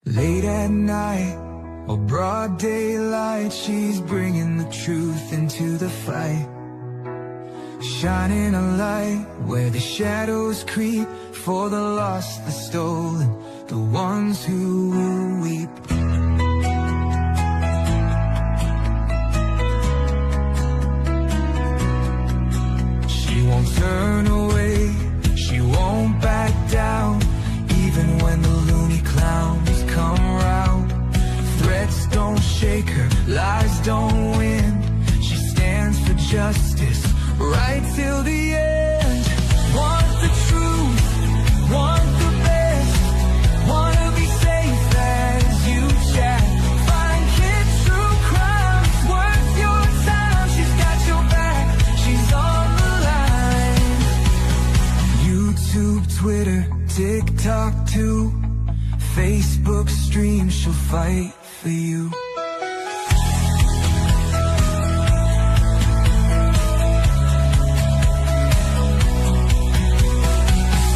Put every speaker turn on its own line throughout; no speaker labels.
Late at night or broad daylight, she's bringing the truth into the fight, shining a light where the shadows creep, for the lost, the stolen, the ones who will weep. She won't turn away, she won't back down, even when the loony clowns come round. Threats don't shake her, lies don't win. She stands for justice, right till the end. Want the truth, want the best, wanna be safe as you chat. Find kids true crime, it's worth your time. She's got your back, she's on the line. YouTube, Twitter, TikTok too, Facebook stream, she'll fight for you.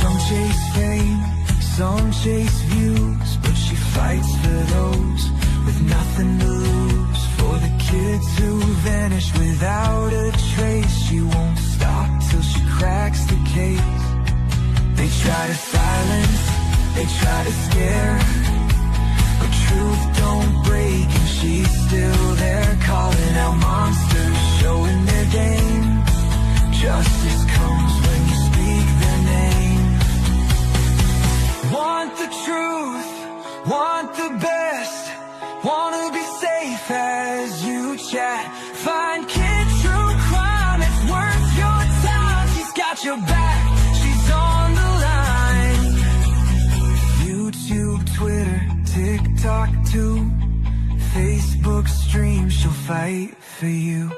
Some chase fame, some chase views, but she fights for those with nothing to lose. For the kids who vanish without a trace, she won't stop till she cracks the case. They try to silence, they try to scare, but truth don't break and she's still there, calling out monsters, showing their game. Justice comes when you speak their name. Want the truth, want the best, wanna be safe as you chat. Find kid true crime, it's worth your time. She's got your back, she's on the line. YouTube, Twitter, TikTok too, Facebook stream, she'll fight for you.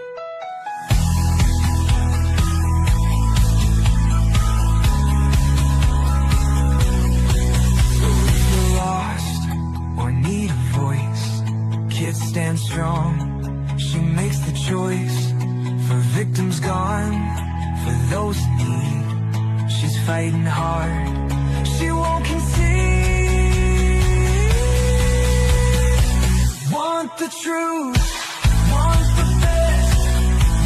So if you're lost or need a voice, kids stand strong, she makes the choice. For victims gone, for those in need, she's fighting hard, she won't concede. Want the truth, want the best,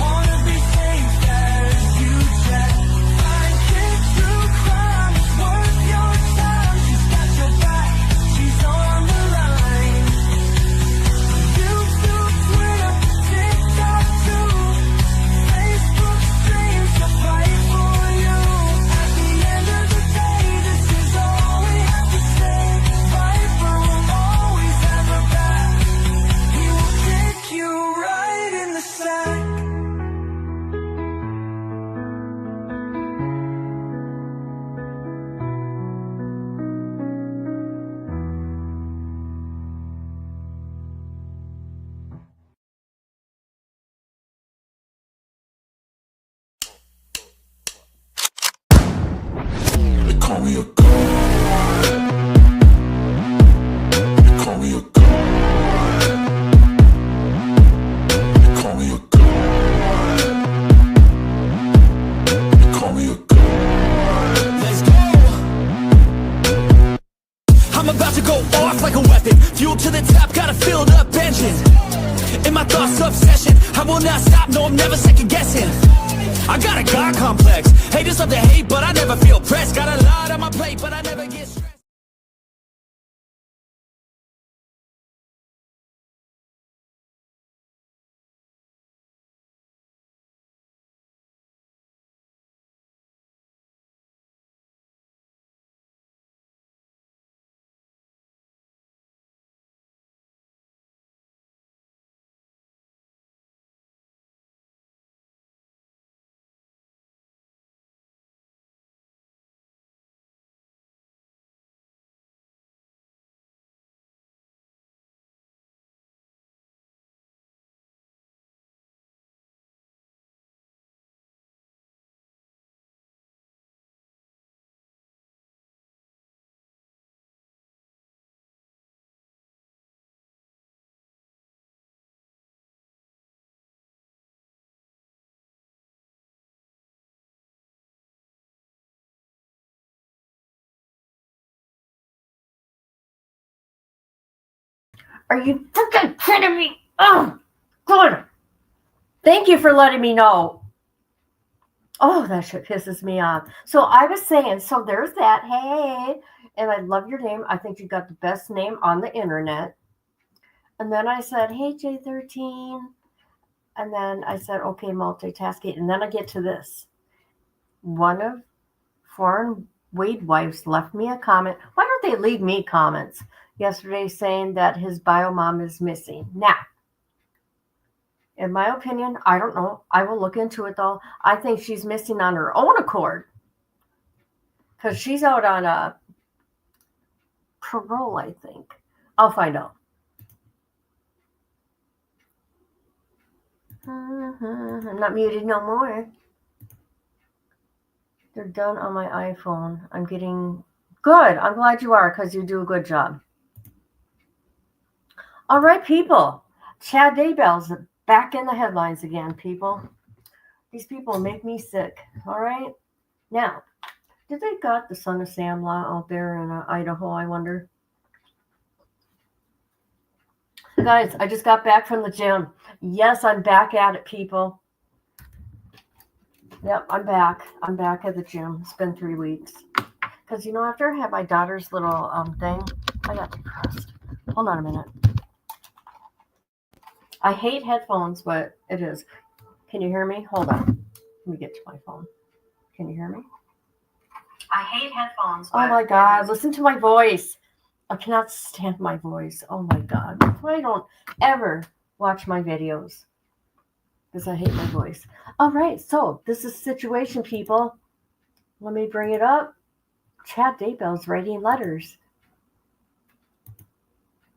wanna be safe as you chat. Find kids through crime, it's worth your time. She's got your back, she's on the line. YouTube, Twitter, TikTok too, Facebook stream, she'll fight for you. At the end of the day, this is all we have to say. Viper will always have her back, he will kick you right in the sack. They call me a god, they call me a god, they call me a god, they call me a god. Let's go! I'm about to go off like a weapon, fuel to the top, got a filled up engine. In my thoughts, obsession, I will not stop, no, I'm never second guessing. I got a God complex, haters love to hate, but I never feel pressed. Got a lot on my plate, but I never get stressed.
Are you freaking kidding me? Oh, good. Thank you for letting me know. Oh, that shit pisses me off. So I was saying, so there's that. Hey, and I love your name. I think you got the best name on the internet. And then I said, hey, J13. And then I said, okay, multitasking. And then I get to this. One of foreign Wade wives left me a comment. Why don't they leave me comments yesterday saying that his bio mom is missing? Now, in my opinion, I don't know. I will look into it though. I think she's missing on her own accord because she's out on a parole, I think. I'll find out. I'm not muted no more. They're done on my iPhone. I'm getting good. I'm glad you are because you do a good job. All right, people. Chad Daybell's back in the headlines again, people. These people make me sick. All right. Now, did they got the Son of Sam law out there in Idaho, I wonder? Guys, I just got back from the gym. Yes, I'm back at it, people. Yep, I'm back. I'm back at the gym. It's been 3 weeks. Because, after I had my daughter's little thing, I got depressed. Hold on a minute. I hate headphones, but it is. Can you hear me? Hold on. Let me get to my phone. Can you hear me?
I hate headphones.
Oh my God, listen to my voice. I cannot stand my voice. Oh my God. That's why I don't ever watch my videos. Because I hate my voice. All right, so this is situation, people. Let me bring it up. Chad Daybell's writing letters.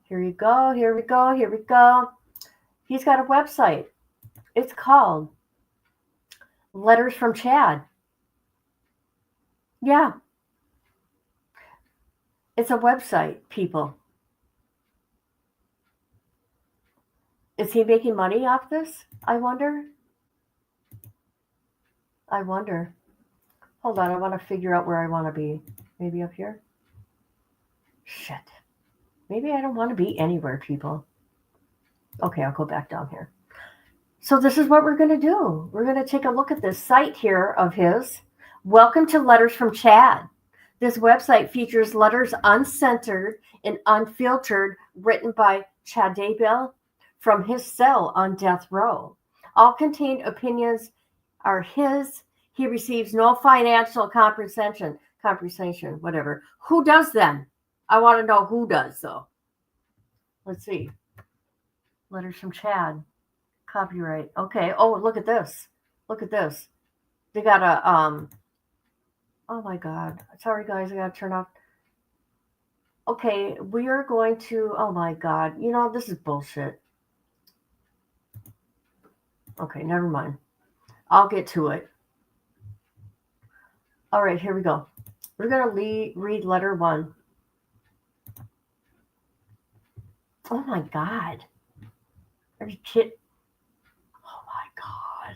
Here you go, here we go, here we go. He's got a website. It's called Letters from Chad. Yeah. It's a website, people. Is he making money off this? I wonder. Hold on, I want to figure out where I want to be. Maybe up here? Shit. Maybe I don't want to be anywhere, people. Okay, I'll go back down here. So this is what we're going to do. We're going to take a look at this site here of his. Welcome to Letters from Chad. This website features letters uncensored and unfiltered written by Chad Daybell from his cell on death row. All contained opinions are his. He receives no financial compensation, whatever. Who does then? I want to know who does, though. Let's see. Letters from Chad. Copyright. Okay. Oh, look at this. They got a, oh my God. Sorry, guys. I got to turn off. Okay. We are going to, oh my God. This is bullshit. Okay. Never mind. I'll get to it. All right. Here we go. We're going to read letter 1. Oh my God. Are you kidding? Oh my God.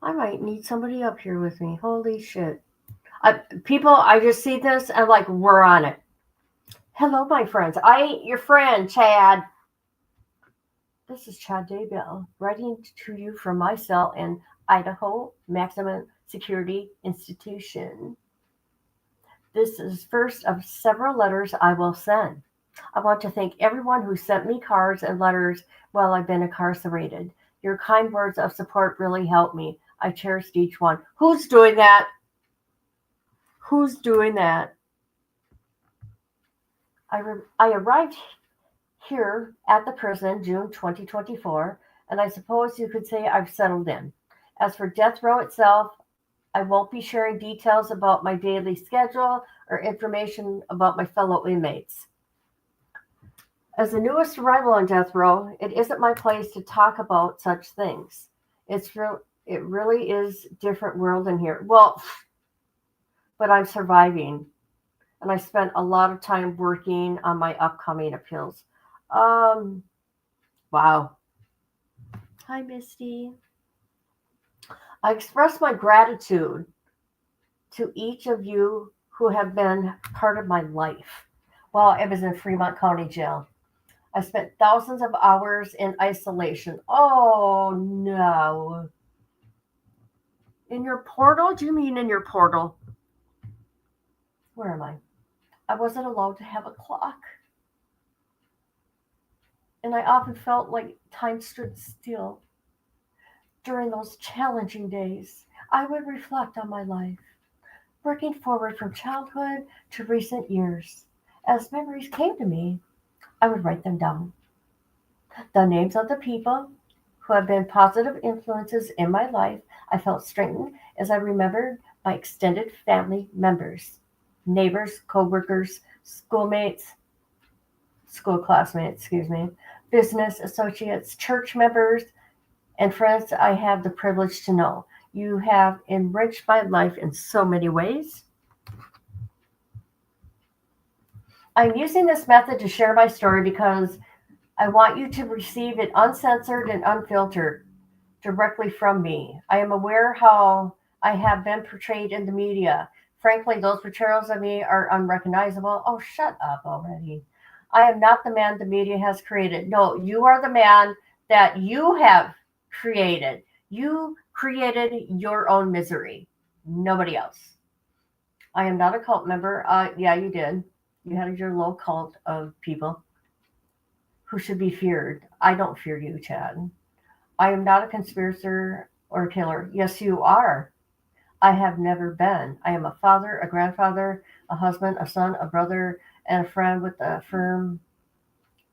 I might need somebody up here with me. Holy shit. People, I just see this and like, we're on it. Hello, my friends. I ain't your friend, Chad. This is Chad Daybell writing to you from my cell in Idaho Maximum Security Institution. This is first of several letters I will send. I want to thank everyone who sent me cards and letters while I've been incarcerated. Your kind words of support really helped me. I cherished each one. Who's doing that? I arrived here at the prison June 2024, and I suppose you could say I've settled in. As for death row itself, I won't be sharing details about my daily schedule or information about my fellow inmates. As the newest arrival on death row, it isn't my place to talk about such things. It really is a different world in here. Well, but I'm surviving. And I spent a lot of time working on my upcoming appeals. Wow. Hi, Misty. I express my gratitude to each of you who have been part of my life while I was in Fremont County Jail. I spent thousands of hours in isolation. Oh no. In your portal? Do you mean in your portal? Where am I? I wasn't allowed to have a clock. And I often felt like time stood still. During those challenging days, I would reflect on my life, working forward from childhood to recent years. As memories came to me, I would write them down. The names of the people who have been positive influences in my life, I felt strengthened as I remembered my extended family members, neighbors, co-workers, schoolmates, school classmates, business associates, church members, and friends I have the privilege to know. You have enriched my life in so many ways. I'm using this method to share my story because I want you to receive it uncensored and unfiltered directly from me. I am aware how I have been portrayed in the media. Frankly, those portrayals of me are unrecognizable. Oh, shut up already. I am not the man the media has created. No, you are the man that you have created. You created your own misery, nobody else. I am not a cult member. Yeah, you did. You had your little cult of people who should be feared. I don't fear you, Chad. I am not a conspirator or a killer. Yes, you are. I have never been. I am a father, a grandfather, a husband, a son, a brother, and a friend with a firm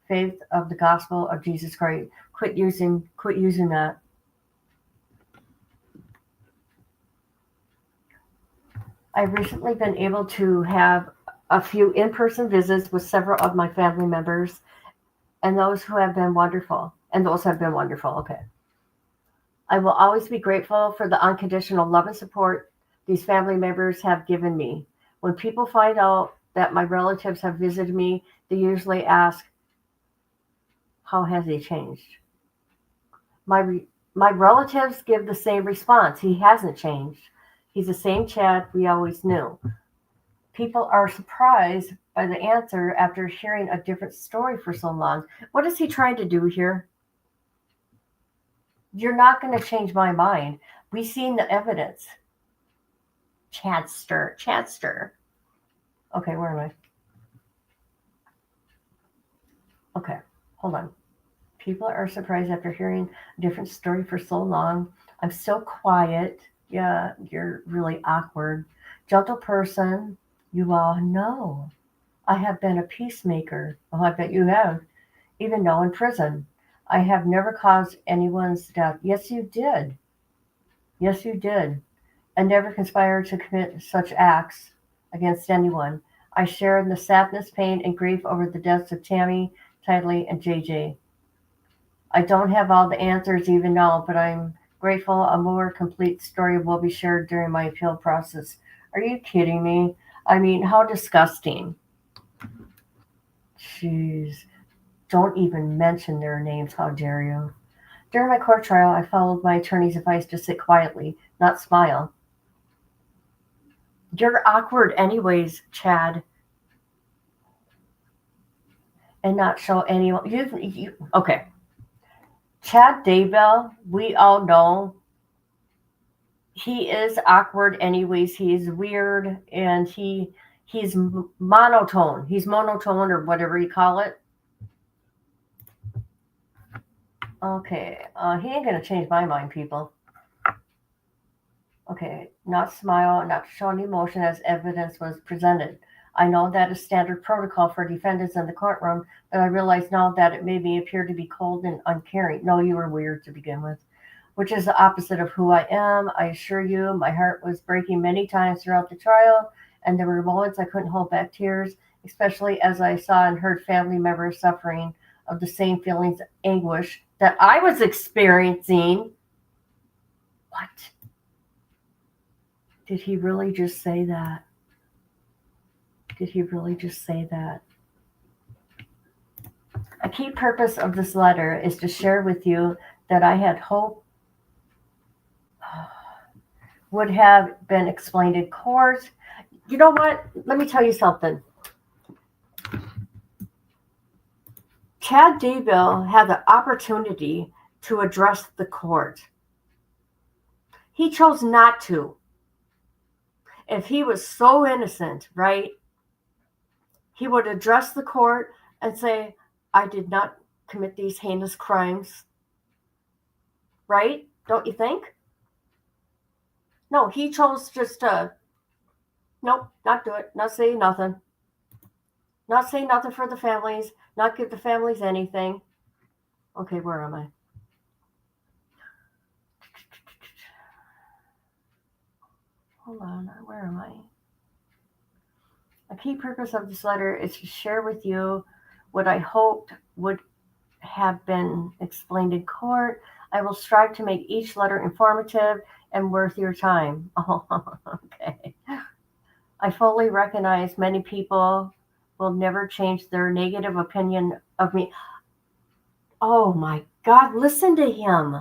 faith of the gospel of Jesus Christ. Quit using that. I've recently been able to have a few in-person visits with several of my family members, and those who have been wonderful. And those have been wonderful. Okay. I will always be grateful for the unconditional love and support these family members have given me. When people find out that my relatives have visited me, they usually ask, how has he changed? My relatives give the same response. He hasn't changed. He's the same Chad we always knew. People are surprised by the answer after hearing a different story for so long. What is he trying to do here? You're not going to change my mind. We've seen the evidence. Chadster. Okay, where am I? Okay, hold on. People are surprised after hearing a different story for so long. I'm so quiet. Yeah, you're really awkward. Gentle person. You all know. I have been a peacemaker. Oh, I bet you have. Even though in prison. I have never caused anyone's death. Yes, you did. Yes, you did. And never conspired to commit such acts against anyone. I shared in the sadness, pain, and grief over the deaths of Tammy, Tidley, and JJ. I don't have all the answers even now, but I'm grateful a more complete story will be shared during my appeal process. Are you kidding me? I mean, how disgusting. Jeez. Don't even mention their names. How dare you? During my court trial, I followed my attorney's advice to sit quietly, not smile. You're awkward anyways, Chad. And not show anyone. Okay. Chad Daybell, we all know he is awkward anyways. He's weird and he's monotone. He's monotone or whatever you call it. Okay, he ain't gonna change my mind, people. Okay, not smile, not show any emotion as evidence was presented. I know that is standard protocol for defendants in the courtroom, but I realize now that it made me appear to be cold and uncaring. No, you were weird to begin with, which is the opposite of who I am. I assure you, my heart was breaking many times throughout the trial, and there were moments I couldn't hold back tears, especially as I saw and heard family members suffering of the same feelings of anguish that I was experiencing. What? Did he really just say that? Did he really just say that? A key purpose of this letter is to share with you that I had hope would have been explained in court. You know what? Let me tell you something. Chad Daybell had the opportunity to address the court. He chose not to. If he was so innocent, right, he would address the court and say, I did not commit these heinous crimes. Right? Don't you think? No, he chose just to, nope, not do it, not say nothing. Not say nothing for the families, not give the families anything. Okay, where am I? Hold on, where am I? A key purpose of this letter is to share with you what I hoped would have been explained in court. I will strive to make each letter informative and worth your time. Oh, okay. I fully recognize many people will never change their negative opinion of me. Oh my God, listen to him.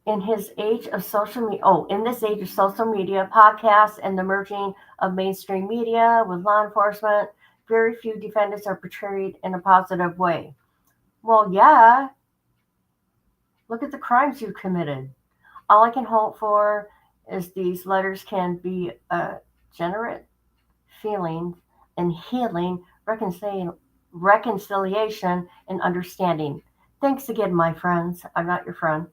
In this age of social media, podcasts, and the merging of mainstream media with law enforcement, very few defendants are portrayed in a positive way. Well, yeah. Look at the crimes you committed. All I can hope for is these letters can be a generate feeling and healing, reconciliation, and understanding. Thanks again, my friends. I'm not your friend.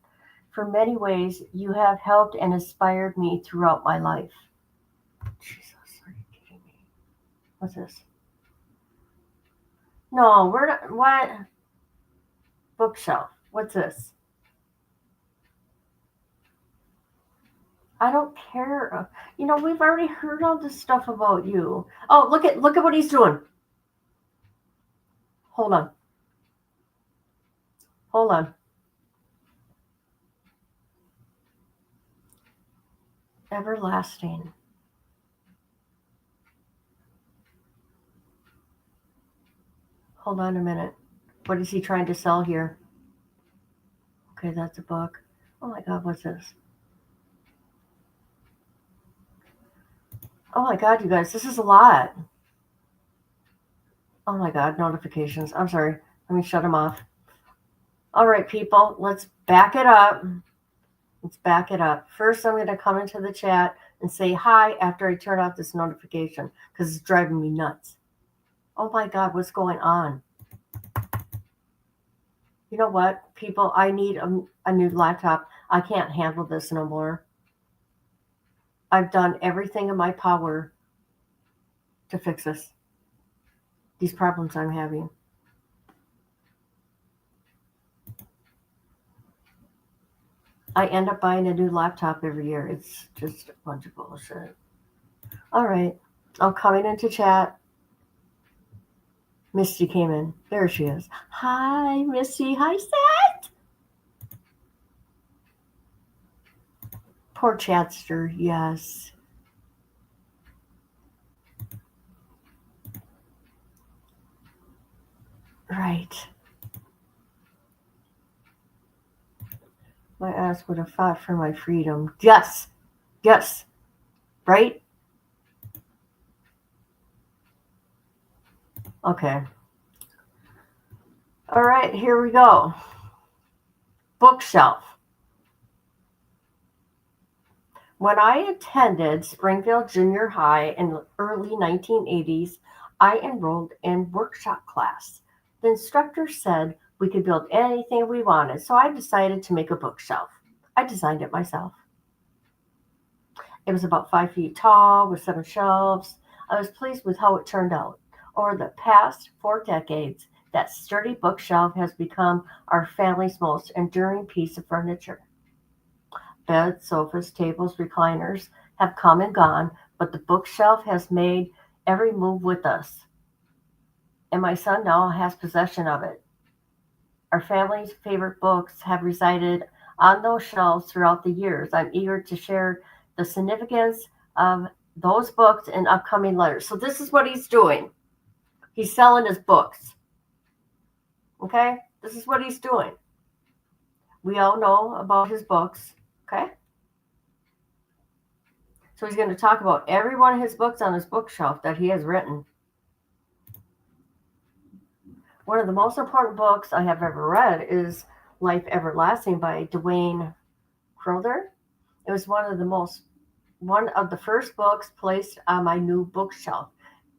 For many ways, you have helped and inspired me throughout my life. Jesus, are you kidding me? What's this? No, we're not. What? Bookshelf. What's this? I don't care. We've already heard all this stuff about you. Oh, look at what he's doing. Hold on. Everlasting. Hold on a minute. What is he trying to sell here? Okay, that's a book. Oh my God, what's this? Oh my God, you guys, this is a lot. Oh my God, notifications. I'm sorry. Let me shut them off. All right, people, let's back it up. First, I'm going to come into the chat and say hi after I turn off this notification because it's driving me nuts. Oh my God, what's going on? You know what, people? I need a new laptop. I can't handle this no more. I've done everything in my power to fix these problems I'm having. I end up buying a new laptop every year. It's just a bunch of bullshit. All right. I'm coming into chat. Misty came in. There she is. Hi, Misty. Hi, Seth. Poor Chatster. Yes. Right. My ass would have fought for my freedom. Yes. Right? Okay. All right, here we go. Bookshelf. When I attended Springfield Junior High in the early 1980s, I enrolled in workshop class. The instructor said we could build anything we wanted, so I decided to make a bookshelf. I designed it myself. It was about 5 feet tall with 7 shelves. I was pleased with how it turned out. Over the past 4 decades, that sturdy bookshelf has become our family's most enduring piece of furniture. Beds, sofas, tables, recliners have come and gone, but the bookshelf has made every move with us. And my son now has possession of it. Our family's favorite books have resided on those shelves throughout the years. I'm eager to share the significance of those books in upcoming letters. So this is what he's doing. He's selling his books. Okay? This is what he's doing. We all know about his books. Okay? So he's going to talk about every one of his books on his bookshelf that he has written. One of the most important books I have ever read is Life Everlasting by Dwayne Crowther. It was one of the first books placed on my new bookshelf.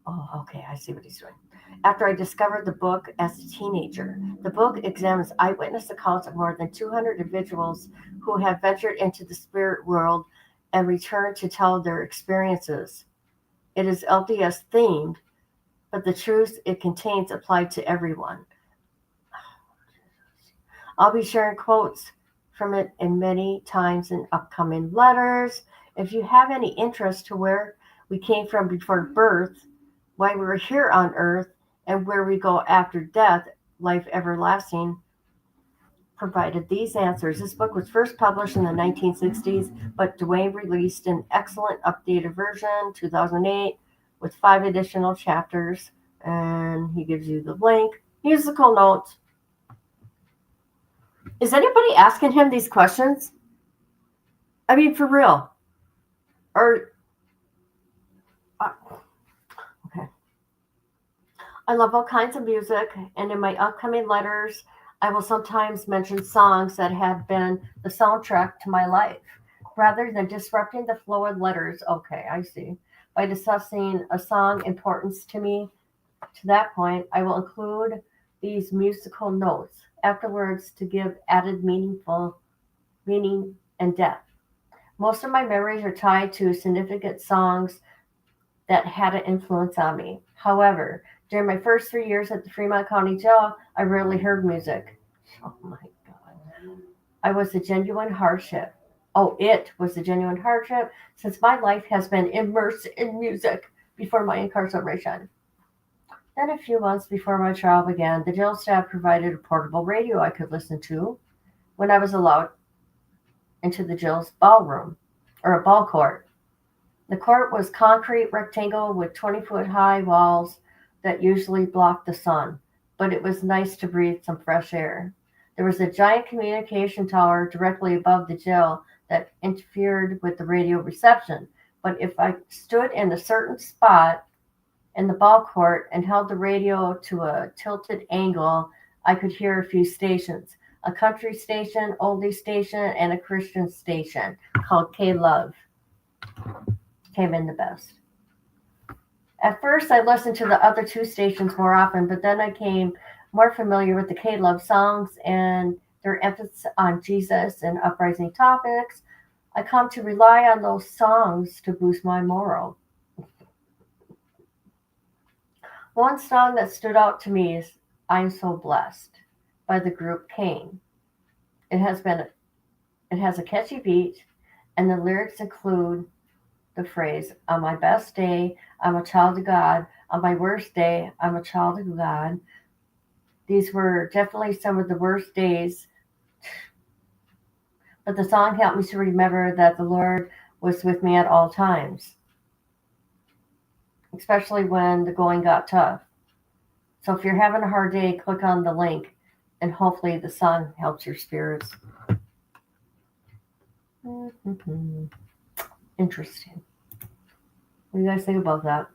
Oh, okay, I see what he's doing. After I discovered the book as a teenager, the book examines eyewitness accounts of more than 200 individuals who have ventured into the spirit world and returned to tell their experiences. It is LDS themed, but the truths it contains apply to everyone. I'll be sharing quotes from it in many times in upcoming letters. If you have any interest to where we came from before birth, why we're here on earth, and where we go after death, Life Everlasting provided these answers. This book was first published in the 1960s, but Dwayne released an excellent updated version, 2008, with 5 additional chapters, and he gives you the link. Musical notes. Is anybody asking him these questions? I mean, for real. Or, okay. I love all kinds of music, and in my upcoming letters, I will sometimes mention songs that have been the soundtrack to my life. Rather than disrupting the flow of letters, okay, I see. By discussing a song importance to me, to that point, I will include these musical notes afterwards to give added meaning and depth. Most of my memories are tied to significant songs that had an influence on me. However, during my first 3 years at the Fremont County Jail, I rarely heard music. Oh my God. I was a genuine hardship. Oh, it was a genuine hardship since my life has been immersed in music before my incarceration. Then, a few months before my trial began, the jail staff provided a portable radio I could listen to when I was allowed into the jail's ballroom, or a ball court. The court was concrete rectangle with 20-foot high walls that usually blocked the sun, but it was nice to breathe some fresh air. There was a giant communication tower directly above the jail that interfered with the radio reception, but if I stood in a certain spot in the ball court and held the radio to a tilted angle, I could hear a few stations: a country station, oldie station, and a Christian station called K Love. Came in the best. At first, I listened to the other 2 stations more often, but then I became more familiar with the K Love songs and their emphasis on Jesus and uprising topics. I come to rely on those songs to boost my morale. One song that stood out to me is "I'm So Blessed" by the group Cain. It has been it has a catchy beat, and the lyrics include the phrase, "On my best day, I'm a child of God. On my worst day, I'm a child of God." These were definitely some of the worst days, but the song helped me to remember that the Lord was with me at all times, especially when the going got tough. So if you're having a hard day, click on the link, and hopefully the song helps your spirits. Interesting. What do you guys think about that?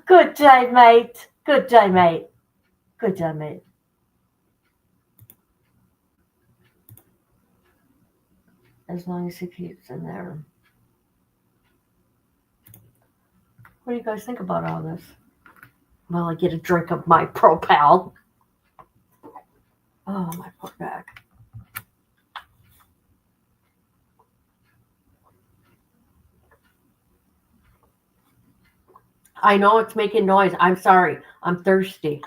Good day, mate. Good day, mate. Good day, mate. As long as he keeps in there. What do you guys think about all this? Well, I get a drink of my Propel. Oh, my poor back. I know it's making noise. I'm sorry. I'm thirsty.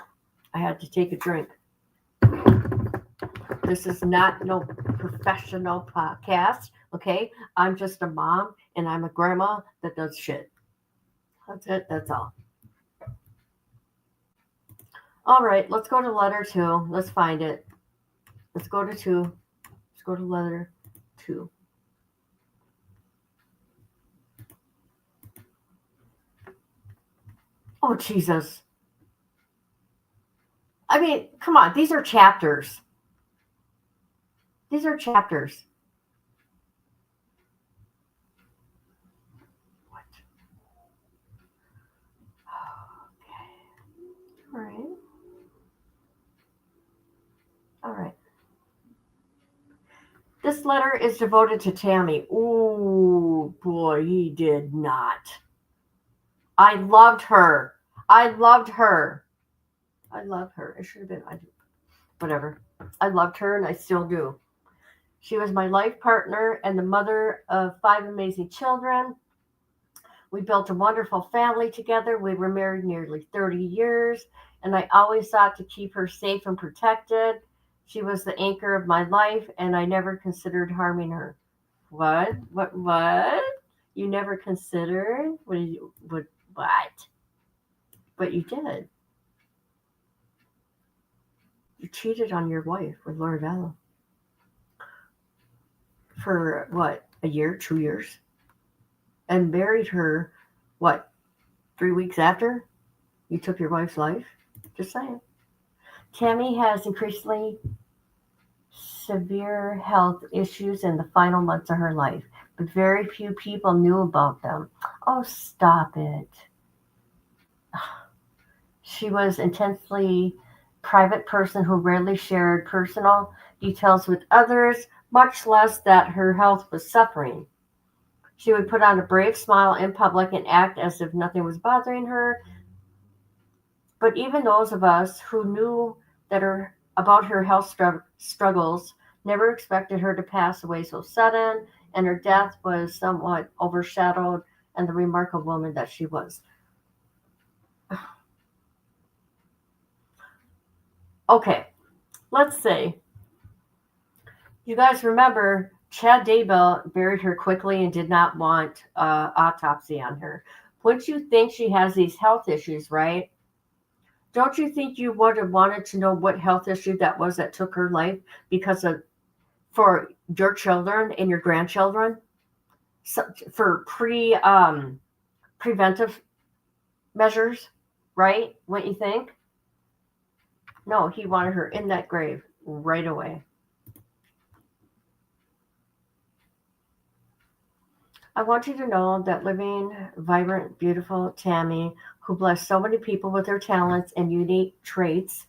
I had to take a drink. This is not no professional podcast, okay? I'm just a mom and I'm a grandma that does shit. That's it. That's all. All right, let's go to letter 2. Let's find it. Let's go to 2. Let's go to letter 2. Oh, Jesus. I mean, come on. These are chapters. These are chapters. What? Okay. All right. This letter is devoted to Tammy. Ooh, boy, he did not. I loved her. I loved her. I love her. It should have been, whatever. I loved her and I still do. She was my life partner and the mother of 5 amazing children. We built a wonderful family together. We were married nearly 30 years, and I always sought to keep her safe and protected. She was the anchor of my life, and I never considered harming her. What? What? You never considered? What? But you did. You cheated on your wife with Lord Vella for what? A year, 2 years? And married her, what, 3 weeks after you took your wife's life? Just saying. Tammy has increasingly severe health issues in the final months of her life, but very few people knew about them. Oh, stop it. She was intensely private person who rarely shared personal details with others, much less that her health was suffering. She would put on a brave smile in public and act as if nothing was bothering her. But even those of us who knew about her health struggles never expected her to pass away so sudden, and her death was somewhat overshadowed and the remarkable woman that she was. Okay, let's say you guys remember Chad Daybell buried her quickly and did not want an autopsy on her. Wouldn't you think she has these health issues, right? Don't you think you would have wanted to know what health issue that was that took her life for your children and your grandchildren? So, for preventive measures, right? What you think? No, he wanted her in that grave right away. I want you to know that living, vibrant, beautiful Tammy, who blessed so many people with her talents and unique traits,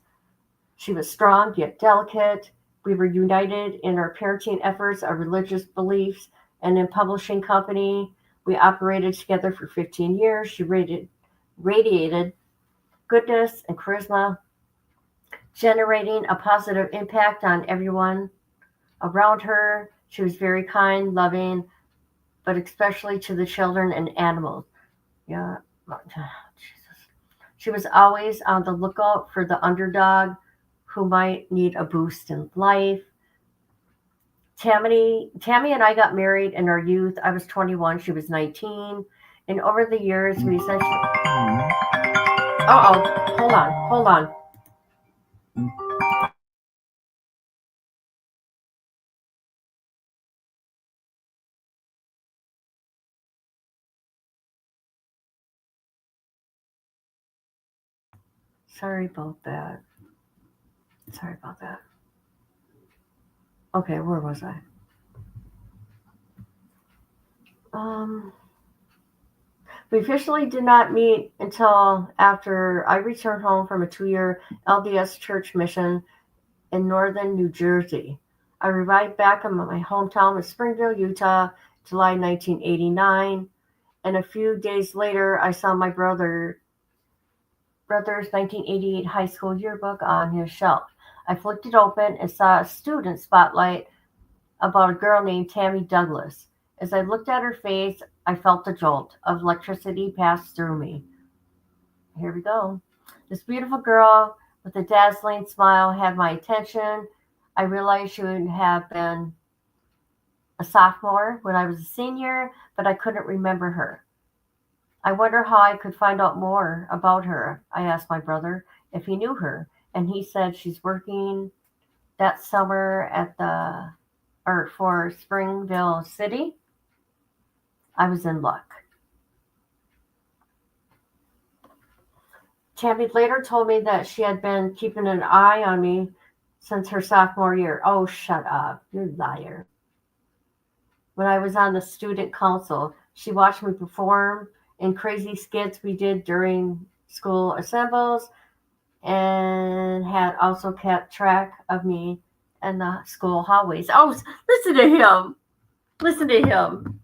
she was strong yet delicate. We were united in our parenting efforts, our religious beliefs, and in publishing company. We operated together for 15 years. She radiated goodness and charisma, generating a positive impact on everyone around her. She was very kind, loving, but especially to the children and animals. Yeah, Jesus. She was always on the lookout for the underdog who might need a boost in life. Tammy and I got married in our youth. I was 21, she was 19. And over the years, we essentially. Hold on. Sorry about that. Okay, where was I? We officially did not meet until after I returned home from a 2-year LDS church mission in northern New Jersey. I arrived back in my hometown of Springville, Utah, July 1989, and a few days later, I saw my brother's 1988 high school yearbook on his shelf. I flicked it open and saw a student spotlight about a girl named Tammy Douglas. As I looked at her face, I felt a jolt of electricity pass through me. Here we go. This beautiful girl with a dazzling smile had my attention. I realized she would have been a sophomore when I was a senior, but I couldn't remember her. I wonder how I could find out more about her. I asked my brother if he knew her, and he said she's working that summer for Springville City. I was in luck. Tammy later told me that she had been keeping an eye on me since her sophomore year. Oh, shut up, you liar. When I was on the student council, she watched me perform in crazy skits we did during school assembles and had also kept track of me and the school hallways. Oh, listen to him. Listen to him.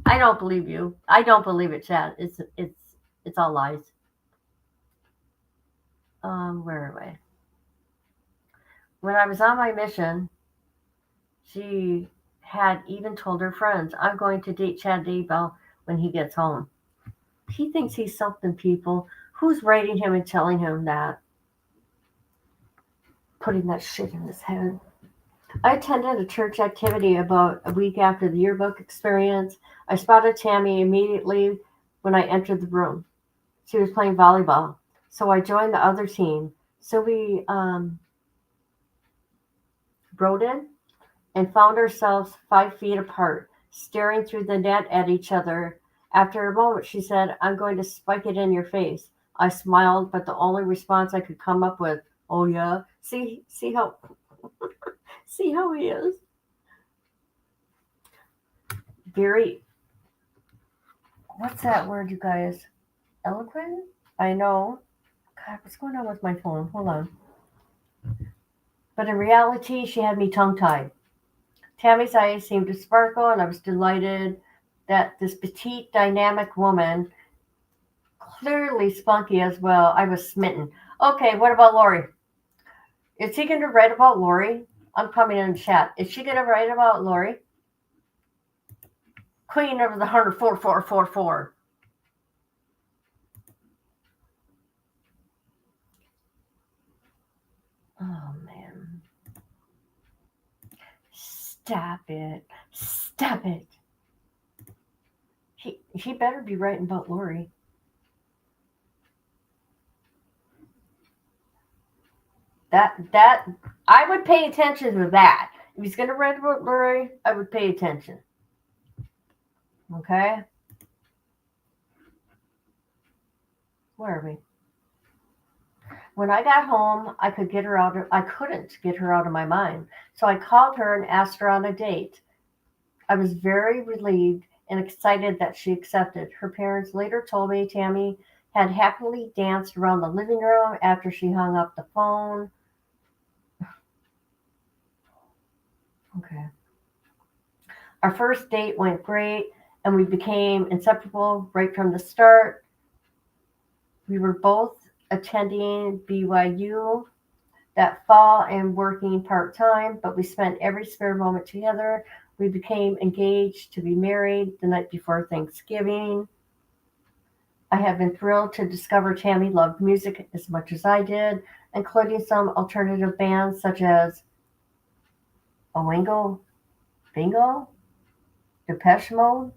I don't believe you. I don't believe it, Chad. It's all lies. Where am I? When I was on my mission, she had even told her friends, I'm going to date Chad Daybell when he gets home. He thinks he's something, people. Who's writing him and telling him that? Putting that shit in his head. I attended a church activity about a week after the yearbook experience. I spotted Tammy immediately when I entered the room. She was playing volleyball. So I joined the other team. So we rode in and found ourselves 5 feet apart, staring through the net at each other. After a moment, she said, I'm going to spike it in your face. I smiled, but the only response I could come up with, oh yeah, see how see how he is. Very, what's that word, you guys? Eloquent? I know. God, what's going on with my phone? Hold on. But in reality, she had me tongue-tied. Tammy's eyes seemed to sparkle, and I was delighted that this petite, dynamic woman, clearly spunky as well, I was smitten. Okay, what about Lori? Is he going to write about Lori? I'm coming in the chat. Is she going to write about Lori? Queen of the 14444. Oh, man. Stop it. Stop it. He better be writing about Lori. That I would pay attention to that. If he's gonna write about Lori, I would pay attention. Okay? Where are we? When I got home, I couldn't get her out of my mind. So I called her and asked her on a date. I was very relieved and excited that she accepted. Her parents later told me Tammy had happily danced around the living room after she hung up the phone. Okay. Our first date went great, and we became inseparable right from the start. We were both attending BYU that fall and working part-time, but we spent every spare moment together. We became engaged to be married the night before Thanksgiving. I have been thrilled to discover Tammy loved music as much as I did, including some alternative bands such as Oingo Bingo, Depeche Mode.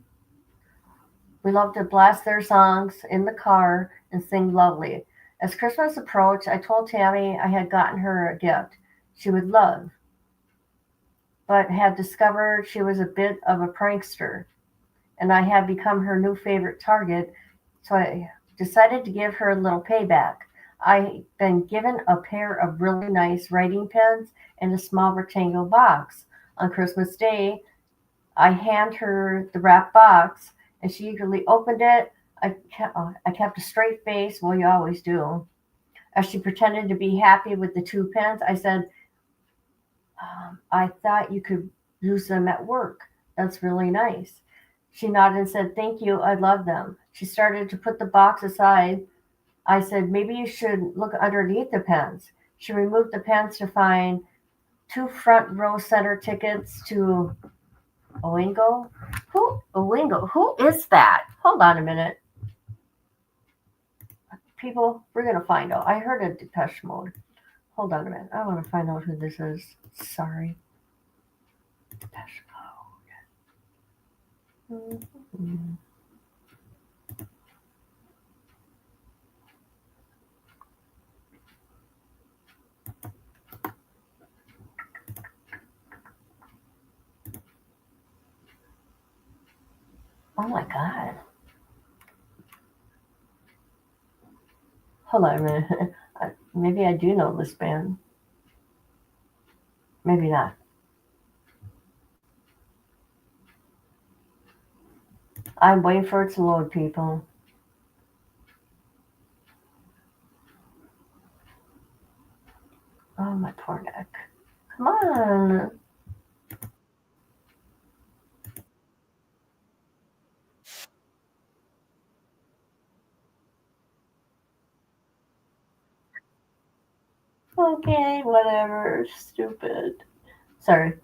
We loved to blast their songs in the car and sing lovely. As Christmas approached, I told Tammy I had gotten her a gift she would love, but had discovered she was a bit of a prankster, and I had become her new favorite target, so I decided to give her a little payback. I'd been given a pair of really nice writing pens and a small rectangle box. On Christmas Day, I hand her the wrapped box, and she eagerly opened it. I kept a straight face, well, you always do. As she pretended to be happy with the 2 pens, I said, I thought you could use them at work. That's really nice. She nodded and said, thank you, I love them. She started to put the box aside. I said, maybe you should look underneath the pens. She removed the pens to find 2 front row center tickets to Oingo. Oingo? Who is that? Hold on a minute. People, we're going to find out. I heard a Depeche Mode. Hold on a minute. I want to find out who this is. Sorry. Depeche Mode. Mm-hmm. Oh my God. Hold on a minute. Maybe I do know this band. Maybe not. I'm waiting for it to load, people. Oh, my poor neck. Come on. Okay, whatever. Stupid. Sorry.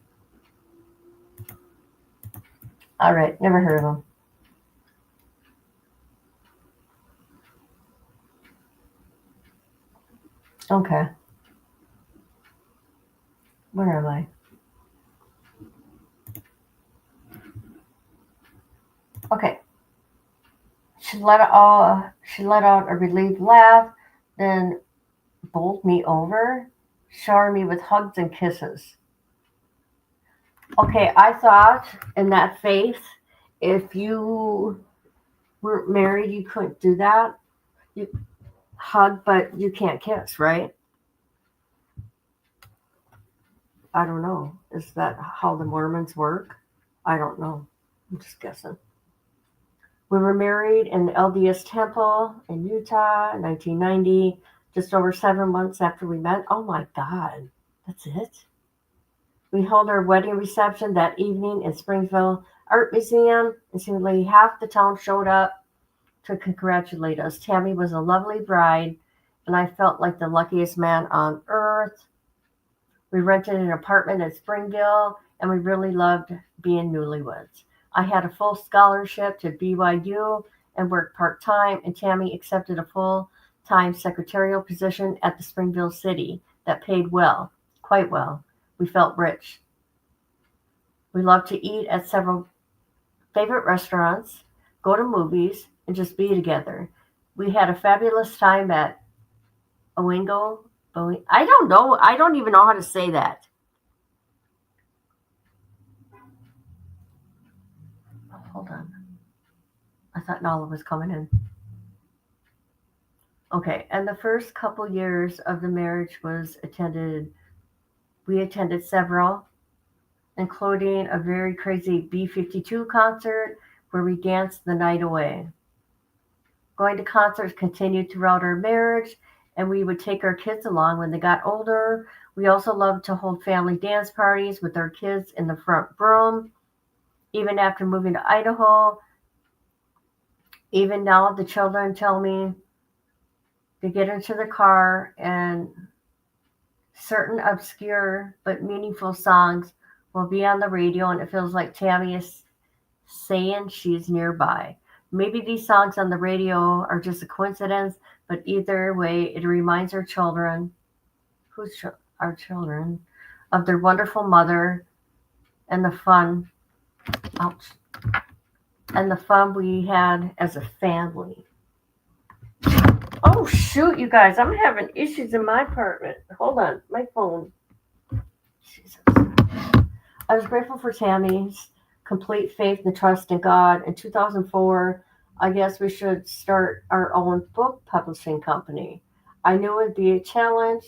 All right, never heard of them. Okay. Where am I? Okay. She let out a relieved laugh, then bowled me over, showering me with hugs and kisses. Okay, I thought in that faith, if you weren't married, you couldn't do that. You hug, but you can't kiss, right? I don't know. Is that how the Mormons work? I don't know. I'm just guessing. We were married in the LDS Temple in Utah in 1990, just over 7 months after we met. Oh my God, that's it? We held our wedding reception that evening in Springfield Art Museum, and seemingly half the town showed up to congratulate us. Tammy was a lovely bride, and I felt like the luckiest man on earth. We rented an apartment in Springville, and we really loved being newlyweds. I had a full scholarship to BYU and worked part-time, and Tammy accepted a full-time secretarial position at the Springville City that paid well, quite well. We felt rich. We loved to eat at several favorite restaurants, go to movies, and just be together. We had a fabulous time at Owingo. I don't know. I don't even know how to say that. Oh, hold on. I thought Nala was coming in. Okay, and the first couple years of the marriage we attended several, including a very crazy B-52 concert where we danced the night away. Going to concerts continued throughout our marriage, and we would take our kids along when they got older. We also loved to hold family dance parties with our kids in the front room. Even after moving to Idaho, even now the children tell me to get into the car and certain obscure but meaningful songs will be on the radio, and it feels like Tammy is saying she's nearby. Maybe these songs on the radio are just a coincidence, but either way, it reminds our children, our children, of their wonderful mother and the fun, ouch, and the fun we had as a family. Oh shoot, you guys, I'm having issues in my apartment. Hold on, my phone. Jesus. I was grateful for Tammy's complete faith and trust in God. In 2004, I guess we should start our own book publishing company. I knew it would be a challenge,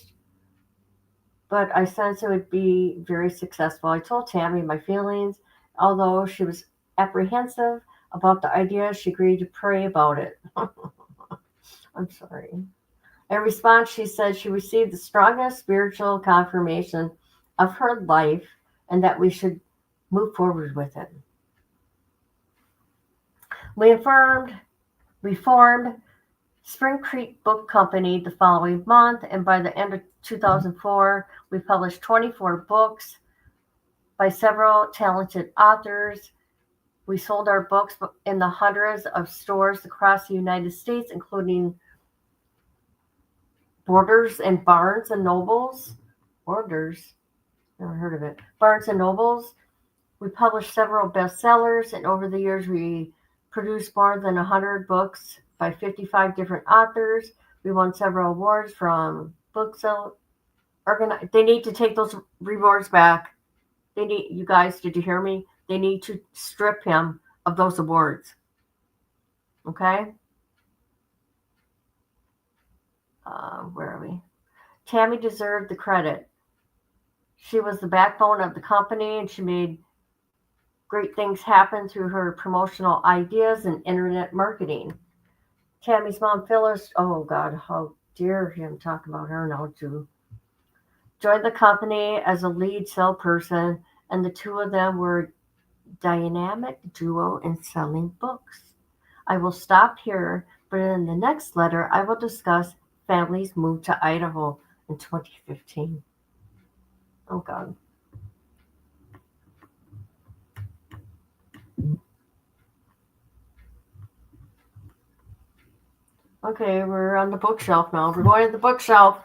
but I sensed it would be very successful. I told Tammy my feelings. Although she was apprehensive about the idea, she agreed to pray about it. I'm sorry. In response, she said she received the strongest spiritual confirmation of her life and that we should move forward with it. We formed Spring Creek Book Company the following month, and by the end of 2004, we published 24 books by several talented authors. We sold our books in the hundreds of stores across the United States, including Borders and Barnes and Nobles. Borders, never heard of it. Barnes and Nobles. We published several bestsellers, and over the years, we produced more than 100 books by 55 different authors. We won several awards from Booksell. They need to take those rewards back. You guys, did you hear me? They need to strip him of those awards. Okay? Where are we? Tammy deserved the credit. She was the backbone of the company, and she made great things happen through her promotional ideas and internet marketing. Tammy's mom, Phyllis, oh God, how dare him talk about her now too. joined the company as a lead salesperson, and the two of them were dynamic duo in selling books. I will stop here, but in the next letter, I will discuss families moved to Idaho in 2015. Oh, God. Okay, we're on the bookshelf now. We're going to the bookshelf.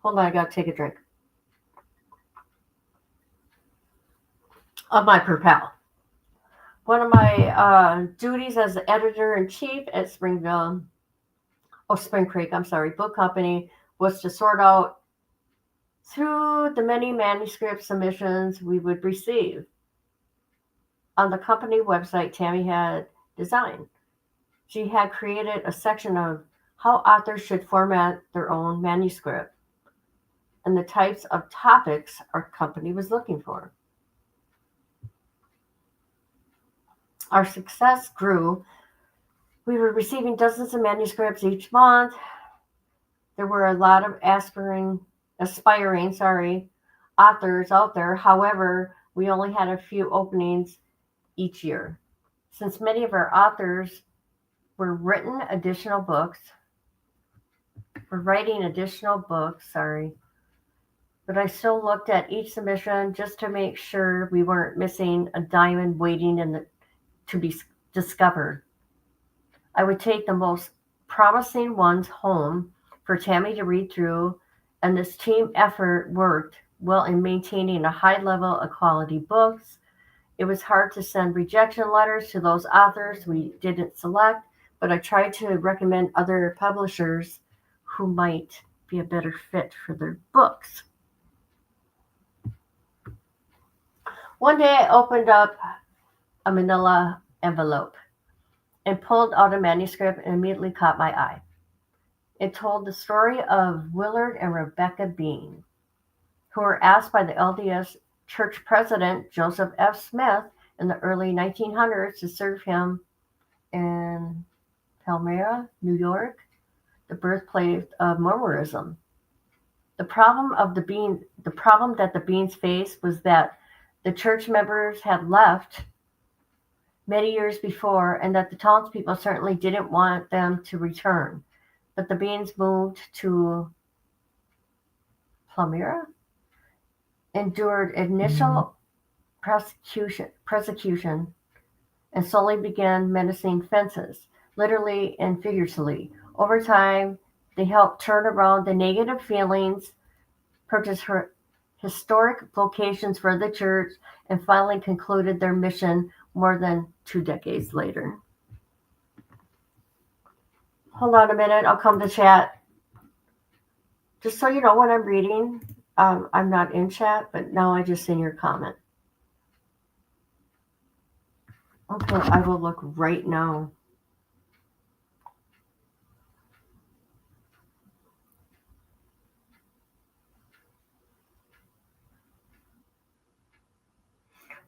Hold on, I gotta take a drink of my Propel. One of my duties as the editor-in-chief at Spring Creek, book company, was to sort out through the many manuscript submissions we would receive. On the company website Tammy had designed, she had created a section of how authors should format their own manuscript and the types of topics our company was looking for. Our success grew. We were receiving dozens of manuscripts each month. There were a lot of aspiring authors out there. However, we only had a few openings each year. Since many of our authors were writing additional books, but I still looked at each submission just to make sure we weren't missing a diamond waiting to be discovered. I would take the most promising ones home for Tammy to read through, and this team effort worked well in maintaining a high level of quality books. It was hard to send rejection letters to those authors we didn't select, but I tried to recommend other publishers who might be a better fit for their books. One day I opened up a manila envelope and pulled out a manuscript and immediately caught my eye. It told the story of Willard and Rebecca Bean, who were asked by the LDS Church president Joseph F. Smith in the early 1900s to serve him in Palmyra, New York, the birthplace of Mormonism. The problem that the Beans faced was that the church members had left many years before, and that the townspeople certainly didn't want them to return. But the Beans moved to Palmyra, endured initial persecution, and slowly began menacing fences, literally and figuratively. Over time, they helped turn around the negative feelings, purchased historic locations for the church, and finally concluded their mission more than 2 decades later. Hold on a minute, I'll come to chat. Just so you know when I'm reading, I'm not in chat, but now I just seen your comment. Okay, I will look right now.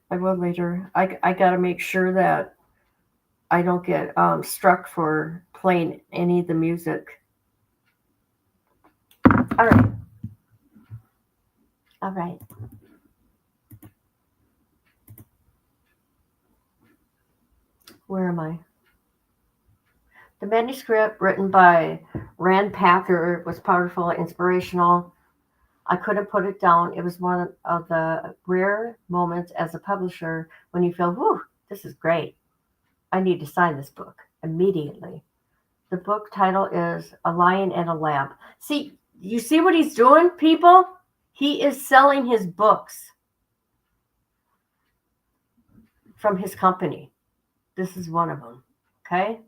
I will later. I got to make sure that I don't get struck for playing any of the music. All right. Where am I? The manuscript written by Rand Packer was powerful, inspirational. I couldn't put it down. It was one of the rare moments as a publisher when you feel, whew, this is great. I need to sign this book immediately. The book title is A Lion and a Lamb. See, you see what he's doing, people? He is selling his books from his company. This is one of them, okay?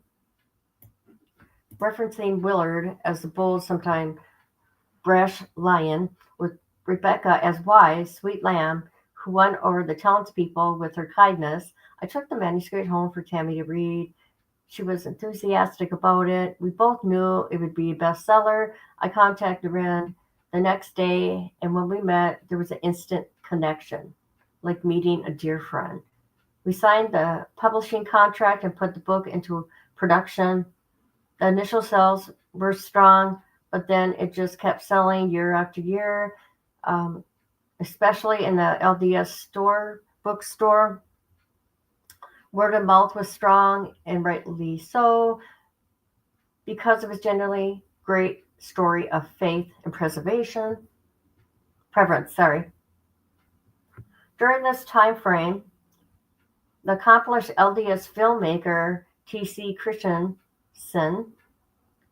Referencing Willard as the bold, sometimes brash lion, with Rebecca as wise, sweet lamb, who won over the townspeople with her kindness, I took the manuscript home for Tammy to read. She was enthusiastic about it. We both knew it would be a bestseller. I contacted Rand the next day, and when we met, there was an instant connection, like meeting a dear friend. We signed the publishing contract and put the book into production. The initial sales were strong, but then it just kept selling year after year. especially in the LDS bookstore. Word of mouth was strong, and rightly so, because of his generally great story of faith and preference. During this time frame, the accomplished LDS filmmaker T.C. Christensen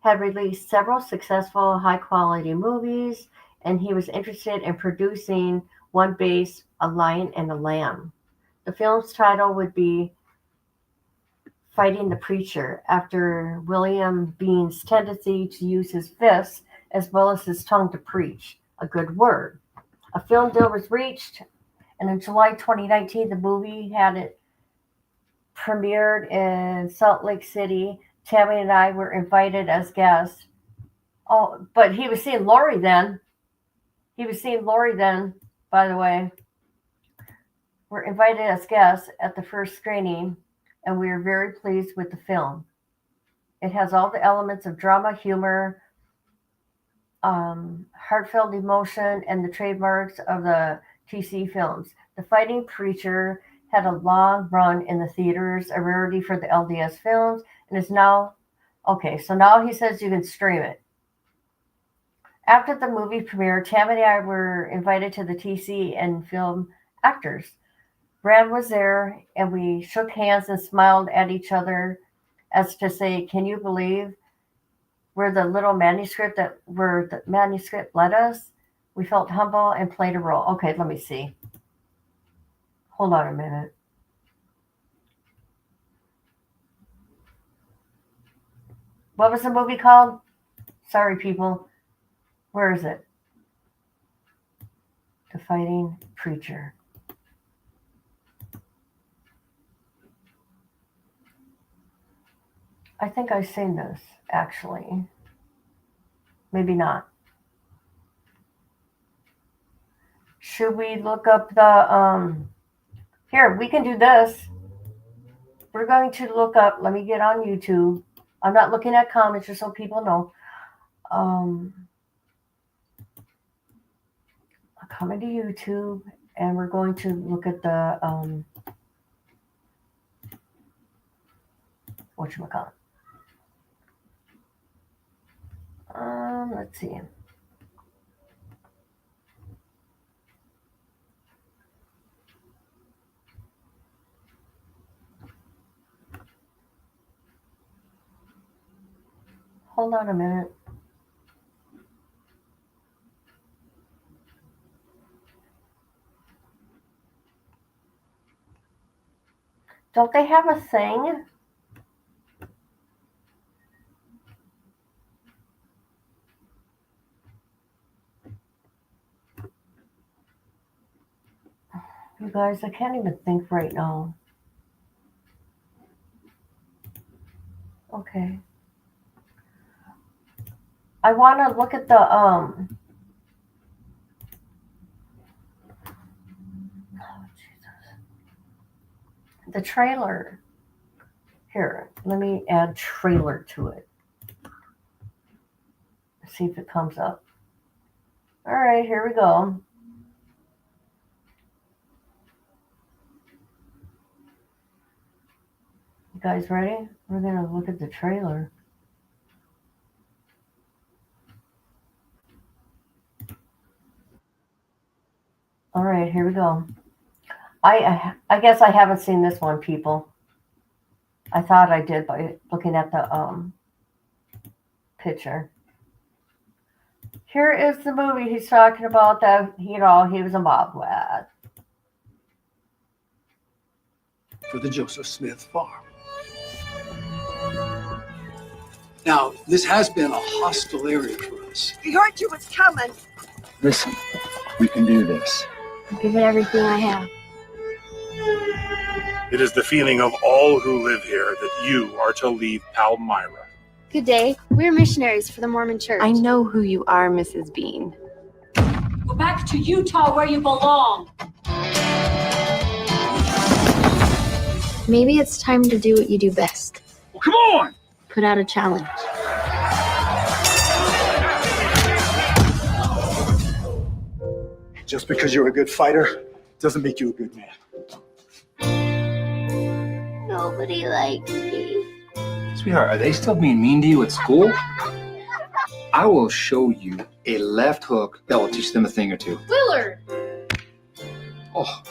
had released several successful high-quality movies, and he was interested in producing one based on A Lion and a Lamb. The film's title would be Fighting the Preacher, after William Bean's tendency to use his fists as well as his tongue to preach a good word. A film deal was reached, and in July 2019, the movie had it premiered in Salt Lake City. Tammy and I were invited as guests. Oh, but he was seeing Lori then. By the way. We're invited as guests at the first screening, and we are very pleased with the film. It has all the elements of drama, humor, heartfelt emotion, and the trademarks of the TC films. The Fighting Preacher had a long run in the theaters, a rarity for the LDS films, and is now, okay, so now he says you can stream it. After the movie premiere, Tam and I were invited to the TC and film actors. Brad was there, and we shook hands and smiled at each other as to say, can you believe where the manuscript led us? We felt humble and played a role. Okay, let me see. Hold on a minute. What was the movie called? Sorry, people. Where is it? The Fighting Preacher. I think I've seen this, actually. Maybe not. Should we look up the, here, we can do this. We're going to look up, let me get on YouTube. I'm not looking at comments just so people know. I'm coming to YouTube, and we're going to look at the, whatchamacallit. Let's see. Hold on a minute. Don't they have a thing? You guys, I can't even think right now. Okay. I want to look at the, oh, Jesus. The trailer. Here, let me add trailer to it. See if it comes up. All right, here we go. You guys ready? We're going to look at the trailer. All right, here we go. I guess I haven't seen this one, people. I thought I did by looking at the picture. Here is the movie he's talking about that, he was involved with.
For the Joseph Smith farm. Now, this has been a hostile area for us.
We heard you was coming.
Listen, we can do this.
I'll give it everything I have.
It is the feeling of all who live here that you are to leave Palmyra.
Good day. We're missionaries for the Mormon Church.
I know who you are, Mrs. Bean.
Go back to Utah where you belong.
Maybe it's time to do what you do best.
Well, come on!
Put out a challenge.
Just because you're a good fighter doesn't make you a good man.
Nobody likes me.
Sweetheart, are they still being mean to you at school? I will show you a left hook that will teach them a thing or two.
Willard!
Oh,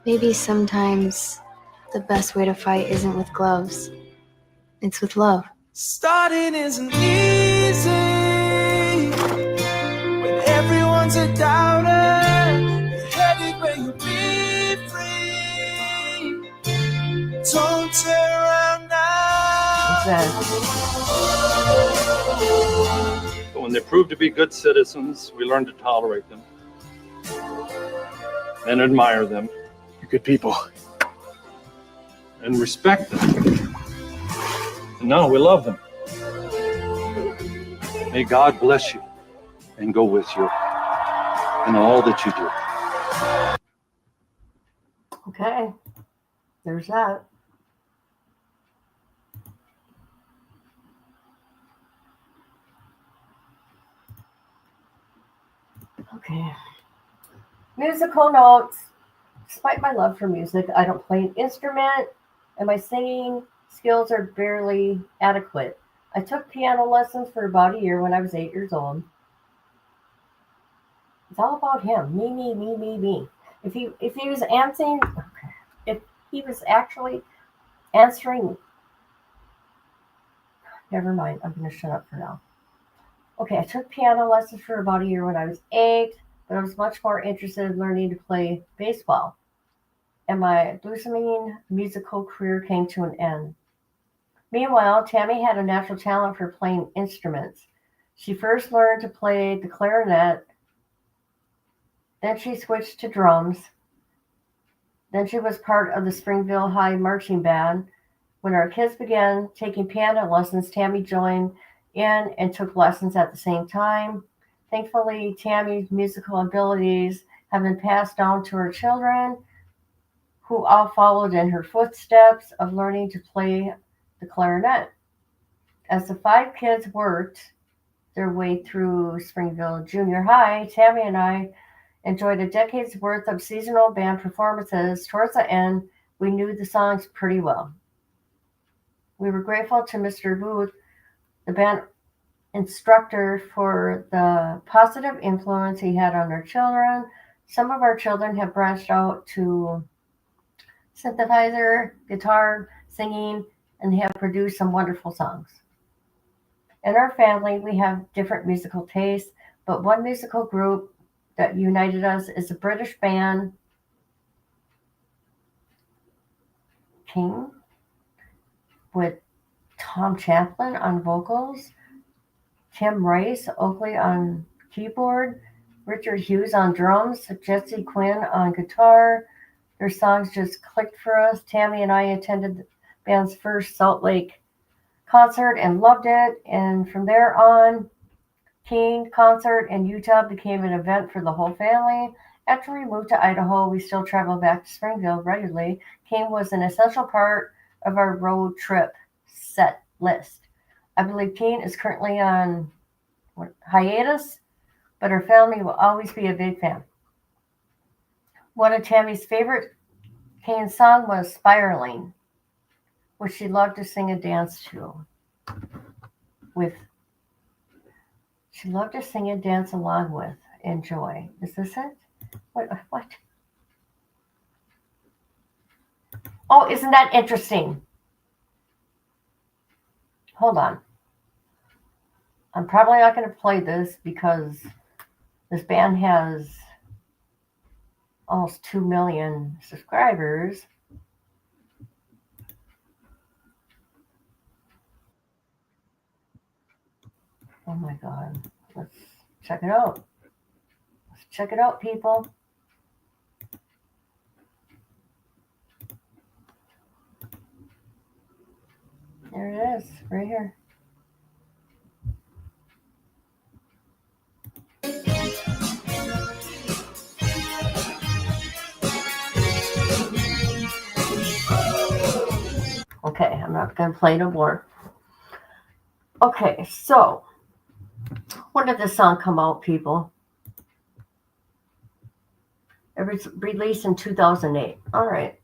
Maybe sometimes the best way to fight isn't with gloves. It's with love.
Starting isn't easy when everyone's a doubter. You're headed where you'll be free. Don't turn around now.
But when they prove to be good citizens, we learn to tolerate them and admire them.
You're good people.
And respect them. And now we love them. May God bless you and go with you in all that you do.
Okay. There's that. Okay. Musical notes. Despite my love for music, I don't play an instrument, and my singing skills are barely adequate. I took piano lessons for about a year when I was 8 years old. It's all about him. Me, me, me, me, me. If he was answering, if he was actually answering, never mind. I'm going to shut up for now. Okay, I took piano lessons for about a year when I was 8, but I was much more interested in learning to play baseball. And my blossoming musical career came to an end. Meanwhile, Tammy had a natural talent for playing instruments. She first learned to play the clarinet, then she switched to drums. Then she was part of the Springville High Marching Band. When our kids began taking piano lessons, Tammy joined in and took lessons at the same time. Thankfully, Tammy's musical abilities have been passed down to her children, who all followed in her footsteps of learning to play the clarinet. As the 5 kids worked their way through Springville Junior High, Tammy and I enjoyed a decade's worth of seasonal band performances. Towards the end, we knew the songs pretty well. We were grateful to Mr. Booth, the band instructor, for the positive influence he had on our children. Some of our children have branched out to synthesizer, guitar, singing, and have produced some wonderful songs. In our family, we have different musical tastes, but one musical group that united us is a British band, King, with Tom Chaplin on vocals, Tim Rice Oakley on keyboard, Richard Hughes on drums, Jesse Quinn on guitar. Their songs just clicked for us. Tammy and I attended the band's first Salt Lake concert and loved it. And from there on, King concert in Utah became an event for the whole family. After we moved to Idaho, we still traveled back to Springville regularly. King was an essential part of our road trip set list. I believe King is currently on hiatus, but our family will always be a big fan. One of Tammy's favorite King song was Spiraling, which she loved to sing and dance to. She loved to sing and dance along with. Enjoy. Is this it? What? Oh, isn't that interesting? Hold on. I'm probably not going to play this because this band has almost 2 million subscribers. Oh my God. Let's check it out. Let's check it out, people. There it is, right here. Okay, I'm not going to play no more. Okay, so when did this song come out, people? It was released in 2008. All right.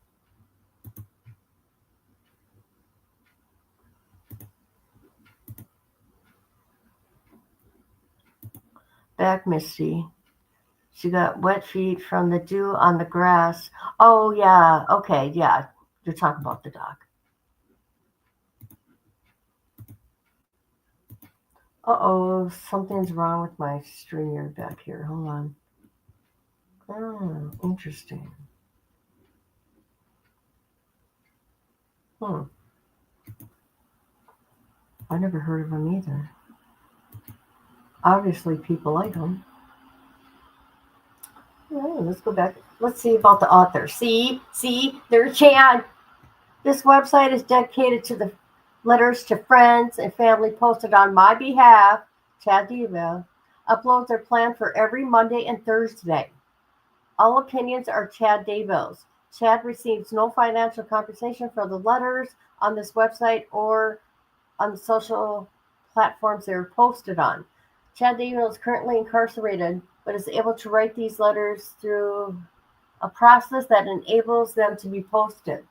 Back Misty. She got wet feet from the dew on the grass. Oh, yeah. Okay, yeah. You're talking about the dog. Uh-oh, something's wrong with my StreamYard back here. Hold on. Oh, interesting. I never heard of them either. Obviously, people like them. Oh, let's go back. Let's see about the author. See, there's Chad. This website is dedicated to the letters to friends and family posted on my behalf. Chad Daybell. Uploads are planned for every Monday and Thursday. All opinions are Chad Daybell's. Chad receives no financial compensation for the letters on this website or on the social platforms they're posted on. Chad Daybell is currently incarcerated, but is able to write these letters through a process that enables them to be posted.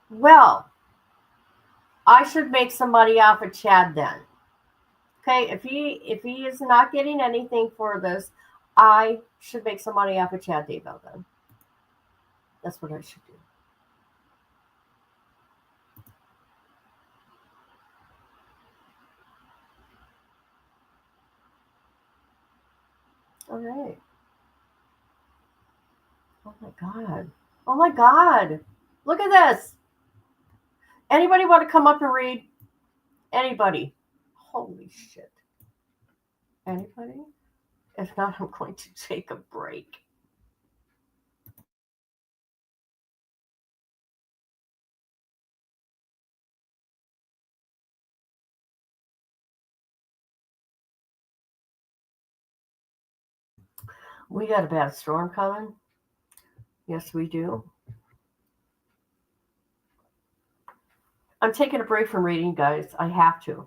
Well, I should make some money off of Chad then. Okay, if he is not getting anything for this, I should make some money off of Chad Daybell then. That's what I should do. All right. Oh my God. Oh my God. Look at this. Anybody want to come up and read? Anybody? Holy shit. Anybody? If not, I'm going to take a break. We got a bad storm coming. Yes, we do. I'm taking a break from reading, guys. I have to.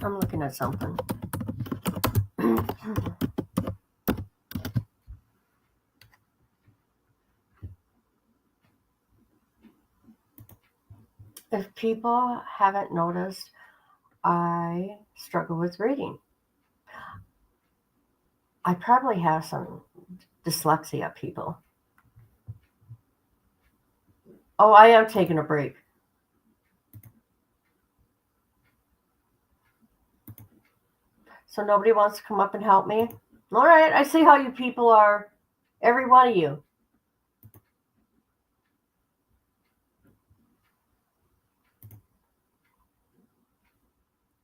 I'm looking at something. If people haven't noticed, I struggle with reading. I probably have some dyslexia, people. Oh, I am taking a break. So nobody wants to come up and help me? All right, I see how you people are. Every one of you.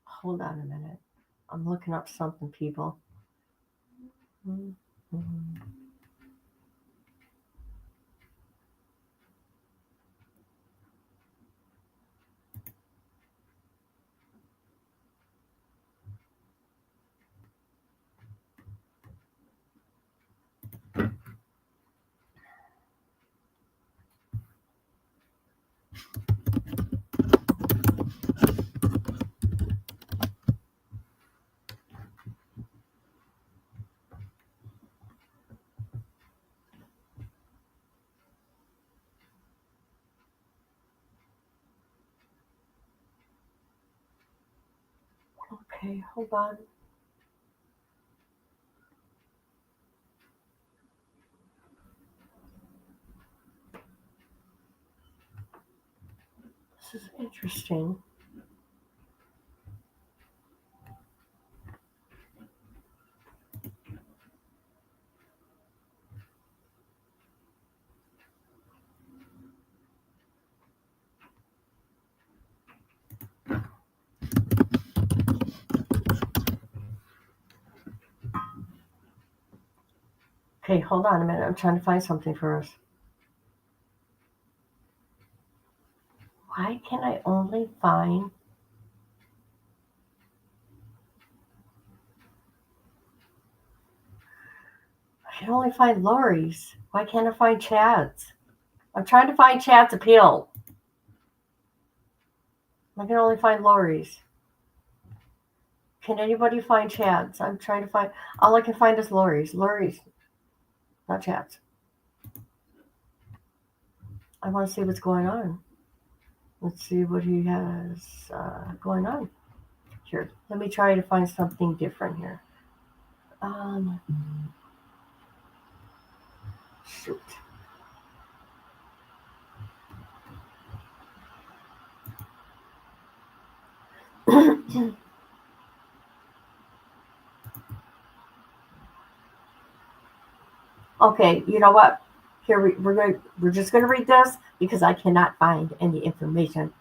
Hold on a minute. I'm looking up something, people. Okay, hold on. This is interesting. Okay, hold on a minute. I'm trying to find something for us. Why can I only find can only find Lori's. Why can't I find Chad's? I'm trying to find Chad's appeal. I can only find Lori's. Can anybody find Chad's? I'm trying to find. All I can find is Lori's. Lori's, not Chad's. I want to see what's going on. Let's see what he has going on. Here, let me try to find something different here. Shoot. Okay, you know what? Here we're just gonna read this because I cannot find any information.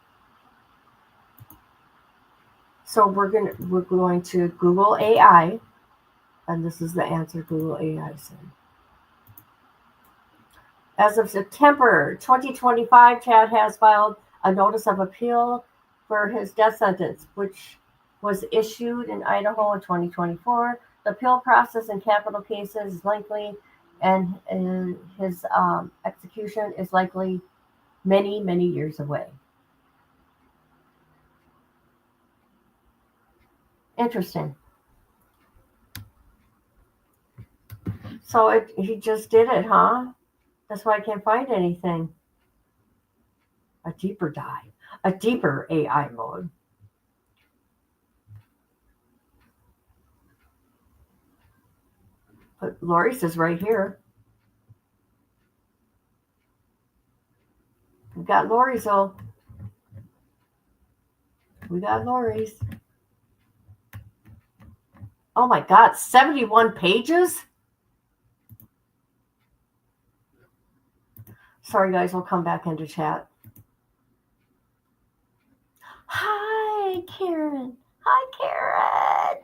So we're going to Google AI, and this is the answer Google AI said. As of September 2025, Chad has filed a notice of appeal for his death sentence, which was issued in Idaho in 2024. The appeal process in capital cases is lengthy, and his execution is likely many, many years away. Interesting. So he just did it, huh? That's why I can't find anything. A deeper dive, a deeper AI mode. But Lori's is right here. We got Lori's, though. We got Lori's. Oh my God, 71 pages? Sorry, guys, we'll come back into chat. Hi, Karen. Hi, Karen.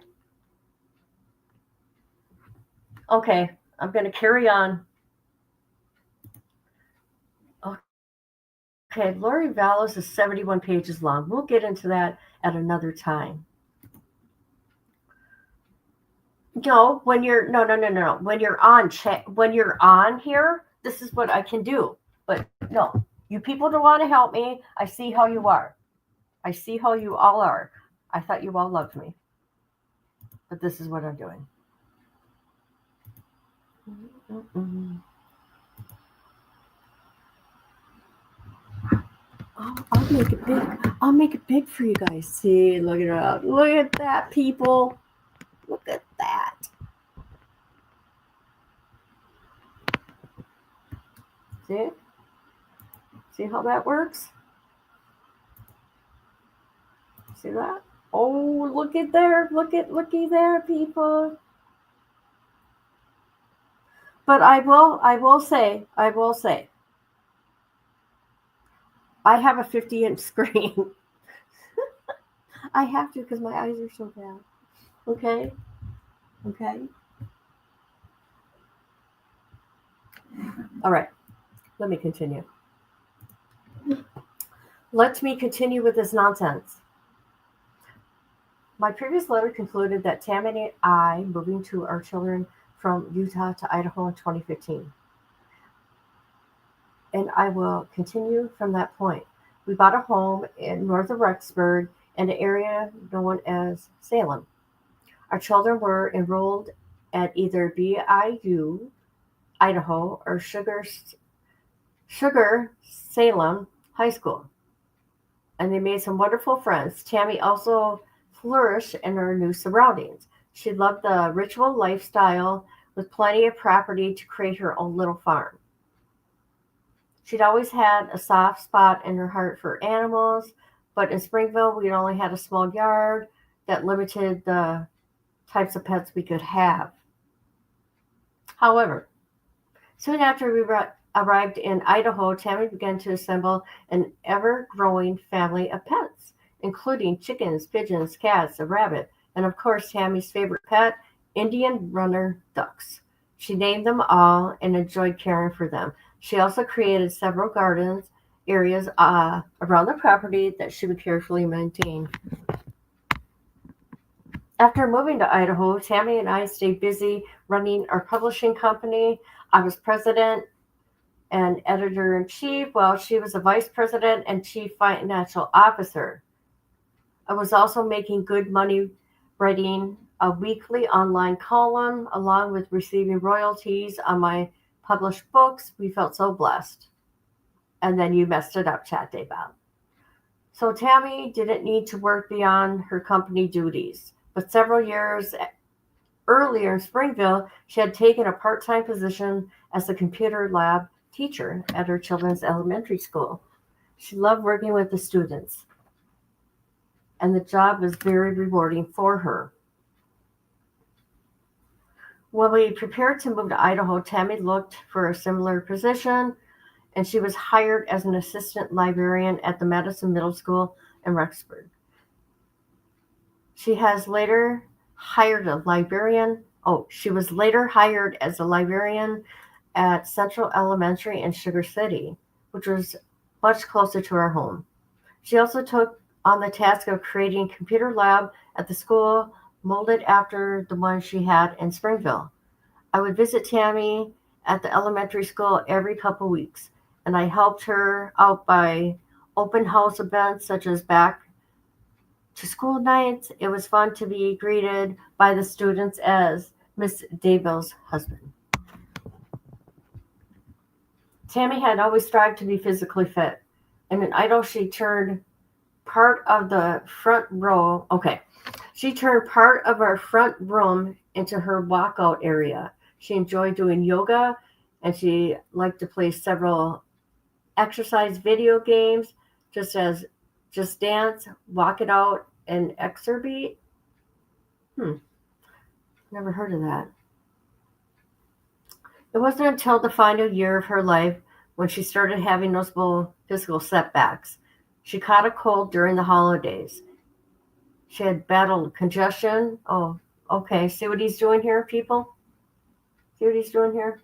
Okay, I'm going to carry on. Okay, Lori Vallows is 71 pages long. We'll get into that at another time. No, when you're no. When you're on chat, when you're on here, this is what I can do. But no, you people don't want to help me. I see how you are. I see how you all are. I thought you all loved me. But this is what I'm doing. Oh, I'll make it big. I'll make it big for you guys. See, look it up. Look at that, people. Look at that. See? See how that works? See that? Oh, look at there. Looky there, people. But I will say, I have a 50-inch screen. I have to because my eyes are so bad. Okay? All right. Let me continue. Let me continue with this nonsense. My previous letter concluded that Tam and I moving to our children from Utah to Idaho in 2015. And I will continue from that point. We bought a home in north of Rexburg in an area known as Salem. Our children were enrolled at either BIU, Idaho, or Sugar Salem High School. And they made some wonderful friends. Tammy also flourished in her new surroundings. She loved the ritual lifestyle with plenty of property to create her own little farm. She'd always had a soft spot in her heart for animals, but in Springville, we only had a small yard that limited the types of pets we could have. However, soon after we arrived in Idaho, Tammy began to assemble an ever-growing family of pets, including chickens, pigeons, cats, a rabbit, and of course, Tammy's favorite pet, Indian runner ducks. She named them all and enjoyed caring for them. She also created several gardens areas around the property that she would carefully maintain. After moving to Idaho, Tammy and I stayed busy running our publishing company. I was president and editor-in-chief, while she was a vice president and chief financial officer. I was also making good money writing a weekly online column, along with receiving royalties on my published books. We felt so blessed. And then you messed it up, Chat Daybell. So Tammy didn't need to work beyond her company duties, but several years earlier in Springville, she had taken a part-time position as a computer lab teacher at her children's elementary school. She loved working with the students, and the job was very rewarding for her. When we prepared to move to Idaho, Tammy looked for a similar position, and she was hired as an assistant librarian at the Madison Middle School in Rexburg. She was later hired as a librarian at Central Elementary in Sugar City, which was much closer to our home. She also took on the task of creating a computer lab at the school, molded after the one she had in Springville. I would visit Tammy at the elementary school every couple weeks, and I helped her out by open house events such as back to school nights. It was fun to be greeted by the students as Miss Daybell's husband. Tammy had always strived to be physically fit, and in Idaho she turned part of the front row. She turned part of our front room into her walkout area. She enjoyed doing yoga, and she liked to play several exercise video games, just as Just Dance, Walk It Out, and Exerbeat. Never heard of that. It wasn't until the final year of her life when she started having noticeable physical setbacks. She caught a cold during the holidays. She had battled congestion. Oh, okay. See what he's doing here, people? See what he's doing here?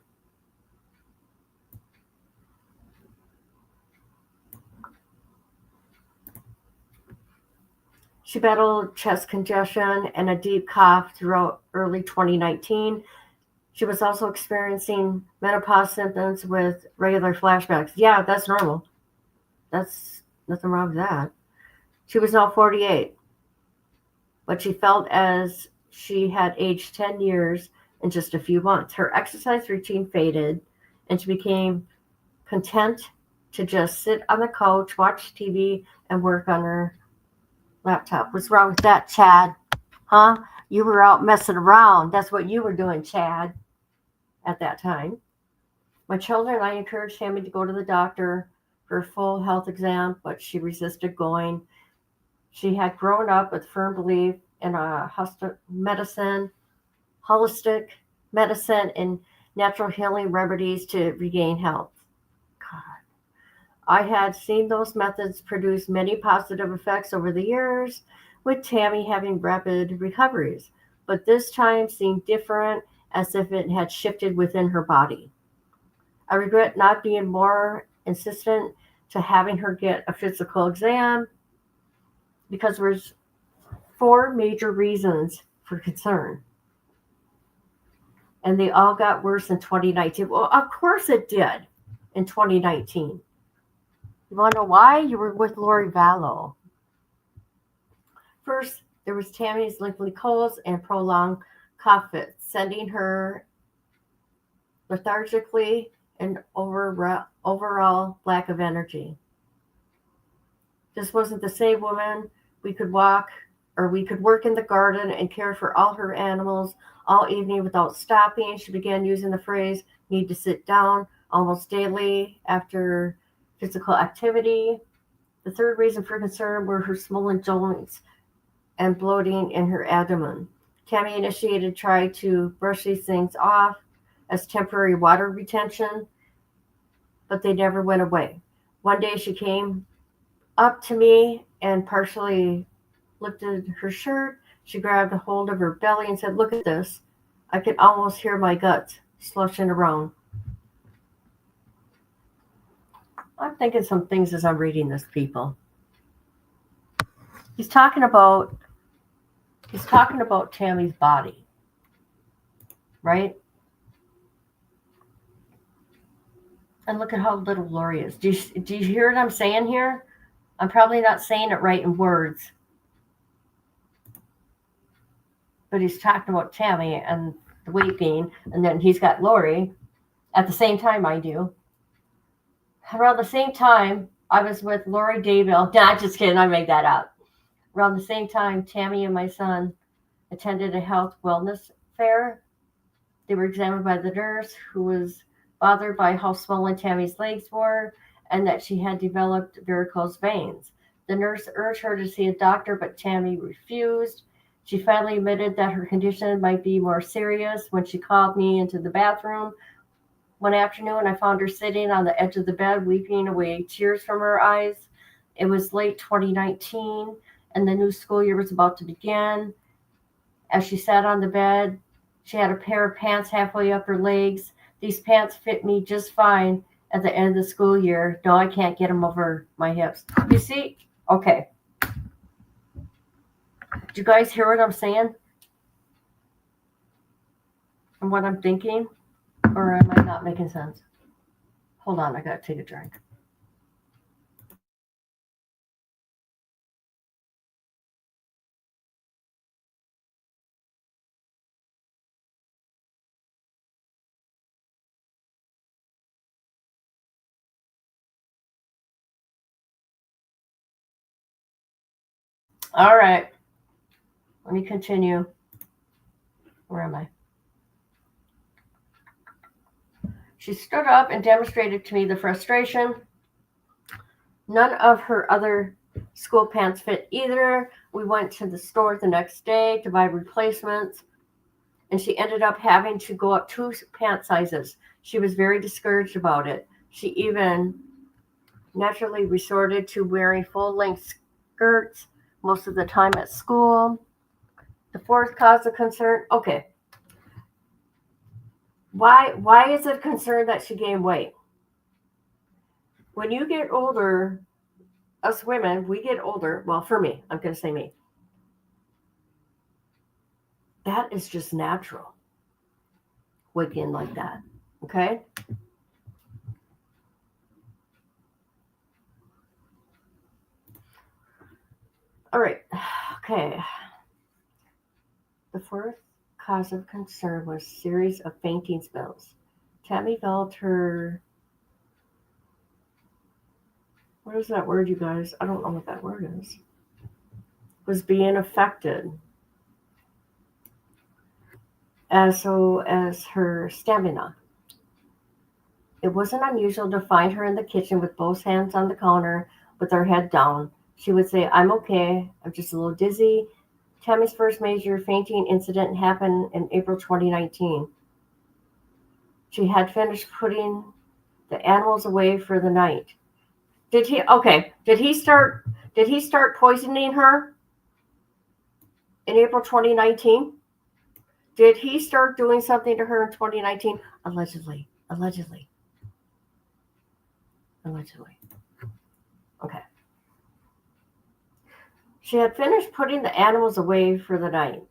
She battled chest congestion and a deep cough throughout early 2019. She was also experiencing menopause symptoms with regular flashbacks. Yeah, that's normal. That's nothing wrong with that. She was now 48, but she felt as she had aged 10 years in just a few months. Her exercise routine faded, and she became content to just sit on the couch, watch TV, and work on her laptop. What's wrong with that, Chad? Huh? You were out messing around. That's what you were doing, Chad, at that time. My children and I encouraged Tammy to go to the doctor for a full health exam, but she resisted going. She had grown up with firm belief in holistic medicine, and natural healing remedies to regain health. God. I had seen those methods produce many positive effects over the years, with Tammy having rapid recoveries, but this time seemed different, as if it had shifted within her body. I regret not being more insistent to having her get a physical exam, because there's 4 major reasons for concern. And they all got worse in 2019. Well, of course it did in 2019. You want to know why? You were with Lori Vallow. First, there was Tammy's lengthy colds and prolonged cough fits, sending her lethargically and overall lack of energy. This wasn't the same woman. We could work in the garden and care for all her animals all evening without stopping. She began using the phrase, need to sit down, almost daily after physical activity. The third reason for concern were her swollen joints and bloating in her abdomen. Tammy initiated tried to brush these things off as temporary water retention, but they never went away. One day she came up to me and partially lifted her shirt. She grabbed a hold of her belly and said, "Look at this. I can almost hear my guts slushing around." I'm thinking some things as I'm reading this, people. He's talking about He's talking about Tammy's body, right? And look at how little Lori is. Do you hear what I'm saying here? I'm probably not saying it right in words. But he's talking about Tammy and the weight gain. And then he's got Lori at the same time I do. Around the same time, I was with Lori Daybell. Nah, just kidding. I made that up. Around the same time, Tammy and my son attended a health wellness fair. They were examined by the nurse, who was bothered by how swollen Tammy's legs were and that she had developed varicose veins. The nurse urged her to see a doctor, but Tammy refused. She finally admitted that her condition might be more serious when she called me into the bathroom. One afternoon, I found her sitting on the edge of the bed, weeping away tears from her eyes. It was late 2019, and the new school year was about to begin. As she sat on the bed, she had a pair of pants halfway up her legs. These pants fit me just fine at the end of the school year. No, I can't get them over my hips. You see? Okay. Do you guys hear what I'm saying? And what I'm thinking? Or am I not making sense? Hold on, I gotta take a drink. All right. Let me continue. Where am I? She stood up and demonstrated to me the frustration. None of her other school pants fit either. We went to the store the next day to buy replacements, and she ended up having to go up 2 pant sizes. She was very discouraged about it. She even naturally resorted to wearing full-length skirts most of the time at school. The fourth cause of concern, okay. Why is it a concern that she gained weight? When you get older, us women, we get older. Well, for me, I'm going to say me. That is just natural. Weight gain like that. Okay? All right. Okay. The fourth cause of concern was a series of fainting spells. Tammy felt her. What is that word, you guys? I don't know what that word is. Was being affected. As her stamina. It wasn't unusual to find her in the kitchen with both hands on the counter with her head down. She would say, "I'm okay. I'm just a little dizzy." Tammy's first major fainting incident happened in April 2019. She had finished putting the animals away for the night. Did he start poisoning her in April 2019? Did he start doing something to her in 2019? Allegedly. Okay. She had finished putting the animals away for the night.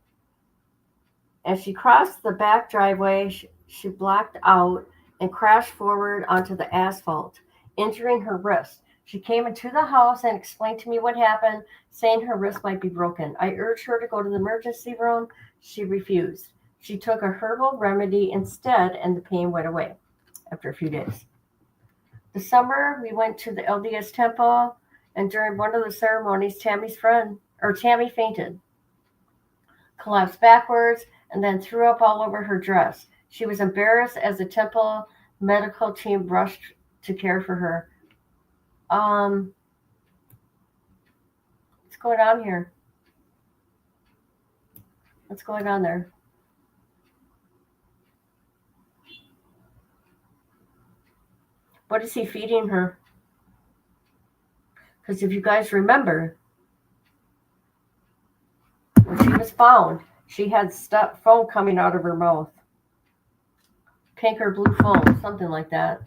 As she crossed the back driveway, she blacked out and crashed forward onto the asphalt, injuring her wrist. She came into the house and explained to me what happened, saying her wrist might be broken. I urged her to go to the emergency room. She refused. She took a herbal remedy instead, and the pain went away after a few days. This summer, we went to the LDS temple, and during one of the ceremonies, Tammy fainted, collapsed backwards, and then threw up all over her dress. She was embarrassed as the temple medical team rushed to care for her. What's going on here? What's going on there? What is he feeding her? Because if you guys remember, when she was found, she had foam coming out of her mouth. Pink or blue foam, something like that.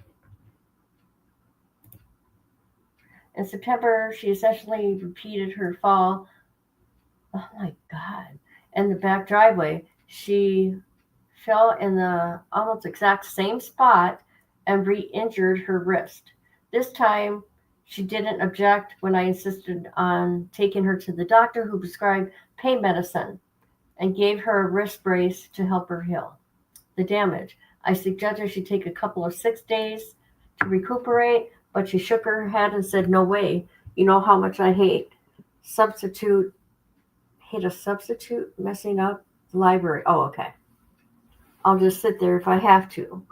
In September, she essentially repeated her fall. Oh my God. in the back driveway. She fell in the almost exact same spot and re-injured her wrist. This time, she didn't object when I insisted on taking her to the doctor, who prescribed pain medicine and gave her a wrist brace to help her heal the damage. I suggested she take a couple of 6 days to recuperate, but she shook her head and said, "No way. You know how much I hate a substitute messing up the library." Oh, okay. I'll just sit there if I have to.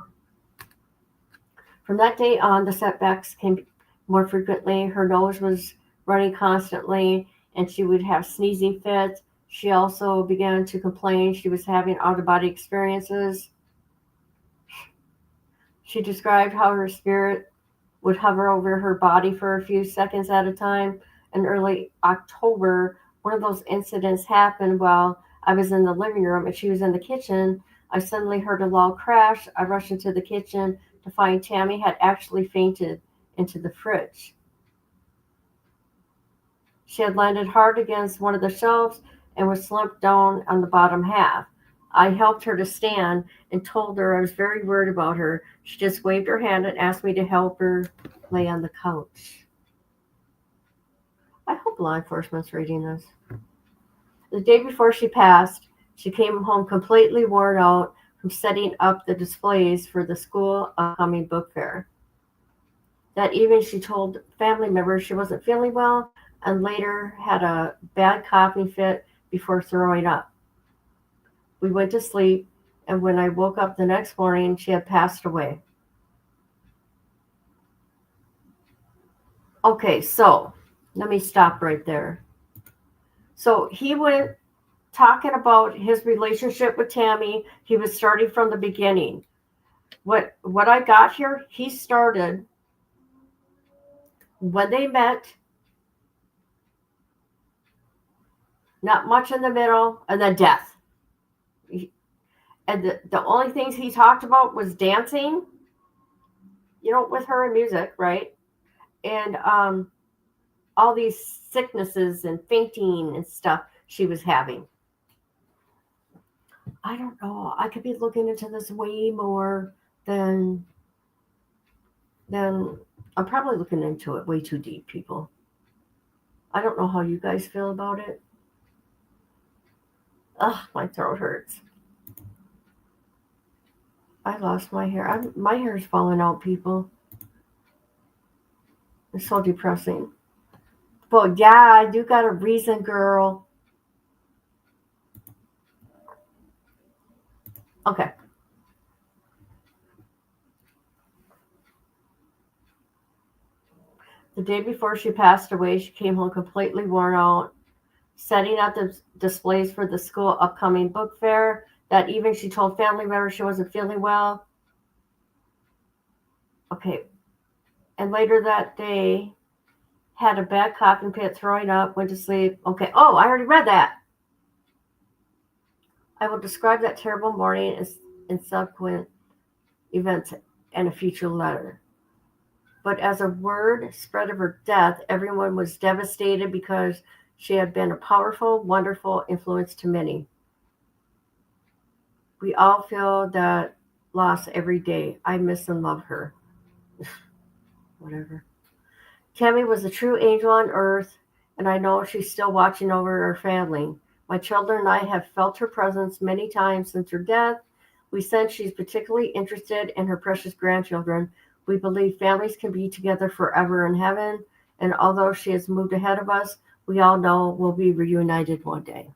From that day on, the setbacks came more frequently. Her nose was running constantly, and she would have sneezing fits. She also began to complain she was having out-of-body experiences. She described how her spirit would hover over her body for a few seconds at a time. In early October, one of those incidents happened while I was in the living room and she was in the kitchen. I suddenly heard a loud crash. I rushed into the kitchen to find Tammy had actually fainted into the fridge. She had landed hard against one of the shelves and was slumped down on the bottom half. I helped her to stand and told her I was very worried about her. She just waved her hand and asked me to help her lay on the couch. I hope law enforcement's reading this. The day before she passed, she came home completely worn out from setting up the displays for the school upcoming book fair. That evening, she told family members she wasn't feeling well and later had a bad coughing fit before throwing up. We went to sleep, and when I woke up the next morning, she had passed away. Okay, so let me stop right there. So he went talking about his relationship with Tammy. He was starting from the beginning. What I got here, he started when they met, not much in the middle, and then death. And the only things he talked about was dancing, with her and music, right? And all these sicknesses and fainting and stuff she was having. I don't know. I could be looking into this way more than I'm probably looking into it way too deep, people. I don't know how you guys feel about it. Ugh, my throat hurts. I lost my hair. My hair's falling out, people. It's so depressing. But yeah, I do got a reason, girl. Okay. The day before she passed away, she came home completely worn out, setting up the displays for the school upcoming book fair. That evening, she told family members she wasn't feeling well. Okay. And later that day, had a bad coughing fit, throwing up, went to sleep. Okay. Oh, I already read that. I will describe that terrible morning in subsequent events in a future letter. But as a word spread of her death, everyone was devastated because she had been a powerful, wonderful influence to many. We all feel that loss every day. I miss and love her. Whatever. Tammy was a true angel on earth, and I know she's still watching over her family. My children and I have felt her presence many times since her death. We sense she's particularly interested in her precious grandchildren. We believe families can be together forever in heaven, and although she has moved ahead of us, we all know we'll be reunited one day.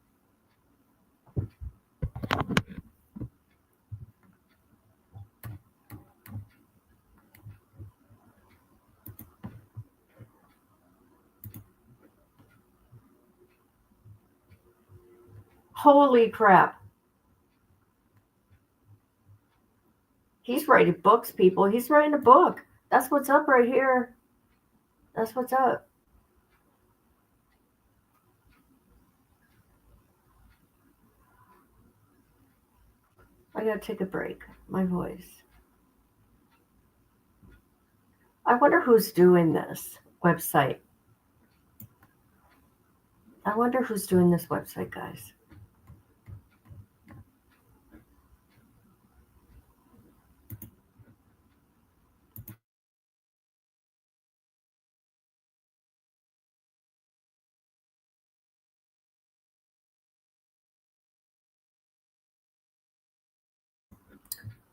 Holy crap. He's writing books, people. He's writing a book. That's what's up right here. That's what's up. I gotta take a break. My voice. I wonder who's doing this website. I wonder who's doing this website, guys.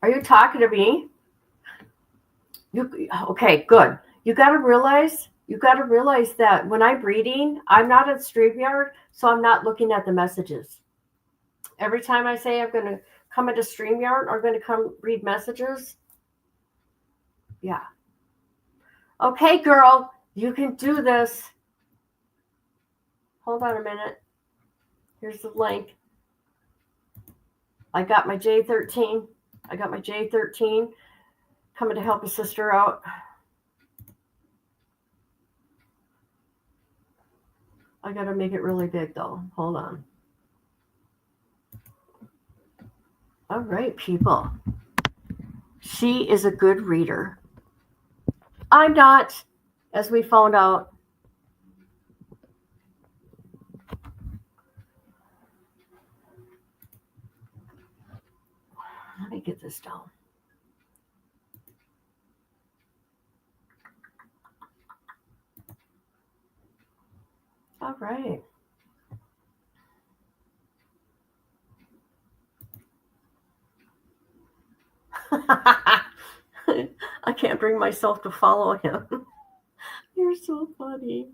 Are you talking to me? Okay, good. You got to realize that when I'm reading, I'm not at StreamYard, so I'm not looking at the messages. Every time I say I'm going to come into StreamYard or going to come read messages, yeah. Okay, girl, you can do this. Hold on a minute. Here's the link. I got my J13. Coming to help a sister out. I got to make it really big, though. Hold on. All right, people. She is a good reader. I'm not, as we found out. Let me get this down. All right. I can't bring myself to follow him. You're so funny.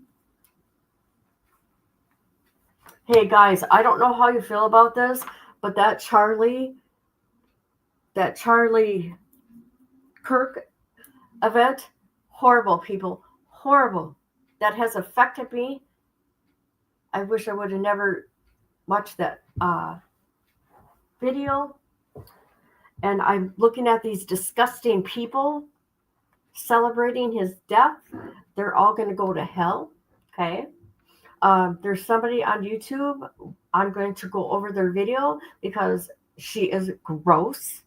Hey guys, I don't know how you feel about this, but that Charlie Kirk event, horrible, people, horrible. That has affected me. I wish I would have never watched that video. And I'm looking at these disgusting people celebrating his death. They're all going to go to hell. Okay. There's somebody on YouTube. I'm going to go over their video because she is gross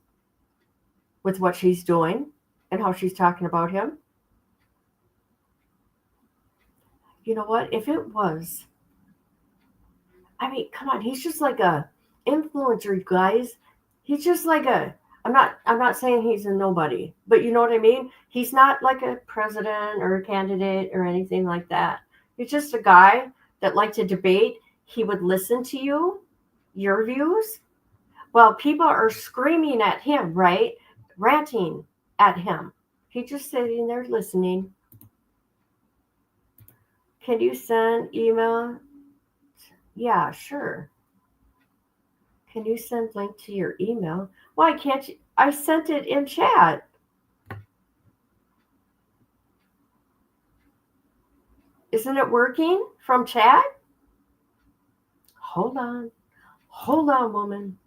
with what she's doing and how she's talking about him. You know what? If it was, I mean, come on, he's just like a influencer, you guys. He's just like I'm not saying he's a nobody, but you know what I mean? He's not like a president or a candidate or anything like that. He's just a guy that liked to debate. He would listen to you, your views. Well, people are screaming at him, right? Ranting at him. He's just sitting there listening. Can you send email? Yeah, sure. Can you send link to your email? Why can't you? I sent it in chat. Isn't it working from chat? Hold on. Hold on, woman.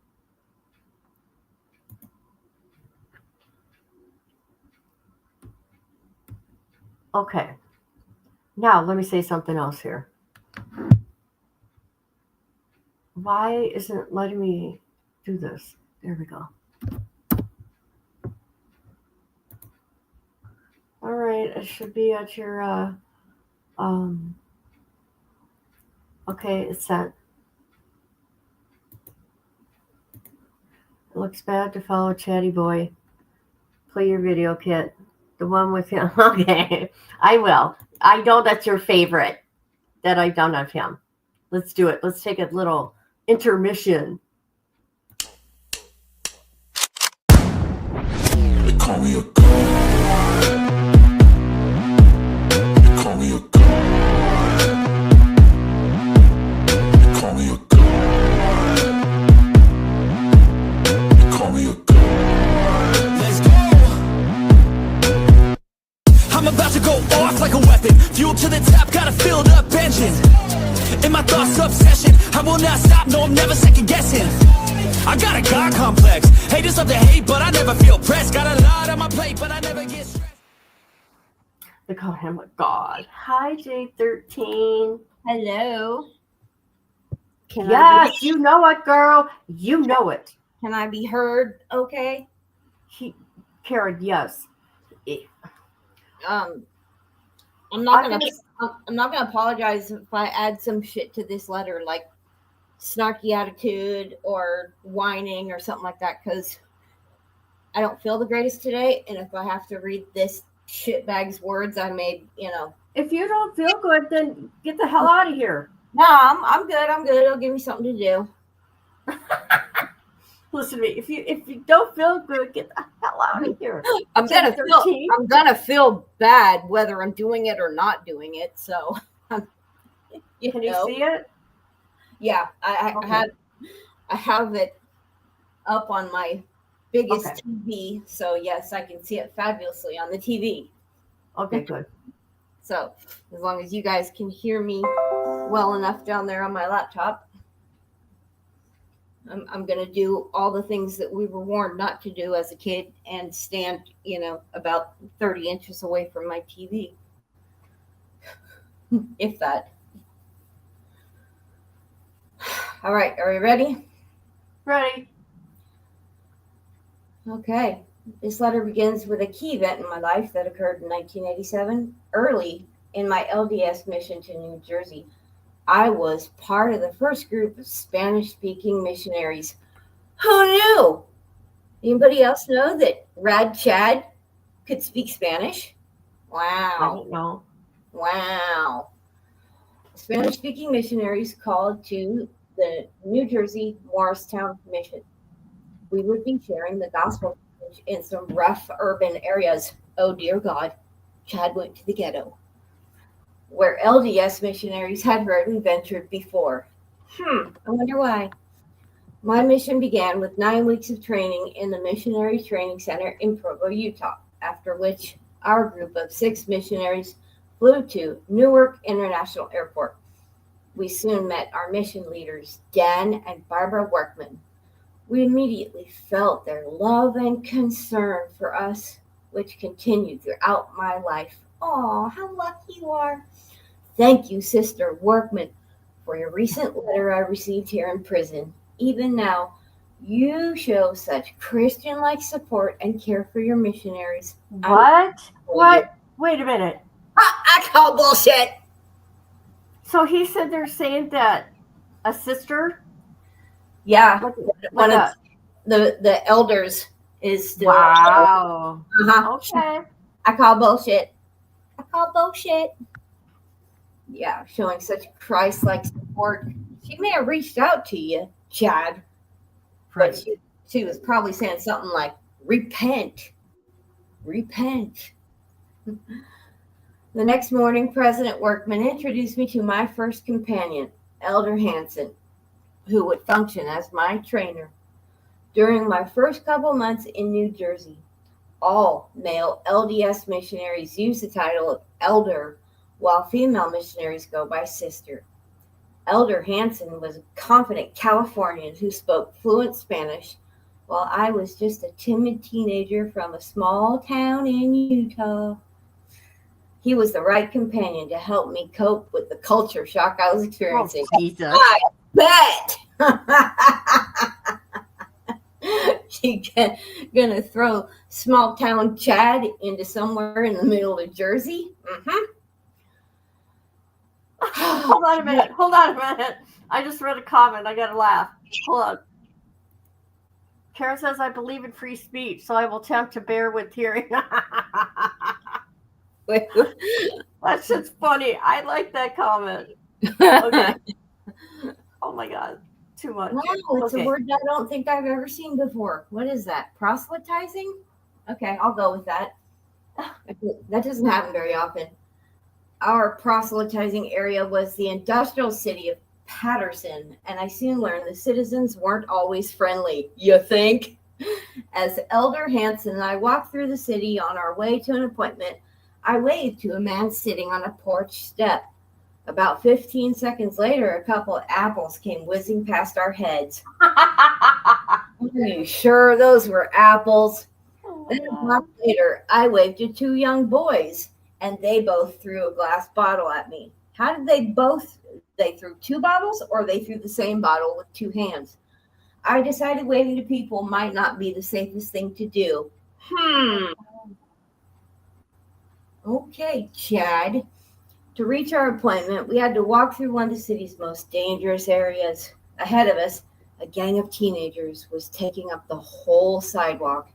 Okay. Now, let me say something else here. Why isn't it letting me do this? There we go. All right, it should be at your, okay, it's set. It looks bad to follow Chatty Boy. Play your video, Kit. The one with him. Okay, I will. I know that's your favorite that I've done of him. Let's do it. Let's take a little intermission.
They call me a god. They call me a god. They call me a god. They call me a god. Let's go. I'm about to go off like a weapon. Fuel to the top, got a filled up engine. In my thoughts, obsession. I will not stop, no, I'm never second guessing. I got a God complex. Haters love to hate, but I never feel pressed. Got a lot on my plate, but I never get stressed.
They call him a god. Hi, J13.
Hello.
Yes, you know it, girl. You know it.
Can I be heard? Okay.
Karen, yes.
I'm not gonna apologize if I add some shit to this letter, like snarky attitude or whining or something like that, because I don't feel the greatest today, and if I have to read this shitbag's words I made,
If you don't feel good, then get the hell out of here.
No, I'm good. It'll give me something to do.
Listen to me. If you don't feel good, get the hell out of here.
I'm gonna feel bad whether I'm doing it or not doing it. So,
Can you see it?
Yeah, I have it up on my biggest TV. So yes, I can see it fabulously on the TV.
Okay, good.
So as long as you guys can hear me well enough down there on my laptop, I'm going to do all the things that we were warned not to do as a kid and stand, about 30 inches away from my TV. If that. All right, are we ready?
Ready.
Okay. This letter begins with a key event in my life that occurred in 1987, early in my LDS mission to New Jersey. I was part of the first group of Spanish-speaking missionaries. Who knew? Anybody else know that Rad Chad could speak Spanish? Wow.
I don't know.
Wow. Spanish-speaking missionaries called to the New Jersey Morristown mission. We would be sharing the gospel in some rough urban areas. Oh, dear God. Chad went to the ghetto, where LDS missionaries had rarely ventured before. I wonder why. My mission began with 9 weeks of training in the Missionary Training Center in Provo, Utah, after which our group of 6 missionaries flew to Newark International Airport. We soon met our mission leaders, Dan and Barbara Workman. We immediately felt their love and concern for us, which continued throughout my life. Oh, how lucky you are. Thank you, Sister Workman, for your recent letter I received here in prison. Even now, you show such Christian-like support and care for your missionaries.
What? Wait a minute.
I call bullshit.
So he said they're saying that a sister?
Yeah.
One of
the elders is still.
Wow.
Okay. I call bullshit. Yeah, showing such Christ-like support. She may have reached out to you, Chad, but she was probably saying something like, repent. The next morning, President Workman introduced me to my first companion, Elder Hansen, who would function as my trainer. During my first couple months in New Jersey, all male LDS missionaries use the title of elder, while female missionaries go by sister. Elder Hansen was a confident Californian who spoke fluent Spanish, while I was just a timid teenager from a small town in Utah. He was the right companion to help me cope with the culture shock I was experiencing.
Oh, Jesus.
I bet. She gonna throw small town Chad into somewhere in the middle of Jersey?
Hold on a minute. I just read a comment. I gotta laugh. Hold on. Karen says, I believe in free speech, so I will attempt to bear with hearing. That's just funny. I like that comment. Okay. Oh my God. Too much.
Wow, it's a word I don't think I've ever seen before. What is that? Proselytizing? Okay, I'll go with that. That doesn't happen very often. Our proselytizing area was the industrial city of Patterson, and I soon learned the citizens weren't always friendly. You think? As Elder Hansen and I walked through the city on our way to an appointment, I waved to a man sitting on a porch step. About 15 seconds later, a couple of apples came whizzing past our heads. Are you sure those were apples? Then a block later, I waved to 2 young boys, and they both threw a glass bottle at me. How did they threw 2 bottles, or they threw the same bottle with 2 hands? I decided waving to people might not be the safest thing to do. Okay, Chad. To reach our appointment, we had to walk through one of the city's most dangerous areas. Ahead of us, a gang of teenagers was taking up the whole sidewalk.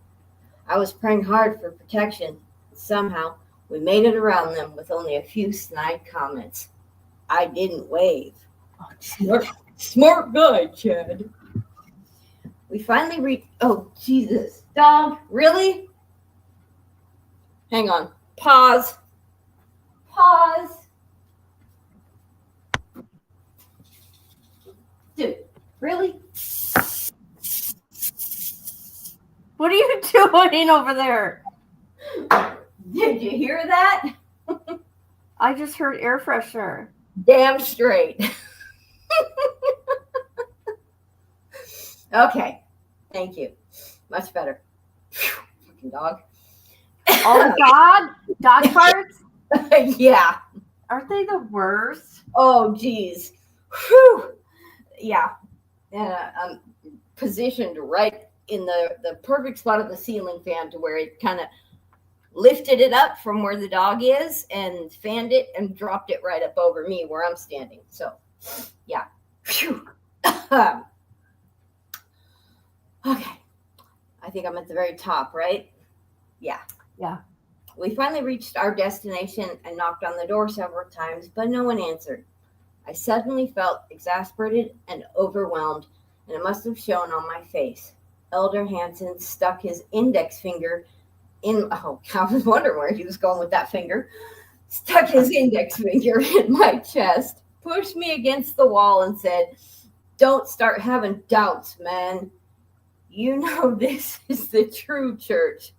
I was praying hard for protection. Somehow, we made it around them with only a few snide comments. I didn't wave. Smart guy, Chad. We finally reached. Oh, Jesus. Dog, really? Hang on. Pause. Pause. Dude, really?
What are you doing over there?
Did you hear that?
I just heard air freshener.
Damn straight. Okay. Thank you. Much better. Phew, fucking dog.
Oh God, dog farts?
Yeah.
Aren't they the worst?
Oh, geez. Whew. Yeah. And I'm positioned right in the perfect spot of the ceiling fan to where it kind of lifted it up from where the dog is and fanned it and dropped it right up over me where I'm standing. So, yeah. Phew. Okay. I think I'm at the very top, right? Yeah.
Yeah.
We finally reached our destination and knocked on the door several times, but no one answered. I suddenly felt exasperated and overwhelmed, and it must have shown on my face. Elder Hansen stuck his index finger in. Oh, I was wondering where he was going with that finger. Stuck his index finger in my chest, pushed me against the wall, and said, "Don't start having doubts, man. You know this is the true church,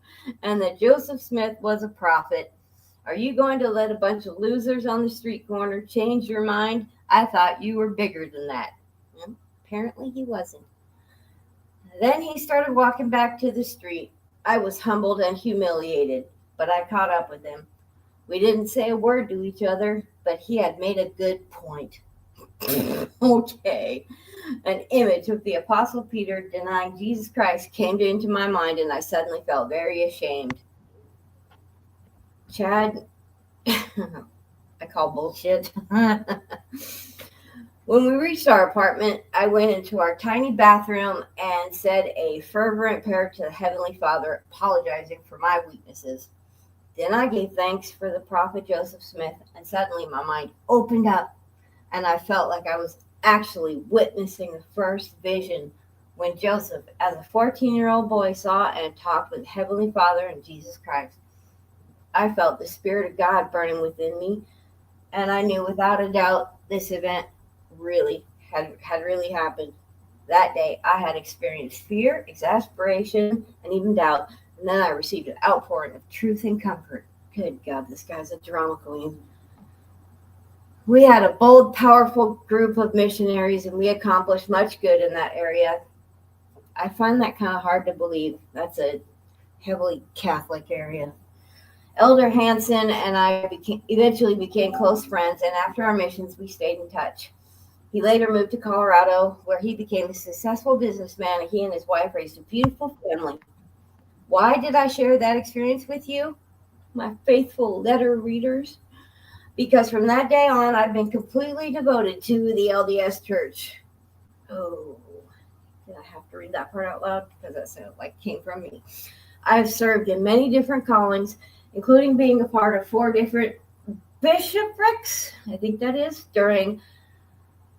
and that Joseph Smith was a prophet. Are you going to let a bunch of losers on the street corner change your mind? I thought you were bigger than that." And apparently he wasn't. Then he started walking back to the street. I was humbled and humiliated, but I caught up with him. We didn't say a word to each other, but he had made a good point. Okay. An image of the Apostle Peter denying Jesus Christ came into my mind, and I suddenly felt very ashamed. Chad, I call bullshit. When we reached our apartment, I went into our tiny bathroom and said a fervent prayer to the Heavenly Father, apologizing for my weaknesses. Then I gave thanks for the prophet Joseph Smith, and suddenly my mind opened up, and I felt like I was actually witnessing the first vision when Joseph, as a 14-year-old boy, saw and talked with Heavenly Father and Jesus Christ. I felt the Spirit of God burning within me, and I knew without a doubt this event really had really happened. That day, I had experienced fear, exasperation, and even doubt, and then I received an outpouring of truth and comfort. Good God, this guy's a drama queen. We had a bold, powerful group of missionaries, and we accomplished much good in that area. I find that kind of hard to believe. That's a heavily Catholic area. Elder Hansen and I eventually became close friends, and after our missions, we stayed in touch. He later moved to Colorado, where he became a successful businessman, and he and his wife raised a beautiful family. Why did I share that experience with you, my faithful letter readers? Because from that day on, I've been completely devoted to the LDS Church. Oh, did I have to read that part out loud? Because that sounded like it came from me. I've served in many different callings, including being a part of 4 different bishoprics, I think that is. During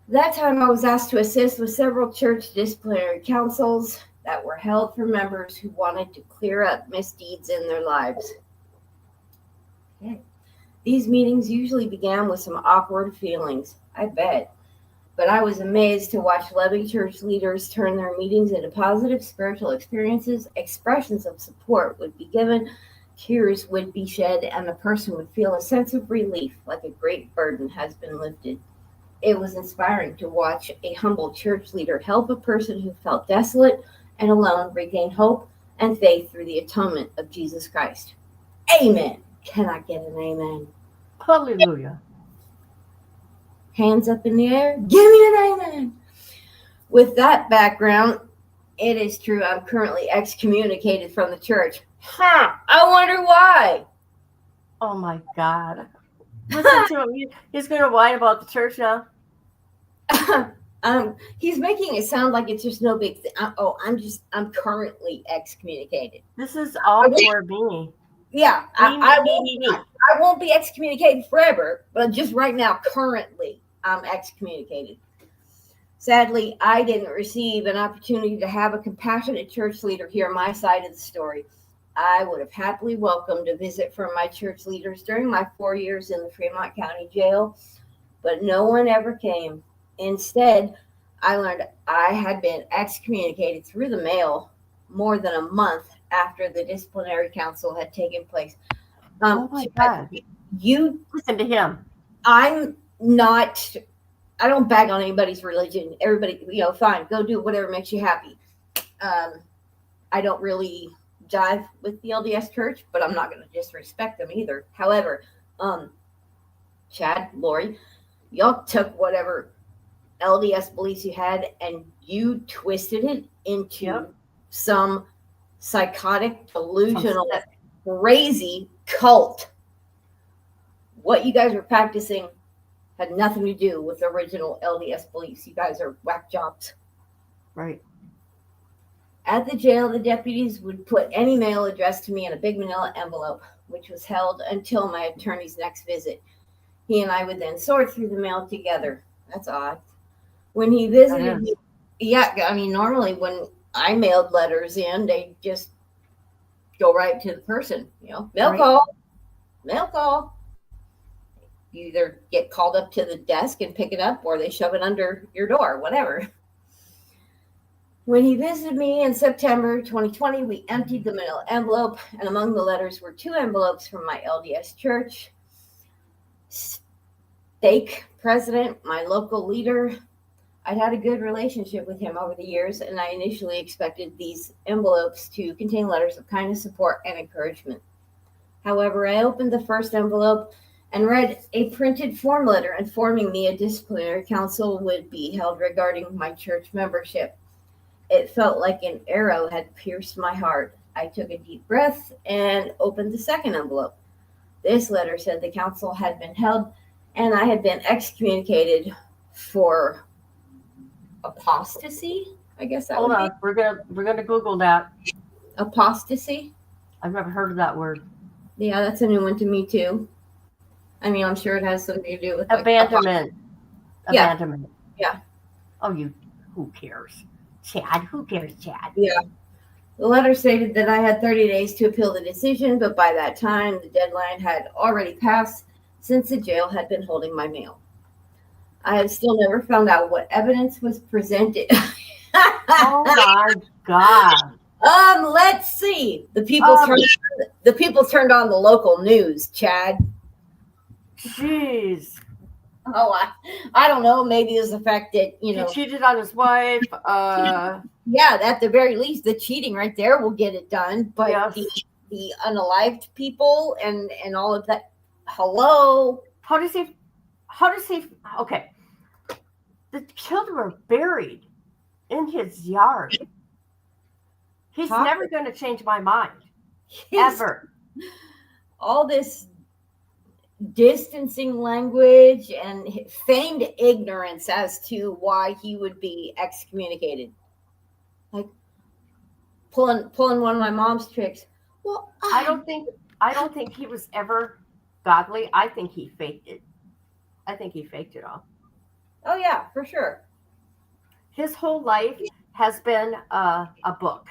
that time, I was asked to assist with several church disciplinary councils that were held for members who wanted to clear up misdeeds in their lives. Okay. These meetings usually began with some awkward feelings, I bet. But I was amazed to watch loving church leaders turn their meetings into positive spiritual experiences. Expressions of support would be given, tears would be shed, and the person would feel a sense of relief, like a great burden has been lifted. It was inspiring to watch a humble church leader help a person who felt desolate and alone regain hope and faith through the atonement of Jesus Christ. Amen. Can I get an amen?
Hallelujah.
Hands up in the air. Give me an amen. With that background, it is true I'm currently excommunicated from the church. Huh. I wonder why.
Oh my God. Listen to him. He's going to whine about the church now.
He's making it sound like it's just no big thing. I'm currently excommunicated.
This is all for me.
Yeah, I won't be excommunicated forever, but just right now, currently, I'm excommunicated. Sadly, I didn't receive an opportunity to have a compassionate church leader hear my side of the story. I would have happily welcomed a visit from my church leaders during my 4 years in the Fremont County Jail, but no one ever came. Instead, I learned I had been excommunicated through the mail more than a month after the disciplinary council had taken place.
Oh my God.
You
listen to him.
I don't bag on anybody's religion. Everybody, fine, go do whatever makes you happy. I don't really jive with the LDS church, but I'm not going to disrespect them either. However, Chad, Lori, y'all took whatever LDS beliefs you had and you twisted it into some psychotic, delusional, crazy cult. What you guys were practicing had nothing to do with the original LDS beliefs. You guys are whack jobs.
Right.
At the jail, the deputies would put any mail addressed to me in a big manila envelope, which was held until my attorney's next visit. He and I would then sort through the mail together. That's odd. When he visited me, normally when I mailed letters in, they just go right to the person, mail call. You either get called up to the desk and pick it up, or they shove it under your door, whatever. When he visited me in September 2020, we emptied the manila envelope, and among the letters were 2 envelopes from my LDS church. Stake president, my local leader. I'd had a good relationship with him over the years, and I initially expected these envelopes to contain letters of kindness, support, and encouragement. However, I opened the first envelope and read a printed form letter informing me a disciplinary council would be held regarding my church membership. It felt like an arrow had pierced my heart. I took a deep breath and opened the second envelope. This letter said the council had been held and I had been excommunicated for apostasy. I guess that
Hold
would
on. We're gonna Google that.
Apostasy?
I've never heard of that word.
Yeah, that's a new one to me too. I mean, I'm sure it has something to do with
abandonment.
Yeah.
Abandonment.
Yeah.
Oh, who cares? Chad, who cares, Chad?
Yeah. The letter stated that I had 30 days to appeal the decision, but by that time, the deadline had already passed since the jail had been holding my mail. I have still never found out what evidence was presented.
Oh my God.
Let's see. The people turned on the local news, Chad.
Jeez.
Oh, I don't know. Maybe it was the fact that,
he cheated on his wife.
Yeah, at the very least, the cheating right there will get it done. But
yes.
the unalived people and all of that. Hello.
How does he? Okay. The children were buried in his yard. He's never going to change my mind. Ever.
All this distancing language and feigned ignorance as to why he would be excommunicated. Like pulling one of my mom's tricks. Well,
I don't think he was ever godly. I think he faked it. I think he faked it all.
Oh yeah, for sure.
His whole life has been a book,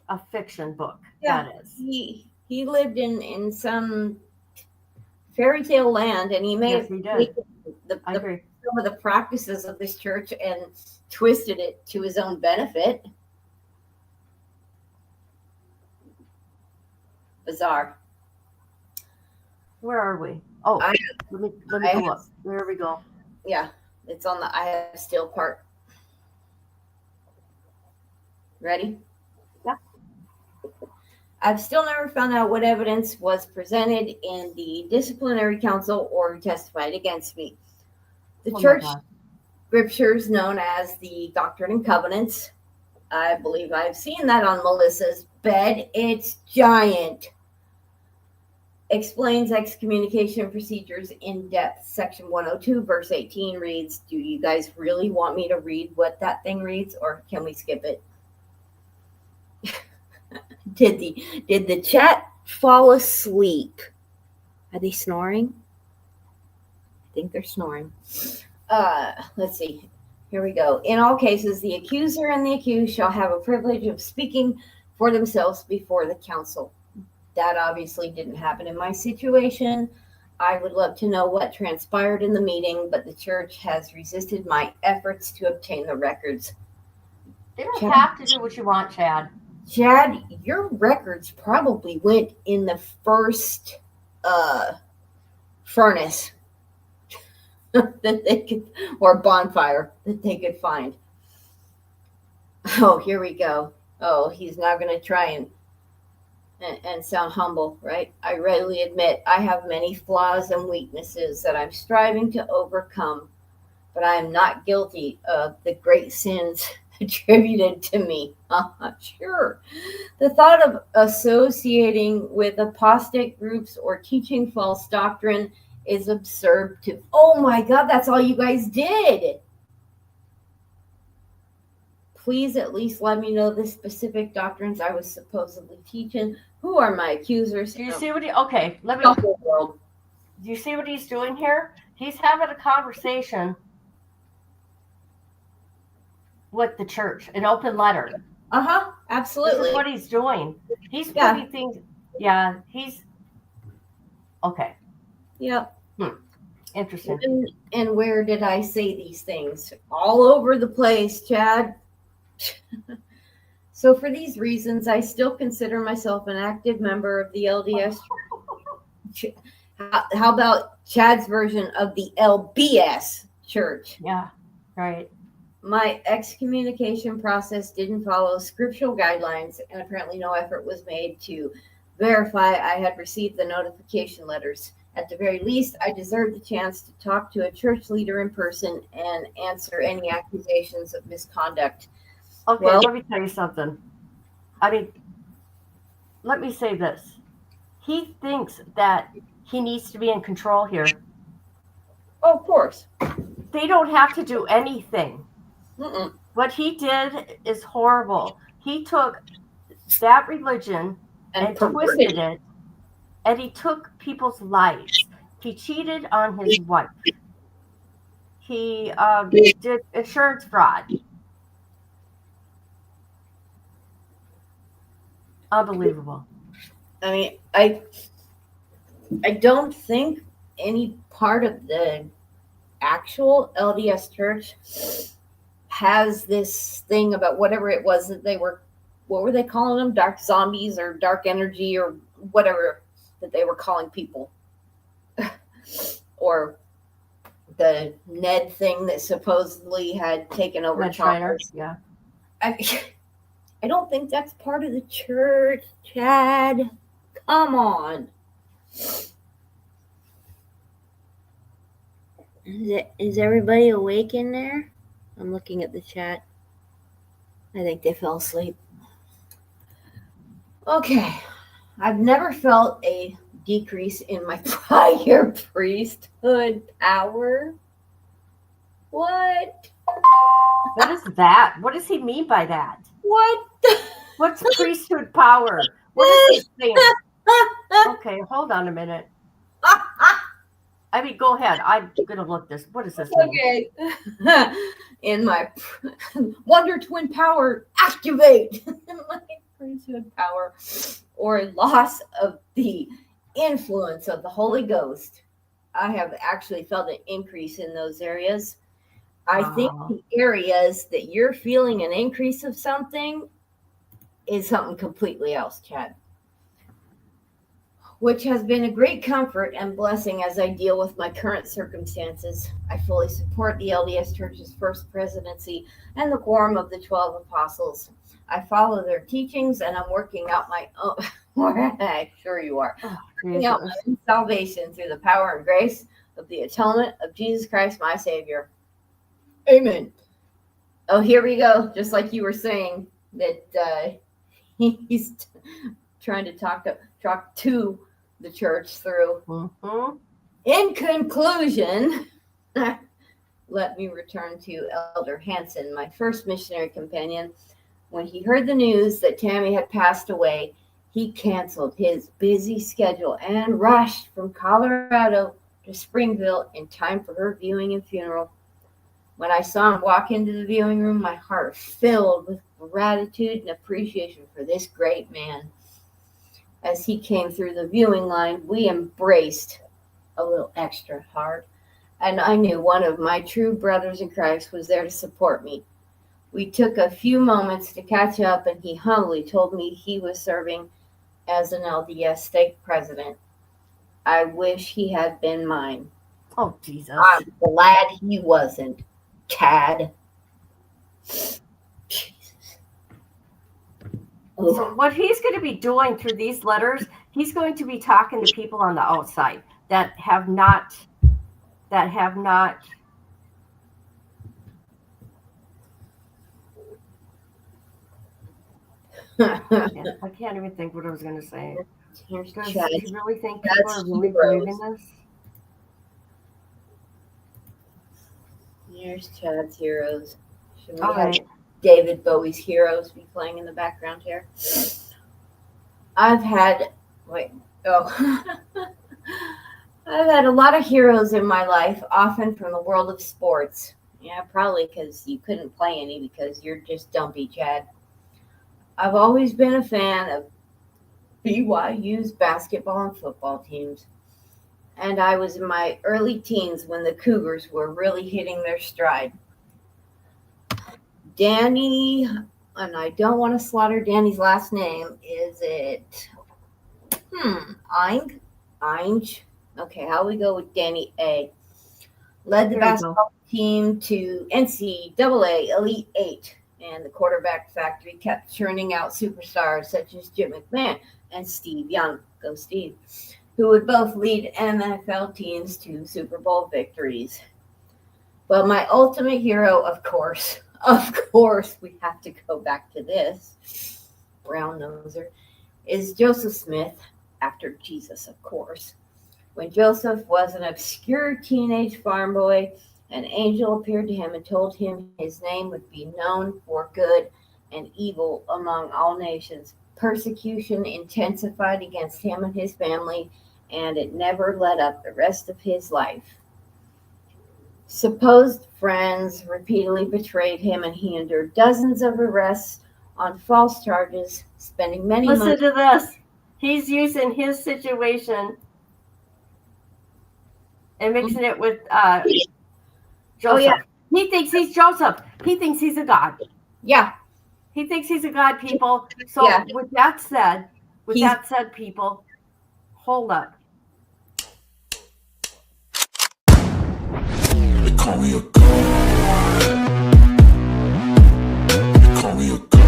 a fiction book.
Yeah,
that is.
He lived in some fairy tale land, and he made
some
of the practices of this church and twisted it to his own benefit. Bizarre.
Where are we? Oh, let me go up. There we go.
Yeah, it's on the I have still part. Ready?
Yeah.
I've still never found out what evidence was presented in the disciplinary council or testified against me. The church scriptures known as the Doctrine and Covenants. I believe I've seen that on Melissa's bed. It's giant. Explains excommunication procedures in depth. Section 102, verse 18 reads, do you guys really want me to read what that thing reads, or can we skip it? Did the chat fall asleep? Are they snoring? I think they're snoring. Let's see. Here we go. In all cases, the accuser and the accused shall have a privilege of speaking for themselves before the council. That obviously didn't happen in my situation. I would love to know what transpired in the meeting, but the church has resisted my efforts to obtain the records.
You don't have to do what you want, Chad.
Chad, your records probably went in the first furnace that they could, or bonfire that they could find. Oh, here we go. Oh, he's now going to try and sound humble, right? I readily admit I have many flaws and weaknesses that I'm striving to overcome, but I am not guilty of the great sins attributed to me. Sure. The thought of associating with apostate groups or teaching false doctrine is absurd to. Oh my God, that's all you guys did. Please at least let me know the specific doctrines I was supposedly teaching. Who are my accusers?
Do you see what okay, let me.
The world.
Do you see what he's doing here? He's having a conversation with the church, an open letter.
Absolutely.
This is what he's doing. He's putting things. Yeah, he's okay.
Yep.
Interesting.
And where did I say these things? All over the place, Chad. So for these reasons, I still consider myself an active member of the LDS Church. How about Chad's version of the LBS Church?
Yeah, right.
My excommunication process didn't follow scriptural guidelines, and apparently no effort was made to verify I had received the notification letters. At the very least, I deserved the chance to talk to a church leader in person and answer any accusations of misconduct.
Okay,
Well,
let me tell you something. I mean, let me say this. He thinks that he needs to be in control here.
Oh, of course.
They don't have to do anything.
Mm-mm.
What he did is horrible. He took that religion and twisted it, and he took people's lives. He cheated on his wife. He did insurance fraud. Unbelievable.
I mean, I don't think any part of the actual LDS Church has this thing about whatever it was that they were, what were they calling them? Dark zombies or dark energy or whatever that they were calling people. Or the Ned thing that supposedly had taken over China.
Yeah.
I don't think that's part of the church, Chad. Come on. Is everybody awake in there? I'm looking at the chat. I think they fell asleep. Okay. I've never felt a decrease in my prior priesthood power. What?
What is that? What does he mean by that?
What?
What's priesthood power? What is this thing? Okay, hold on a minute. I mean, go ahead. I'm going to look this. What does this mean?
Okay. In my Wonder Twin power, activate my priesthood power, or loss of the influence of the Holy Ghost. I have actually felt an increase in those areas. I think the areas that you're feeling an increase of something is something completely else, Chad. Which has been a great comfort and blessing as I deal with my current circumstances. I fully support the LDS Church's first presidency and the quorum of the 12 apostles. I follow their teachings and I'm working out my own. Sure you are. Working out my own salvation through the power and grace of the atonement of Jesus Christ, my Savior. Amen. Oh, here we go. Just like you were saying that he's trying to talk to the church through.
Mm-hmm.
In conclusion, let me return to Elder Hansen, my first missionary companion. When he heard the news that Tammy had passed away, he canceled his busy schedule and rushed from Colorado to Springville in time for her viewing and funeral. When I saw him walk into the viewing room, my heart filled with gratitude and appreciation for this great man. As he came through the viewing line, we embraced a little extra hard, and I knew one of my true brothers in Christ was there to support me. We took a few moments to catch up, and he humbly told me he was serving as an LDS stake president. I wish he had been mine.
Oh, Jesus.
I'm glad he wasn't, cad. Jesus.
So what he's going to be doing through these letters, he's going to be talking to people on the outside that have not I can't even think what I was going to say.
Here's
Does
Chad.
he really think people
That's
are really
heroes.
believing this?
Here's Chad's heroes. Should we
All
have
right.
David Bowie's Heroes be playing in the background here? I've had I've had a lot of heroes in my life, often from the world of sports. Yeah, probably because you couldn't play any because you're just dumpy, Chad. I've always been a fan of BYU's basketball and football teams. And I was in my early teens when the Cougars were really hitting their stride. Danny, and I don't want to slaughter Danny's last name. Is it Einge? Okay, how we go with Danny A? Led the
There you go.
basketball team to NCAA Elite Eight, and the quarterback factory kept churning out superstars such as Jim McMahon and Steve Young, go Steve, who would both lead NFL teams to Super Bowl victories. But my ultimate hero, of course, we have to go back to this, brown noser, is Joseph Smith, after Jesus, of course. When Joseph was an obscure teenage farm boy, an angel appeared to him and told him his name would be known for good and evil among all nations. Persecution intensified against him and his family, and it never let up the rest of his life. Supposed friends repeatedly betrayed him, and he endured dozens of arrests on false charges, spending many
Listen
months.
to this. He's using his situation and mixing it with Joseph.
Oh, yeah.
He thinks he's Joseph. He thinks he's a god.
Yeah.
He thinks he's a god, people. So
Yeah.
with that said, people, hold up.
They call me a god. They call me a god.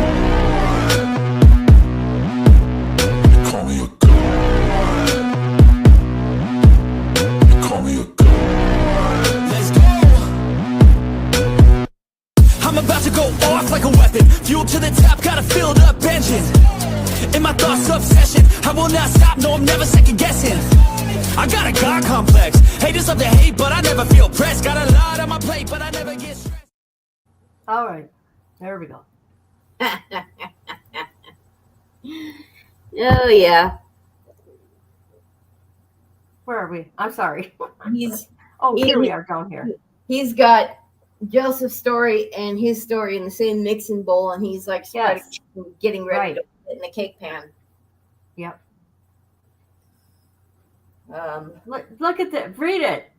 They call me a god. They call me a god. Let's go. I'm about to go off like a weapon. Fuel to the top, got a filled up engine. In my thoughts, obsession. I will not stop, no, I'm never second guessing. I got a God complex. Haters love to hate, but I never feel pressed. Got a lot on my plate, but I never get stressed.
All right. There we go.
Oh, yeah.
Where are we? I'm sorry.
He's
Here we are down here.
He's got Joseph's story and his story in the same mixing bowl, and he's like spreading, getting ready
Right.
to put it in the cake pan.
Yep.
Um,
Look at that. Read it.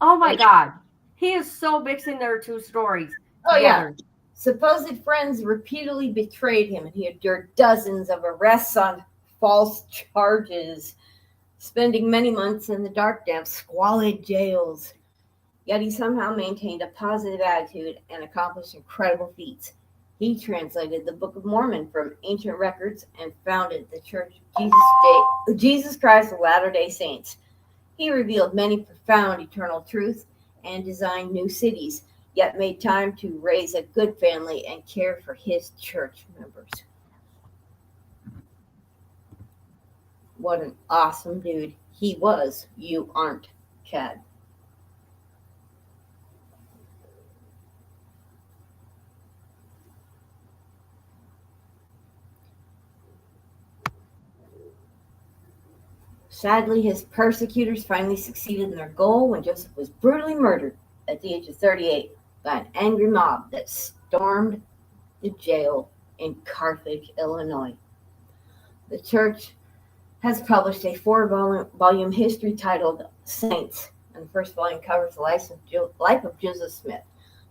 Oh my God. He is so mixing their two stories.
Oh, yeah.
together.
Supposed friends repeatedly betrayed him, and he endured dozens of arrests on false charges, spending many months in the dark, damp, squalid jails. Yet he somehow maintained a positive attitude and accomplished incredible feats. He translated the Book of Mormon from ancient records and founded the Church of Jesus Christ of Latter-day Saints. He revealed many profound eternal truths and designed new cities, yet made time to raise a good family and care for his church members. What an awesome dude he was. You aren't, Chad. Sadly, his persecutors finally succeeded in their goal when Joseph was brutally murdered at the age of 38 by an angry mob that stormed the jail in Carthage, Illinois. The church has published a 4-volume history titled Saints, and the first volume covers the life of Joseph Smith.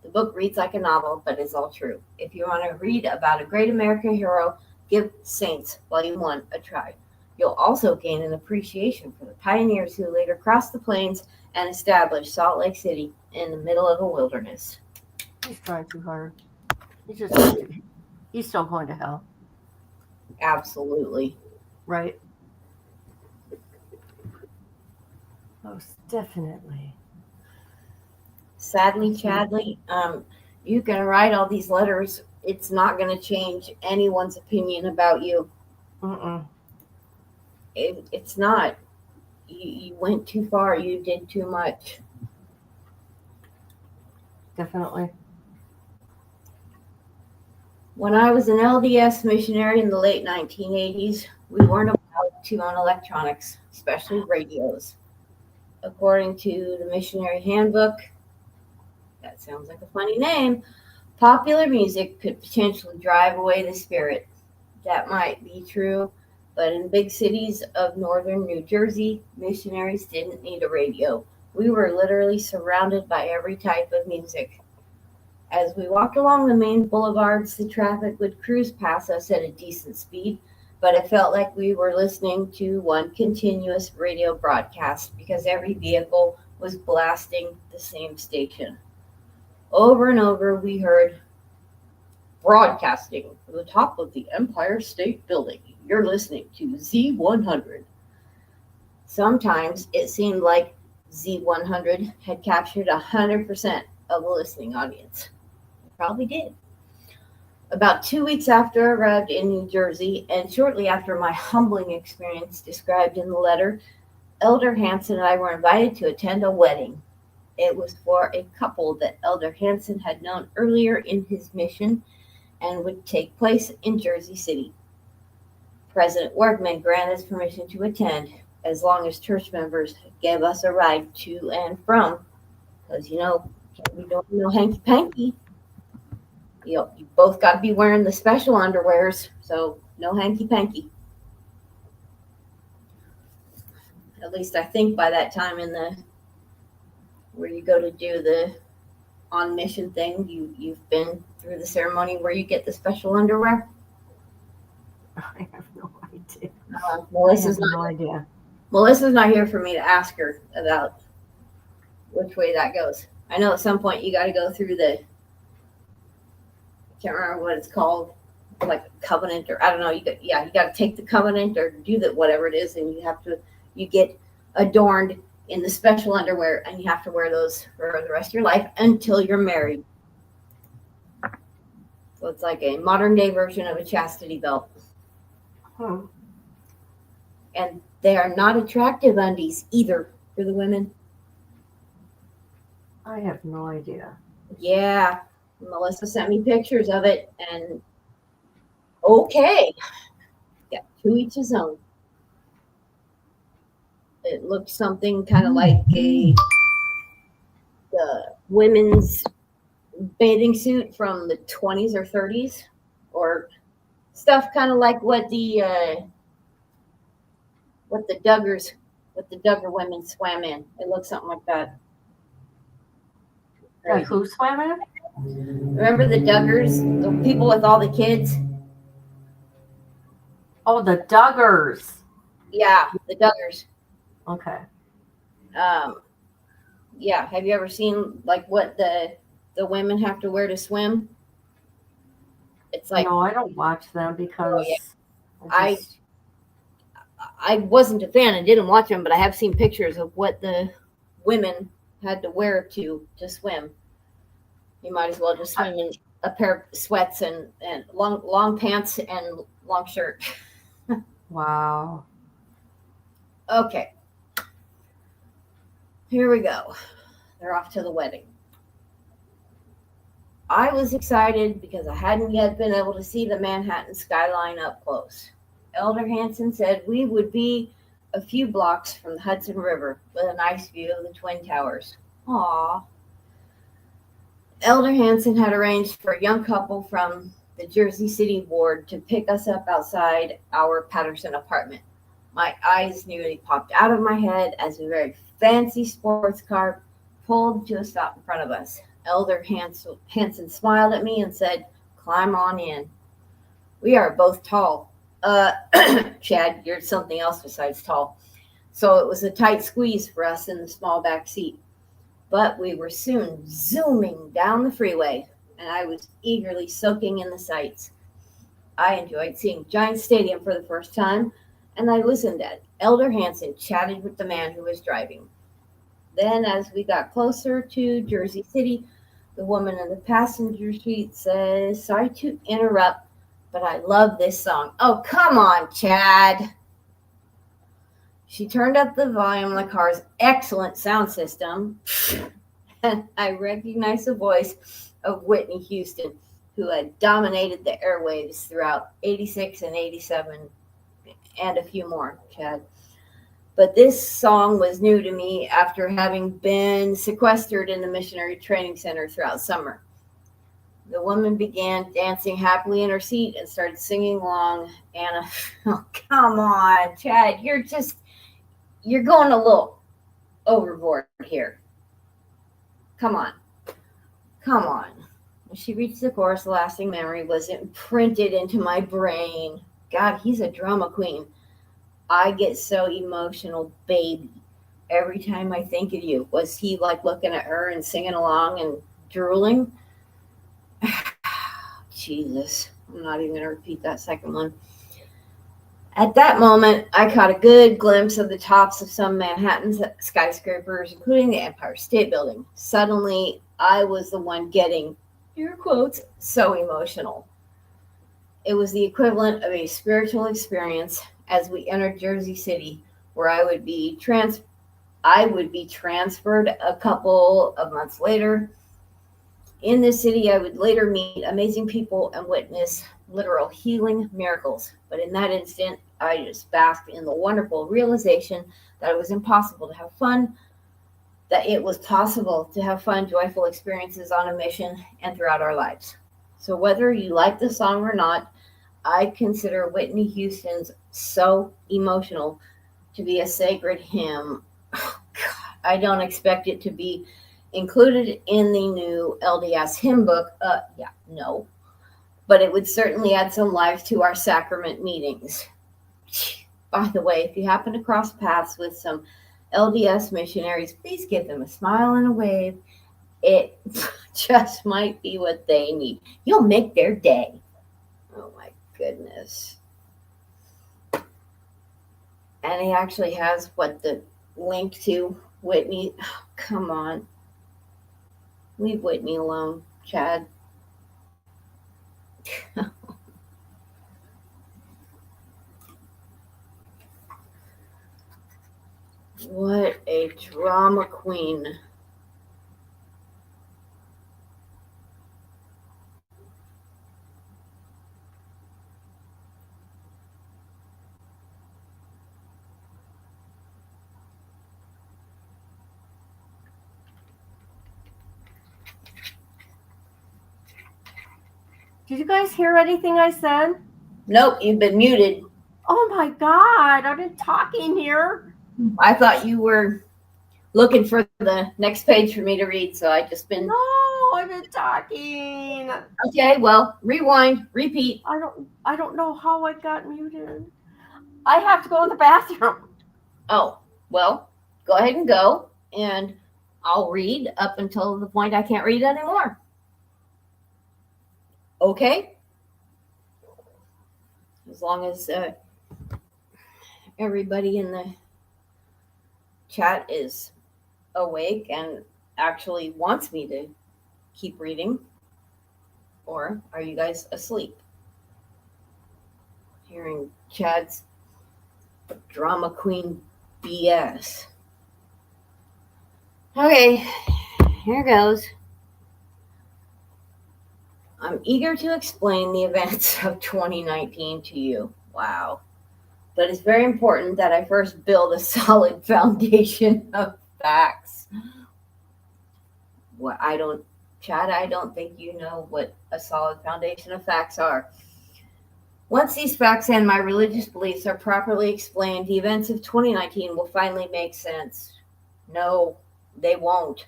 The book reads like a novel, but is all true. If you want to read about a great American hero, give Saints Volume 1 a try. You'll also gain an appreciation for the pioneers who later crossed the plains and established Salt Lake City in the middle of a wilderness.
He's trying too hard. He's still going to hell.
Absolutely.
Right? Most definitely.
Sadly, Chadley, you can write all these letters. It's not going to change anyone's opinion about you. It's not. You went too far. You did too much.
Definitely.
When I was an LDS missionary in the late 1980s, we weren't allowed to own electronics, especially radios. According to the missionary handbook, that sounds like a funny name, popular music could potentially drive away the spirit. That might be true, but in big cities of northern New Jersey, missionaries didn't need a radio. We were literally surrounded by every type of music. As we walked along the main boulevards, the traffic would cruise past us at a decent speed, but it felt like we were listening to one continuous radio broadcast because every vehicle was blasting the same station. Over and over, we heard, broadcasting from the top of the Empire State Building. You're listening to Z100. Sometimes it seemed like Z100 had captured 100% of the listening audience. It probably did. About 2 weeks after I arrived in New Jersey, and shortly after my humbling experience described in the letter, Elder Hansen and I were invited to attend a wedding. It was for a couple that Elder Hansen had known earlier in his mission and would take place in Jersey City. President Workman granted us permission to attend as long as church members gave us a ride to and from, because, can't be doing no hanky-panky. You both got to be wearing the special underwears, so no hanky-panky. At least I think by that time where you go to do the on mission thing, you've been through the ceremony where you get the special underwear.
I have no idea.
Melissa's not here for me to ask her about which way that goes. I know at some point you got to go through I can't remember what it's called, like a covenant, or I don't know. You got to take the covenant or do that, whatever it is, and you get adorned in the special underwear, and you have to wear those for the rest of your life until you're married. So it's like a modern day version of a chastity belt. And they are not attractive undies either for the women.
I have no idea.
Yeah, Melissa sent me pictures of it, and okay, yeah, to each his own. It looked something kind of like the women's bathing suit from the 20s or 30s, or stuff kind of like what the Duggar women swam in. It looked something like that.
Like who swam in?
Remember the Duggars, the people with all the kids?
Oh, the Duggars.
Yeah, the Duggars.
Okay.
Yeah. Have you ever seen like what the women have to wear to swim? It's like,
no, I don't watch them because
I wasn't a fan and didn't watch them, but I have seen pictures of what the women had to wear to swim. You might as well just swim in a pair of sweats and long pants and long shirt.
Wow.
Okay. Here we go. They're off to the wedding. I was excited because I hadn't yet been able to see the Manhattan skyline up close. Elder Hansen said we would be a few blocks from the Hudson River with a nice view of the Twin Towers. Aww. Elder Hansen had arranged for a young couple from the Jersey City ward to pick us up outside our Patterson apartment. My eyes nearly popped out of my head as a very fancy sports car pulled to a stop in front of us. Elder Hansen smiled at me and said, "Climb on in." We are both tall. Chad, you're something else besides tall. So it was a tight squeeze for us in the small back seat. But we were soon zooming down the freeway, and I was eagerly soaking in the sights. I enjoyed seeing Giant Stadium for the first time, and I listened as Elder Hansen chatted with the man who was driving. Then, as we got closer to Jersey City, the woman in the passenger seat says, "Sorry to interrupt, but I love this song." "Oh, come on, Chad." She turned up the volume on the car's excellent sound system, and I recognized the voice of Whitney Houston, who had dominated the airwaves throughout 86 and 87 and a few more, Chad. But this song was new to me after having been sequestered in the missionary training center throughout summer. The woman began dancing happily in her seat and started singing along. Anna, oh, come on, Chad, you're going a little overboard here. Come on. When she reached the chorus, the lasting memory was imprinted into my brain. God, he's a drama queen. I get so emotional, baby, every time I think of you. Was he like looking at her and singing along and drooling? Jesus, I'm not even going to repeat that second one. At that moment, I caught a good glimpse of the tops of some Manhattan skyscrapers, including the Empire State Building. Suddenly, I was the one getting, air quotes, so emotional. It was the equivalent of a spiritual experience as we entered Jersey City, where I would be transferred a couple of months later. In this city, I would later meet amazing people and witness literal healing miracles. But in that instant, I just basked in the wonderful realization that it was possible to have fun, joyful experiences on a mission and throughout our lives. So whether you like the song or not, I consider Whitney Houston's "So Emotional" to be a sacred hymn. Oh, God, I don't expect it to be included in the new LDS hymn book. No. But it would certainly add some life to our sacrament meetings. By the way, if you happen to cross paths with some LDS missionaries, please give them a smile and a wave. It just might be what they need. You'll make their day. Oh my goodness. And he actually has the link to Whitney. Oh, come on. Leave Whitney alone, Chad. What a drama queen.
Did you guys hear anything I said?
Nope, you've been muted.
Oh my God, I've been talking here.
I thought you were looking for the next page for me to read, so I just been.
No, I've been talking.
Okay, well, rewind, repeat.
I don't know how I got muted. I have to go to the bathroom.
Oh, well, go ahead and go, and I'll read up until the point I can't read anymore. Okay? As long as everybody in the chat is awake and actually wants me to keep reading. Or are you guys asleep? Hearing Chad's drama queen BS. Okay, here goes. I'm eager to explain the events of 2019 to you. Wow. But it's very important that I first build a solid foundation of facts. What I don't Chad, I don't think you know what a solid foundation of facts are. Once these facts and my religious beliefs are properly explained, the events of 2019 will finally make sense. No, they won't.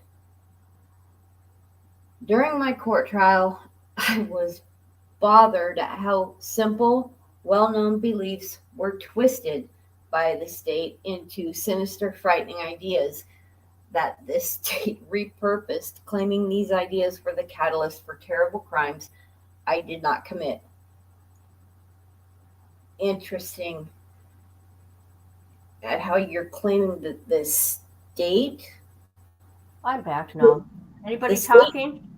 During my court trial, I was bothered at how simple, well-known beliefs were twisted by the state into sinister, frightening ideas that this state repurposed, claiming these ideas were the catalyst for terrible crimes I did not commit. Interesting at how you're claiming that the state.
I'm back now. Anybody
The state-
talking?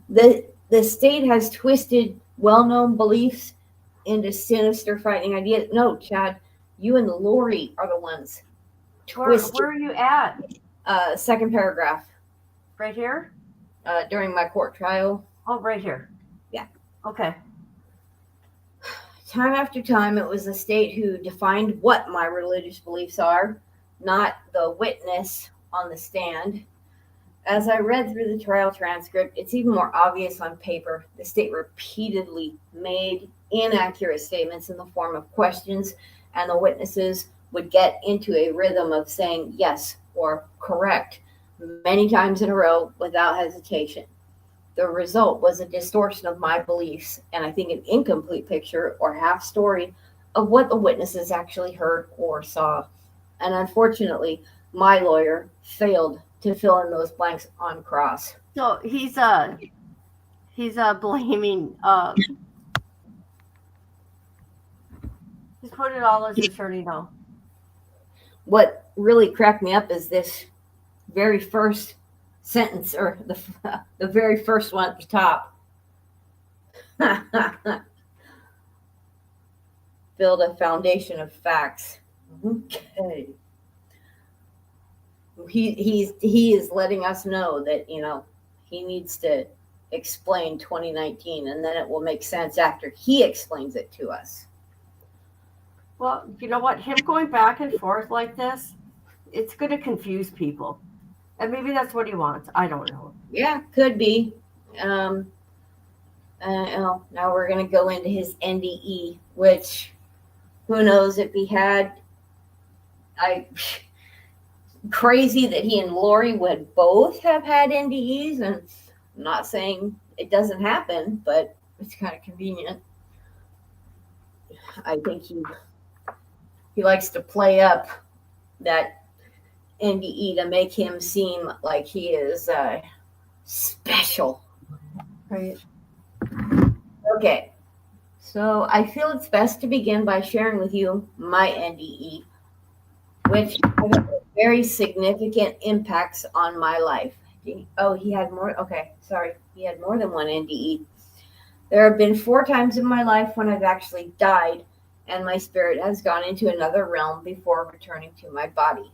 The state has twisted well-known beliefs into sinister, frightening ideas. No, Chad, you and Lori are the ones twisted.
Where are you at?
Second paragraph.
Right here?
During my court trial.
Oh, right here.
Yeah.
Okay.
Time after time, it was the state who defined what my religious beliefs are, not the witness on the stand. As I read through the trial transcript, it's even more obvious on paper. The state repeatedly made inaccurate statements in the form of questions, and the witnesses would get into a rhythm of saying yes or correct many times in a row without hesitation. The result was a distortion of my beliefs, and I think an incomplete picture or half story of what the witnesses actually heard or saw. And unfortunately, my lawyer failed to fill in those blanks on cross.
So he's blaming he's put it all as attorney now.
What really cracked me up is this very first sentence, or the very first one at the top. Build a foundation of facts. Okay. He is letting us know that, he needs to explain 2019, and then it will make sense after he explains it to us.
Well, you know what? Him going back and forth like this, it's going to confuse people. And maybe that's what he wants. I don't know.
Yeah, could be. Now we're going to go into his NDE, which who knows if he had. Crazy that he and Lori would both have had NDEs, and I'm not saying it doesn't happen, but it's kind of convenient. I think he likes to play up that NDE to make him seem like he is special.
Right.
Okay. So I feel it's best to begin by sharing with you my NDE, which has very significant impacts on my life. Oh, he had more. Okay, sorry. He had more than one NDE. There have been 4 times in my life when I've actually died, and my spirit has gone into another realm before returning to my body.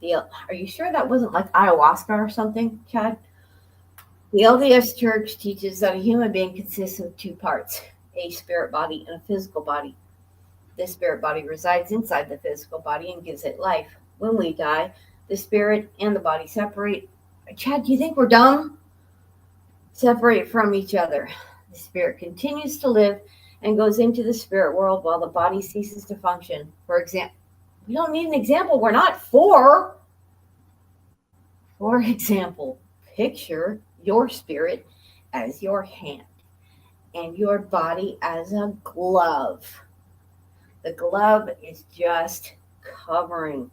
Are you sure that wasn't like ayahuasca or something, Chad? The LDS Church teaches that a human being consists of 2 parts, a spirit body and a physical body. The spirit body resides inside the physical body and gives it life. When we die, the spirit and the body separate. Chad, do you think we're dumb? Separate from each other. The spirit continues to live and goes into the spirit world while the body ceases to function. For example, we don't need an example. We're not 4. For example, picture your spirit as your hand and your body as a glove. The glove is just covering,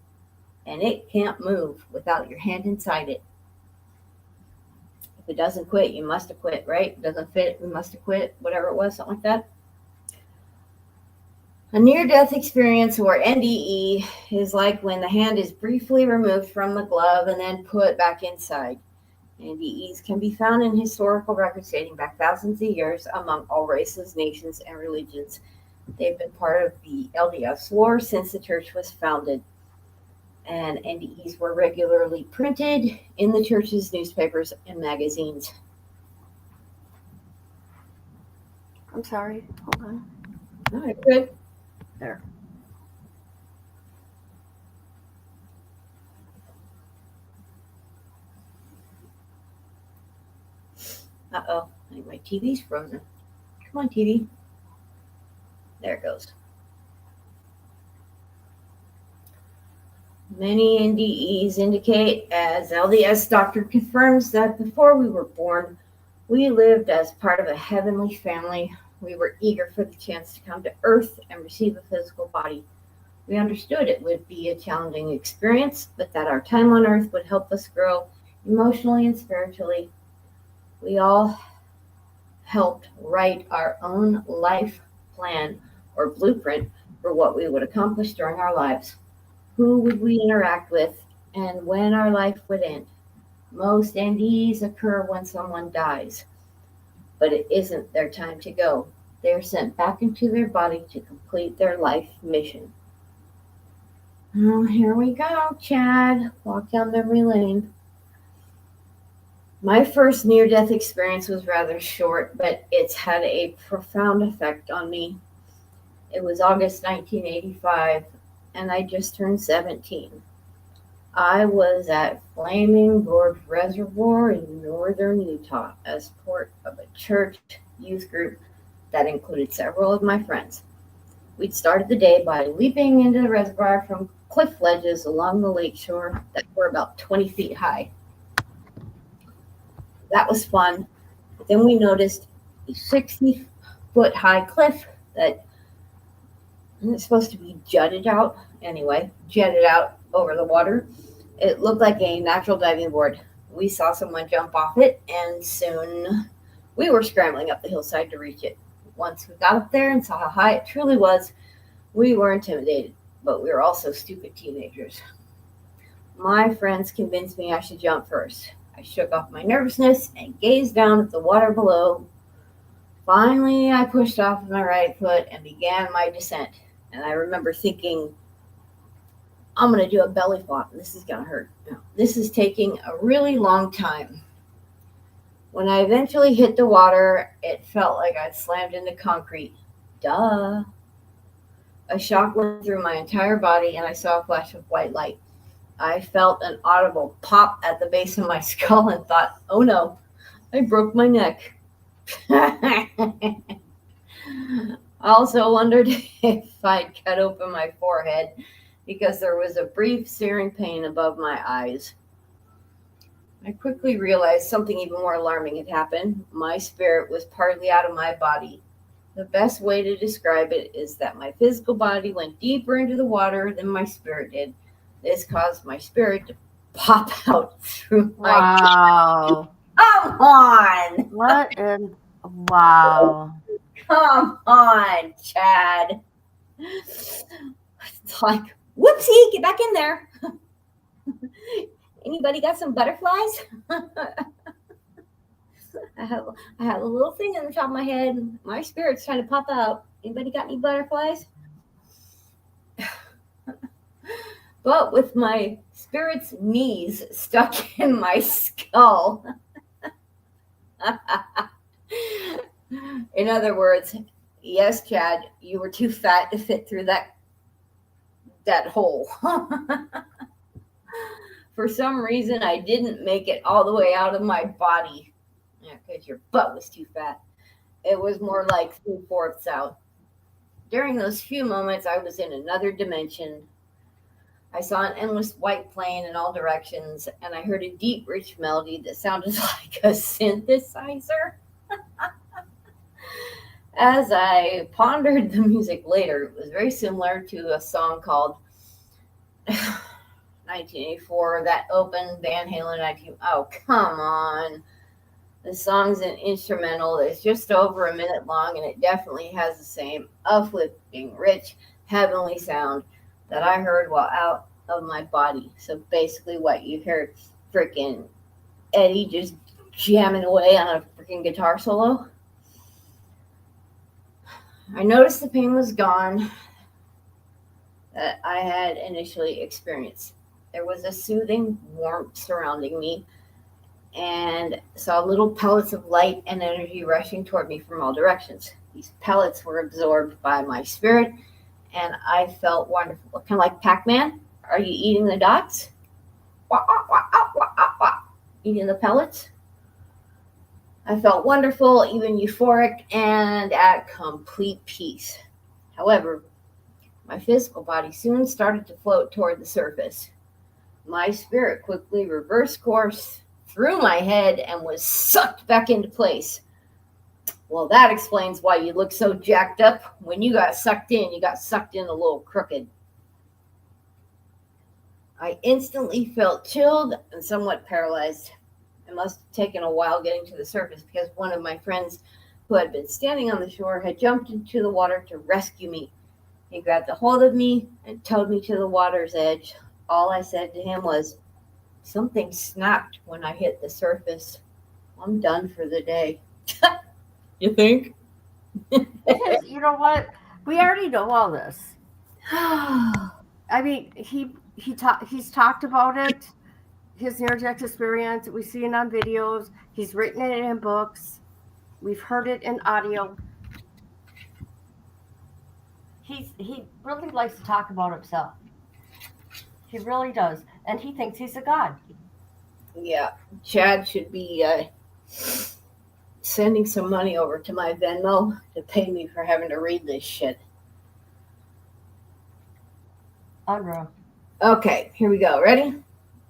and it can't move without your hand inside it. If it doesn't quit, you must have quit, right? It doesn't fit, we must have quit, whatever it was, something like that. A near-death experience, or NDE, is like when the hand is briefly removed from the glove and then put back inside. NDEs can be found in historical records dating back thousands of years among all races, nations, and religions. They've been part of the LDS lore since the church was founded. And NDEs were regularly printed in the church's newspapers and magazines.
I'm sorry. Hold on.
All right, good.
There.
Uh-oh, I think my TV's frozen. Come on, TV. There it goes. Many NDEs indicate, as LDS doctor confirms, that before we were born, we lived as part of a heavenly family. We were eager for the chance to come to Earth and receive a physical body. We understood it would be a challenging experience, but that our time on Earth would help us grow emotionally and spiritually. We all helped write our own life plan or blueprint for what we would accomplish during our lives. Who would we interact with, and when our life would end? Most NDEs occur when someone dies, but it isn't their time to go. They are sent back into their body to complete their life mission. Oh, here we go, Chad. Walk down memory lane. My first near-death experience was rather short, but it's had a profound effect on me. It was August 1985, and I just turned 17. I was at Flaming Gorge Reservoir in northern Utah as part of a church youth group that included several of my friends. We'd started the day by leaping into the reservoir from cliff ledges along the lake shore that were about 20 feet high. That was fun. But then we noticed a 60-foot high cliff that it's supposed to be jutted out over the water. It looked like a natural diving board. We saw someone jump off it, and soon we were scrambling up the hillside to reach it. Once we got up there and saw how high it truly was, we were intimidated, but we were also stupid teenagers. My friends convinced me I should jump first. I shook off my nervousness and gazed down at the water below. Finally, I pushed off my right foot and began my descent. And I remember thinking, I'm going to do a belly flop. This is going to hurt. No, this is taking a really long time. When I eventually hit the water, it felt like I'd slammed into concrete. Duh. A shock went through my entire body, and I saw a flash of white light. I felt an audible pop at the base of my skull and thought, oh no, I broke my neck. I also wondered if I'd cut open my forehead because there was a brief searing pain above my eyes. I quickly realized something even more alarming had happened. My spirit was partly out of my body. The best way to describe it is that my physical body went deeper into the water than my spirit did. This caused my spirit to pop out through my
Wow.
Come on!
What in wow.
Come on, Chad. It's like, whoopsie, get back in there. Anybody got some butterflies? I have a little thing on the top of my head. My spirit's trying to pop out. Anybody got any butterflies? But with my spirit's knees stuck in my skull. In other words, yes, Chad, you were too fat to fit through that hole. For some reason, I didn't make it all the way out of my body. Yeah, because your butt was too fat. It was more like 3/4 out. During those few moments, I was in another dimension. I saw an endless white plain in all directions, and I heard a deep, rich melody that sounded like a synthesizer. As I pondered the music later, it was very similar to a song called 1984, that opened Van Halen 19. Oh, come on. The song's an instrumental. It's just over a minute long, and it definitely has the same uplifting, rich, heavenly sound that I heard while out of my body. So basically what you heard, freaking Eddie just jamming away on a freaking guitar solo. I noticed the pain was gone that I had initially experienced. There was a soothing warmth surrounding me, and saw little pellets of light and energy rushing toward me from all directions. These pellets were absorbed by my spirit, and I felt wonderful. Kind of like Pac-Man. Are you eating the dots? Wah, wah, wah, wah, wah, wah. Eating the pellets? I felt wonderful, even euphoric, and at complete peace. However, my physical body soon started to float toward the surface. My spirit quickly reversed course through my head and was sucked back into place. Well, that explains why you look so jacked up. When you got sucked in a little crooked. I instantly felt chilled and somewhat paralyzed. It must have taken a while getting to the surface because one of my friends who had been standing on the shore had jumped into the water to rescue me. He grabbed a hold of me and towed me to the water's edge. All I said to him was, "Something snapped when I hit the surface. I'm done for the day." You think?
You know what? We already know all this. I mean, he's talked about it, his near-death experience. We've seen it on videos. He's written it in books. We've heard it in audio. He really likes to talk about himself. He really does, and he thinks he's a god.
Yeah, Chad should be sending some money over to my Venmo to pay me for having to read this shit.
Unreal.
Okay, here we go. Ready?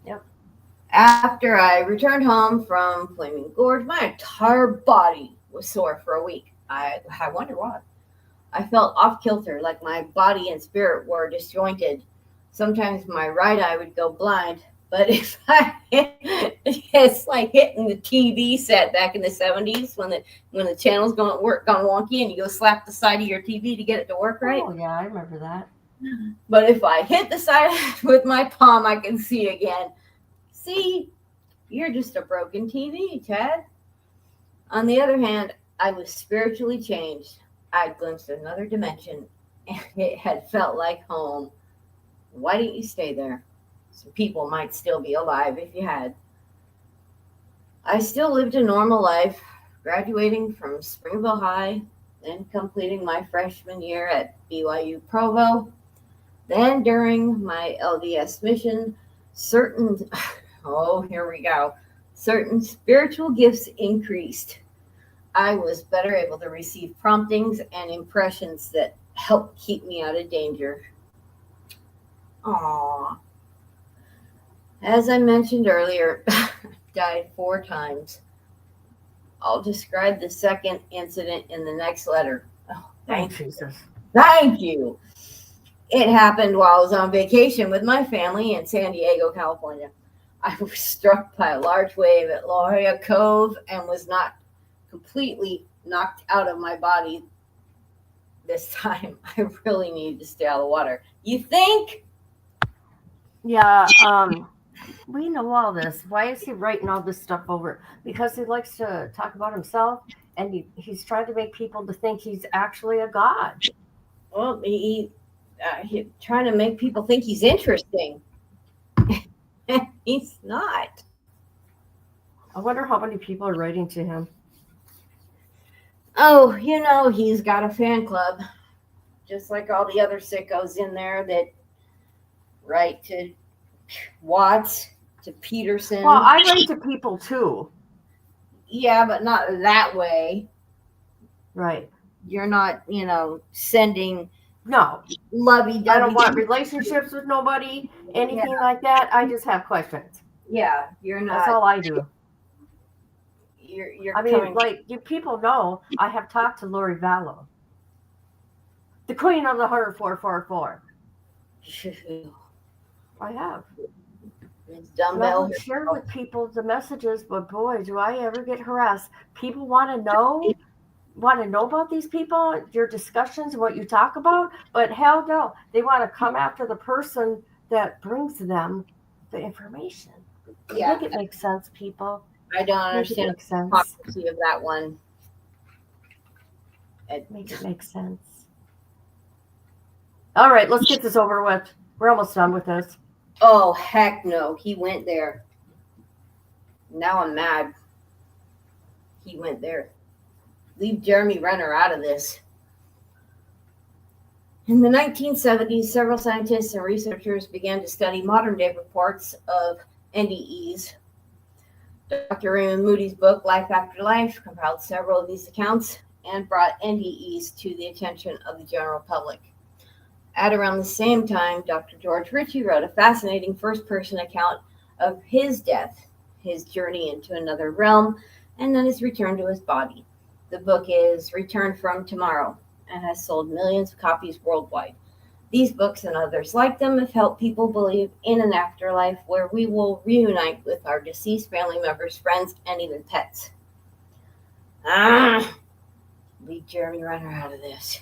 Yep.
After I returned home from Flaming Gorge, my entire body was sore for a week. I wonder why. I felt off kilter, like my body and spirit were disjointed. Sometimes my right eye would go blind, but if it's like hitting the TV set back in the 70s when the channel's gone wonky and you go slap the side of your TV to get it to work right.
Oh yeah, I remember that.
But if I hit the side with my palm, I can see again. See, you're just a broken TV, Chad. On the other hand, I was spiritually changed. I'd glimpsed another dimension, and it had felt like home. Why didn't you stay there? Some people might still be alive if you had. I still lived a normal life, graduating from Springville High, then completing my freshman year at BYU Provo. Then during my LDS mission, certain spiritual gifts increased. I was better able to receive promptings and impressions that helped keep me out of danger. Aww. As I mentioned earlier, died 4 times. I'll describe the second incident in the next letter. Oh, thank you. Thank you. It happened while I was on vacation with my family in San Diego, California. I was struck by a large wave at La Jolla Cove and was not completely knocked out of my body this time. I really needed to stay out of the water. You think?
Yeah, we know all this. Why is he writing all this stuff over? Because he likes to talk about himself, and he's trying to make people to think he's actually a god.
Well, he's trying to make people think he's interesting. He's not.
I wonder how many people are writing to him.
Oh, he's got a fan club, just like all the other sickos in there that write to Watts, to Peterson.
Well, I write to people too.
Yeah, but not that way.
Right.
You're not, sending
no
lovey-dovey.
I don't want relationships with nobody, anything like that. I just have questions.
Yeah, you're not.
That's all I do.
You're
I mean, like, you people know I have talked to Lori Vallow, the queen of the Horror 444. I have.
It's
I
Daybell.
don't share with people the messages, but boy, do I ever get harassed. People want to know about these people, your discussions, what you talk about, but hell no, they want to come after the person that brings them the information.
Yeah,
Make it make sense, people.
I don't understand the hypocrisy of that one.
Make it make sense. All right, let's get this over with. We're almost done with this.
Oh, heck no. He went there. Now I'm mad. He went there. Leave Jeremy Renner out of this. In the 1970s, several scientists and researchers began to study modern-day reports of NDEs. Dr. Raymond Moody's book, Life After Life, compiled several of these accounts and brought NDEs to the attention of the general public. At around the same time, Dr. George Ritchie wrote a fascinating first-person account of his death, his journey into another realm, and then his return to his body. The book is Return from Tomorrow and has sold millions of copies worldwide. These books and others like them have helped people believe in an afterlife where we will reunite with our deceased family members, friends, and even pets. Leave Jeremy Renner out of this.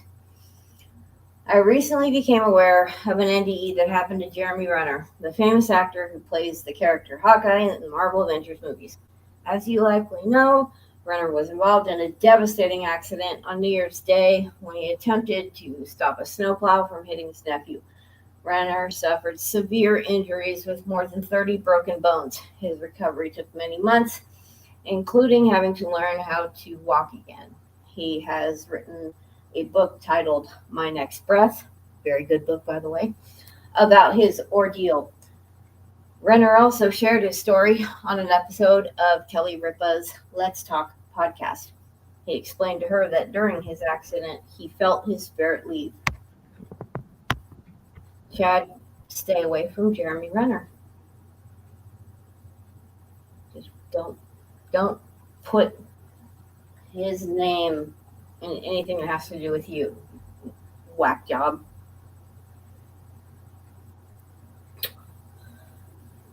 I recently became aware of an NDE that happened to Jeremy Renner, the famous actor who plays the character Hawkeye in the Marvel Avengers movies. As you likely know, Renner was involved in a devastating accident on New Year's Day when he attempted to stop a snowplow from hitting his nephew. Renner suffered severe injuries with more than 30 broken bones. His recovery took many months, including having to learn how to walk again. He has written a book titled My Next Breath, very good book, by the way, about his ordeal. Renner also shared his story on an episode of Kelly Ripa's Let's Talk podcast. He explained to her that during his accident, he felt his spirit leave. Chad, stay away from Jeremy Renner. Just don't put his name in anything that has to do with you. Whack job.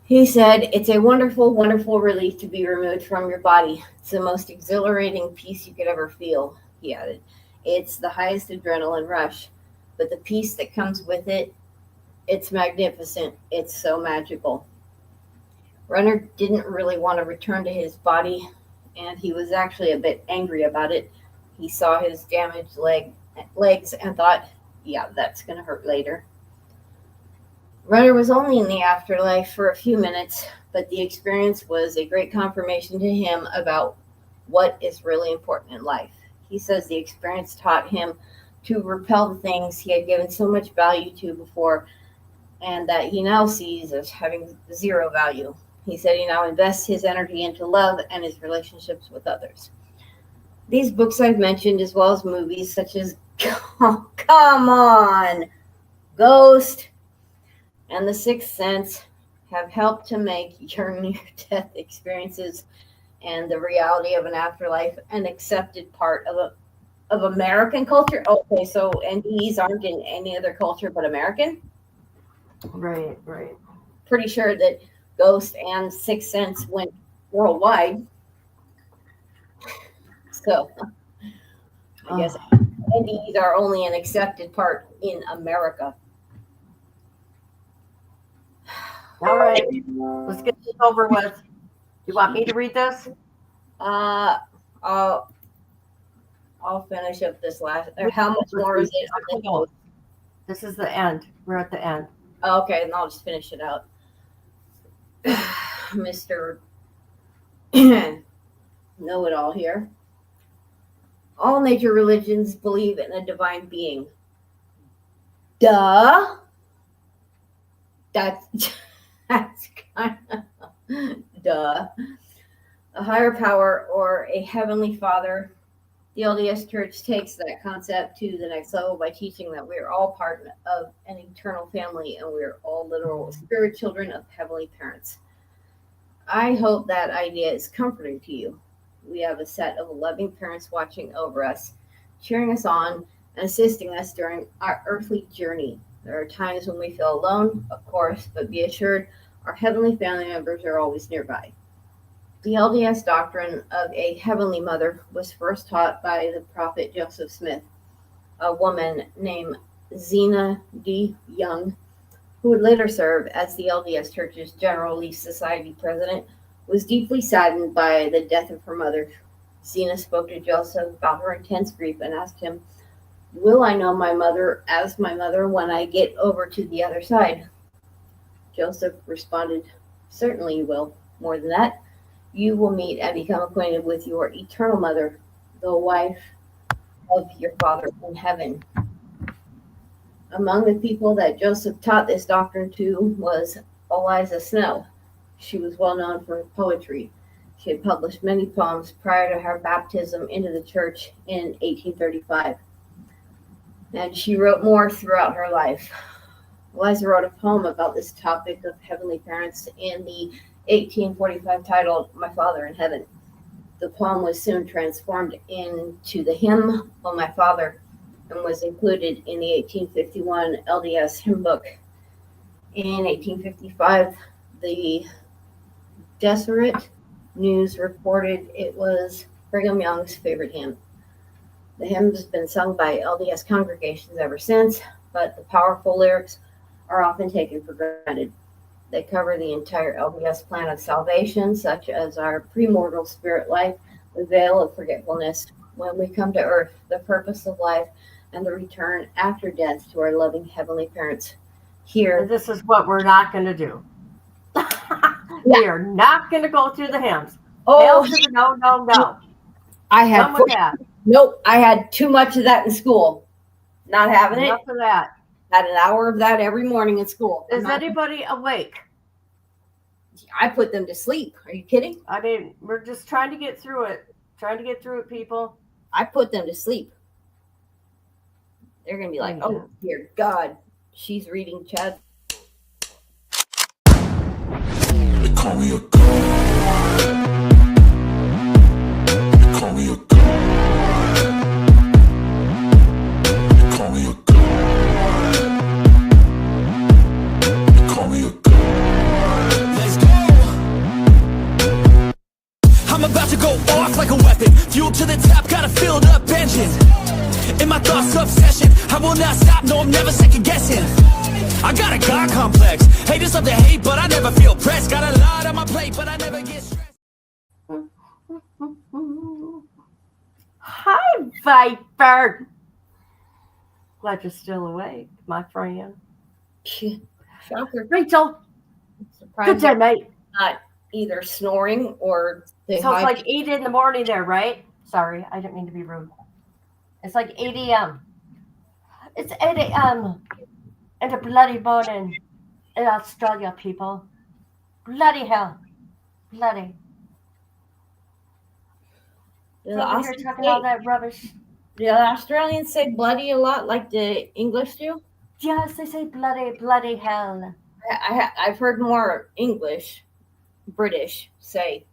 He said, "It's a wonderful, wonderful relief to be removed from your body. It's the most exhilarating peace you could ever feel," he added. "It's the highest adrenaline rush, but the peace that comes with it, it's magnificent. It's so magical." Renner didn't really want to return to his body, and he was actually a bit angry about it. He saw his damaged legs and thought, yeah, that's going to hurt later. Renner was only in the afterlife for a few minutes, but the experience was a great confirmation to him about what is really important in life. He says the experience taught him to repel the things he had given so much value to before and that he now sees as having zero value. He said he now invests his energy into love and his relationships with others. These books I've mentioned, as well as movies such as, oh, come on, Ghost and The Sixth Sense, have helped to make your near-death experiences and the reality of an afterlife an accepted part of American culture. Okay, so NDEs aren't in any other culture but American?
Right.
Pretty sure that Ghost and Sixth Sense went worldwide. So I guess NDEs are only an accepted part in America.
All right, let's get this over with. Do you want me to read this?
I'll finish up this last. Or how much more is it on the note?
This is the end. We're at the end.
Okay, and I'll just finish it out. Mr. Know-it-all here. All major religions believe in a divine being. Duh. That's kind of duh. A higher power or a heavenly father. The LDS Church takes that concept to the next level by teaching that we are all part of an eternal family and we are all literal spirit children of heavenly parents. I hope that idea is comforting to you. We have a set of loving parents watching over us, cheering us on, and assisting us during our earthly journey. There are times when we feel alone, of course, but be assured our heavenly family members are always nearby. The LDS doctrine of a heavenly mother was first taught by the prophet Joseph Smith. A woman named Zena D. Young, who would later serve as the LDS Church's General Relief Society president, was deeply saddened by the death of her mother. Zena spoke to Joseph about her intense grief and asked him, "Will I know my mother as my mother when I get over to the other side?" Joseph responded, "Certainly you will. More than that, you will meet and become acquainted with your eternal mother, the wife of your Father in heaven." Among the people that Joseph taught this doctrine to was Eliza Snow. She was well known for her poetry. She had published many poems prior to her baptism into the church in 1835. And she wrote more throughout her life. Eliza wrote a poem about this topic of heavenly parents in the 1845 titled My Father in Heaven. The poem was soon transformed into the hymn, O My Father, and was included in the 1851 LDS hymn book. In 1855, the Deseret News reported it was Brigham Young's favorite hymn. The hymn has been sung by LDS congregations ever since, but the powerful lyrics are often taken for granted. They cover the entire LDS plan of salvation, such as our premortal spirit life, the veil of forgetfulness, when we come to earth, the purpose of life, and the return after death to our loving heavenly parents. Here,
this is what we're not going to do. We are not going to go through the hymns.
Oh,
no.
I had
done with that.
Nope, I had too much of that in school. Not having
Enough
it.
of that.
Had an hour of that every morning in school.
Is anybody awake?
I put them to sleep. Are you kidding?
I mean, we're just trying to get through it. People.
I put them to sleep. They're going to be like, oh, dear God, she's reading Chad.
They call me a god. They call me a god. They call me a god. They call me a god. Let's go. I'm about to go off like a weapon. Fuel to the top, got a filled up engine. In my thoughts, obsession. I will not stop, no, I'm never second guessing. I got a God complex. Haters love to hate, but I never feel pressed. Got a lot on my plate, but I never get stressed.
Hi, Viper. Glad you're still awake, my friend.
Shocker.
Rachel.
Surprised
Good day, mate.
Not either snoring or...
So it's like 8 in the morning there, right? Sorry, I didn't mean to be rude. It's like 8 a.m. It's 8 a.m. in the bloody morning in Australia, people. Bloody hell. Bloody.
The
Over here talking all that rubbish.
The Australians say bloody a lot like the English do?
Yes, they say bloody, bloody hell.
I've heard more English, British say.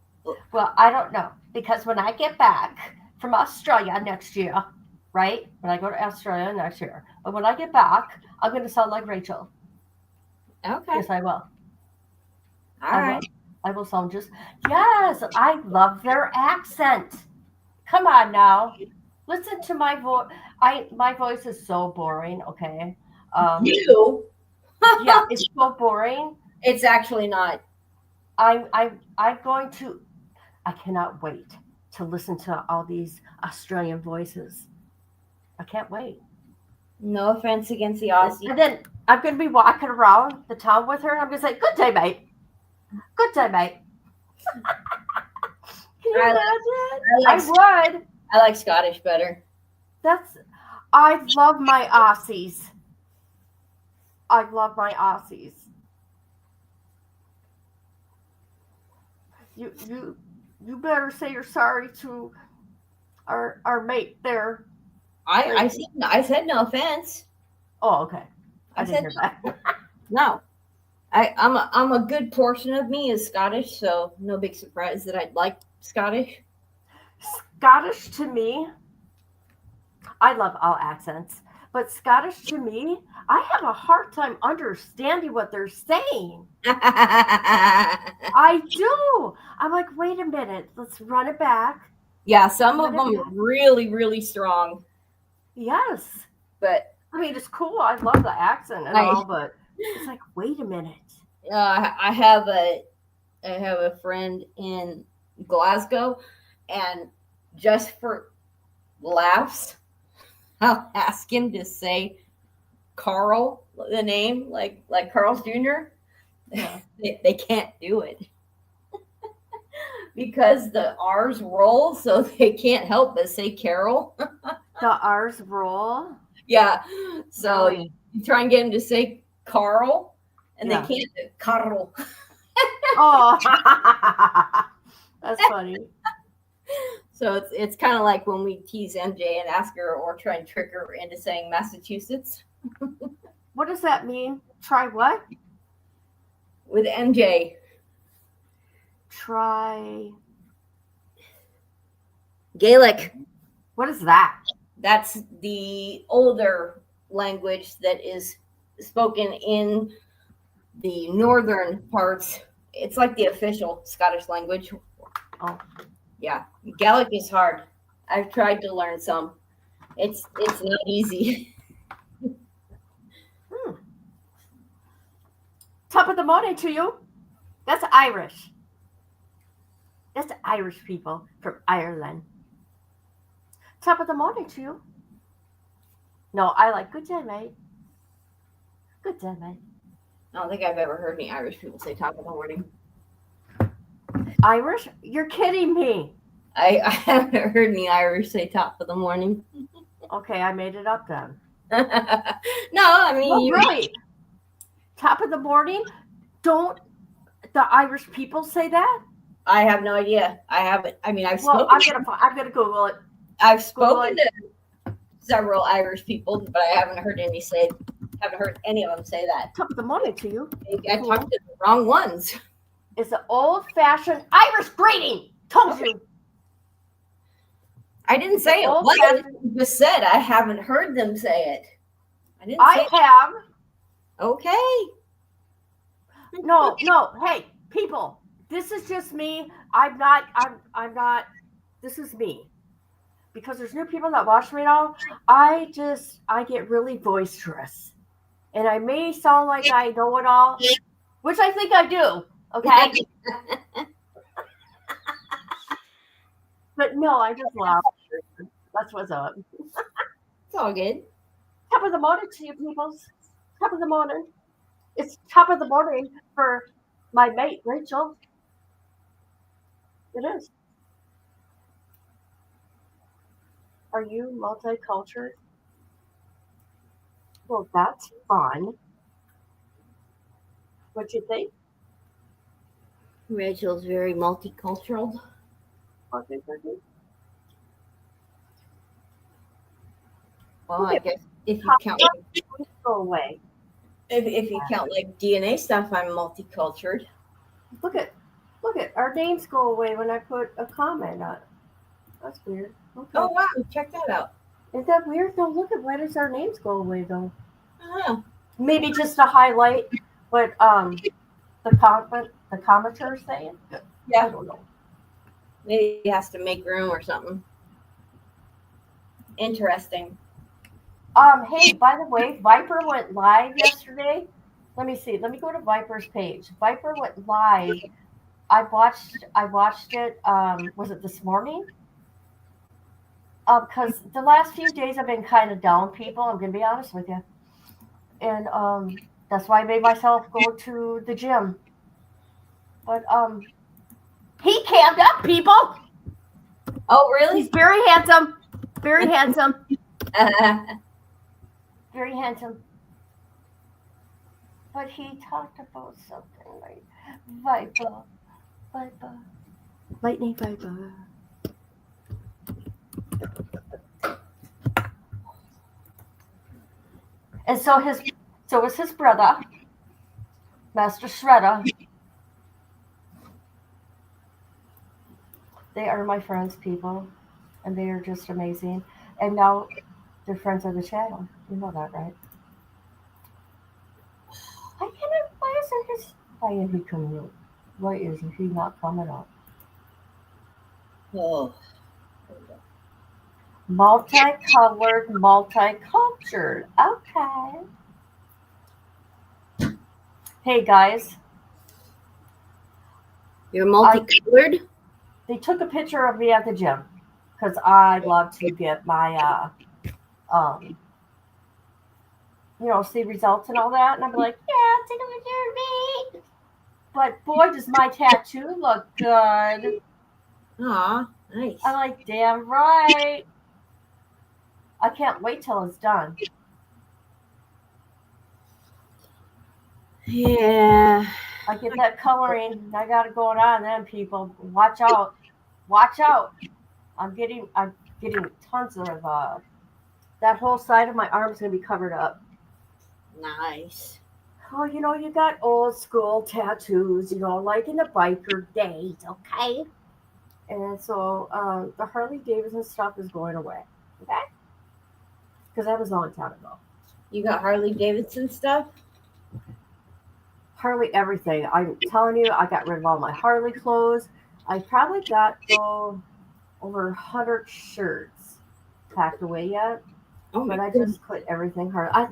Well, I don't know. Because when I get back from Australia next year, right? When I go to Australia next year. But when I get back, I'm going to sound like Rachel.
Okay.
Yes, I will.
All right.
I will sound just... Yes, I love their accent. Come on now. Listen to my voice. My voice is so boring, okay?
You?
Yeah, it's so boring.
It's actually not.
I'm going to... I cannot wait to listen to all these Australian voices. I can't wait.
No offense against the Aussies.
And then I'm going to be walking around the town with her, and I'm going to say, good day, mate. Good day, mate. Can you imagine? I would.
I like Scottish better.
I love my Aussies. I love my Aussies. You better say you're sorry to our mate there.
I said no offense.
Oh, okay. I didn't hear that.
No. I'm a good portion of me is Scottish, so no big surprise that I'd like Scottish.
Scottish to me, I love all accents, but Scottish to me, I have a hard time understanding what they're saying. I do. I'm like, wait a minute, let's run it back.
Yeah, some of them are really, really strong.
Yes.
But
I mean, it's cool. I love the accent and all, but it's like, wait a minute.
I have a friend in Glasgow, and just for laughs, I'll ask him to say Carl, the name, like Carl's Jr. Yeah. They can't do it because the R's roll, so they can't help but say Carol.
The R's roll?
Yeah. So you try and get him to say Carl, and they can't do Carl.
Oh. That's funny.
So it's kind of like when we tease MJ and ask her or try and trick her into saying Massachusetts.
What does that mean? Try what?
With MJ,
Try.
Gaelic.
What is that?
That's the older language that is spoken in the northern parts. It's like the official Scottish language.
Oh.
Yeah, Gaelic is hard. I've tried to learn some. It's not easy.
Top of the morning to you. That's Irish. That's Irish people from Ireland. Top of the morning to you. No, I like good day, mate. Good day, mate.
I don't think I've ever heard any Irish people say top of the morning.
Irish? You're kidding me.
I haven't heard any Irish say top of the morning.
Okay, I made it up then.
No, I mean,
Well, really? Top of the morning? Don't the Irish people say that?
I have no idea. I haven't. I mean, I've
Well,
spoken.
I'm gonna Google it.
I've spoken to several Irish people, but I haven't heard any of them say that.
Top of the morning to you.
I talked to the wrong ones.
It's an old-fashioned Irish greeting. Told you.
I didn't say it. What I just said, I haven't heard them say it.
I have.
Okay.
No. Hey, people. This is just me. I'm not. This is me. Because there's new people that watch me now. I get really boisterous, and I may sound like I know it all, which I think I do. Okay. But no, I just laugh. That's what's up.
It's all good.
Top of the morning to you peoples. Top of the morning. It's top of the morning for my mate, Rachel. It is. Are you multicultural? Well, that's fun. What you think?
Rachel's very multicultural. Well, I guess if you count,
go away.
If you count like DNA stuff, I'm multicultural.
Look at our names go away when I put a comment on it. That's weird. Okay.
Oh wow, check that out.
Is that weird? No, look at why does our names go away though?
Maybe
just to highlight what the commenter is saying.
Yeah.
I don't know.
Maybe he has to make room or something. Interesting.
Hey, by the way, Viper went live yesterday. Let me see. Let me go to Viper's page. Viper went live. I watched it. Was it this morning? Because the last few days I've been kind of down, people. I'm gonna be honest with you, and that's why I made myself go to the gym. But he cammed up, people.
Oh, really?
He's very handsome. Very handsome. Very handsome. But he talked about something like Viper. Lightning Viper. And so was his brother, Master Shredder. They are my friends, people, and they are just amazing. And now they're friends of the channel. You know that, right? Why is he coming up? Why isn't he not coming up?
Oh.
Multicolored, multicultural. Okay. Hey guys.
You're multicolored?
They took a picture of me at the gym because I love to get my see results and all that. And I'm like, yeah, take a picture of me. But boy, does my tattoo look good.
Aw, nice.
I'm like, damn right. I can't wait till it's done.
Yeah.
I get that coloring. I got it going on then, people. Watch out. Watch out. I'm getting tons of that whole side of my arm's gonna be covered up.
Nice.
Oh, you got old school tattoos, like in the biker days, okay? And so the Harley Davidson stuff is going away, okay? Because that was a long time ago.
You got Harley Davidson stuff?
Harley everything. I'm telling you, I got rid of all my Harley clothes. I probably got over 100 shirts packed away yet.
Oh my
But I
goodness.
just put everything Harley.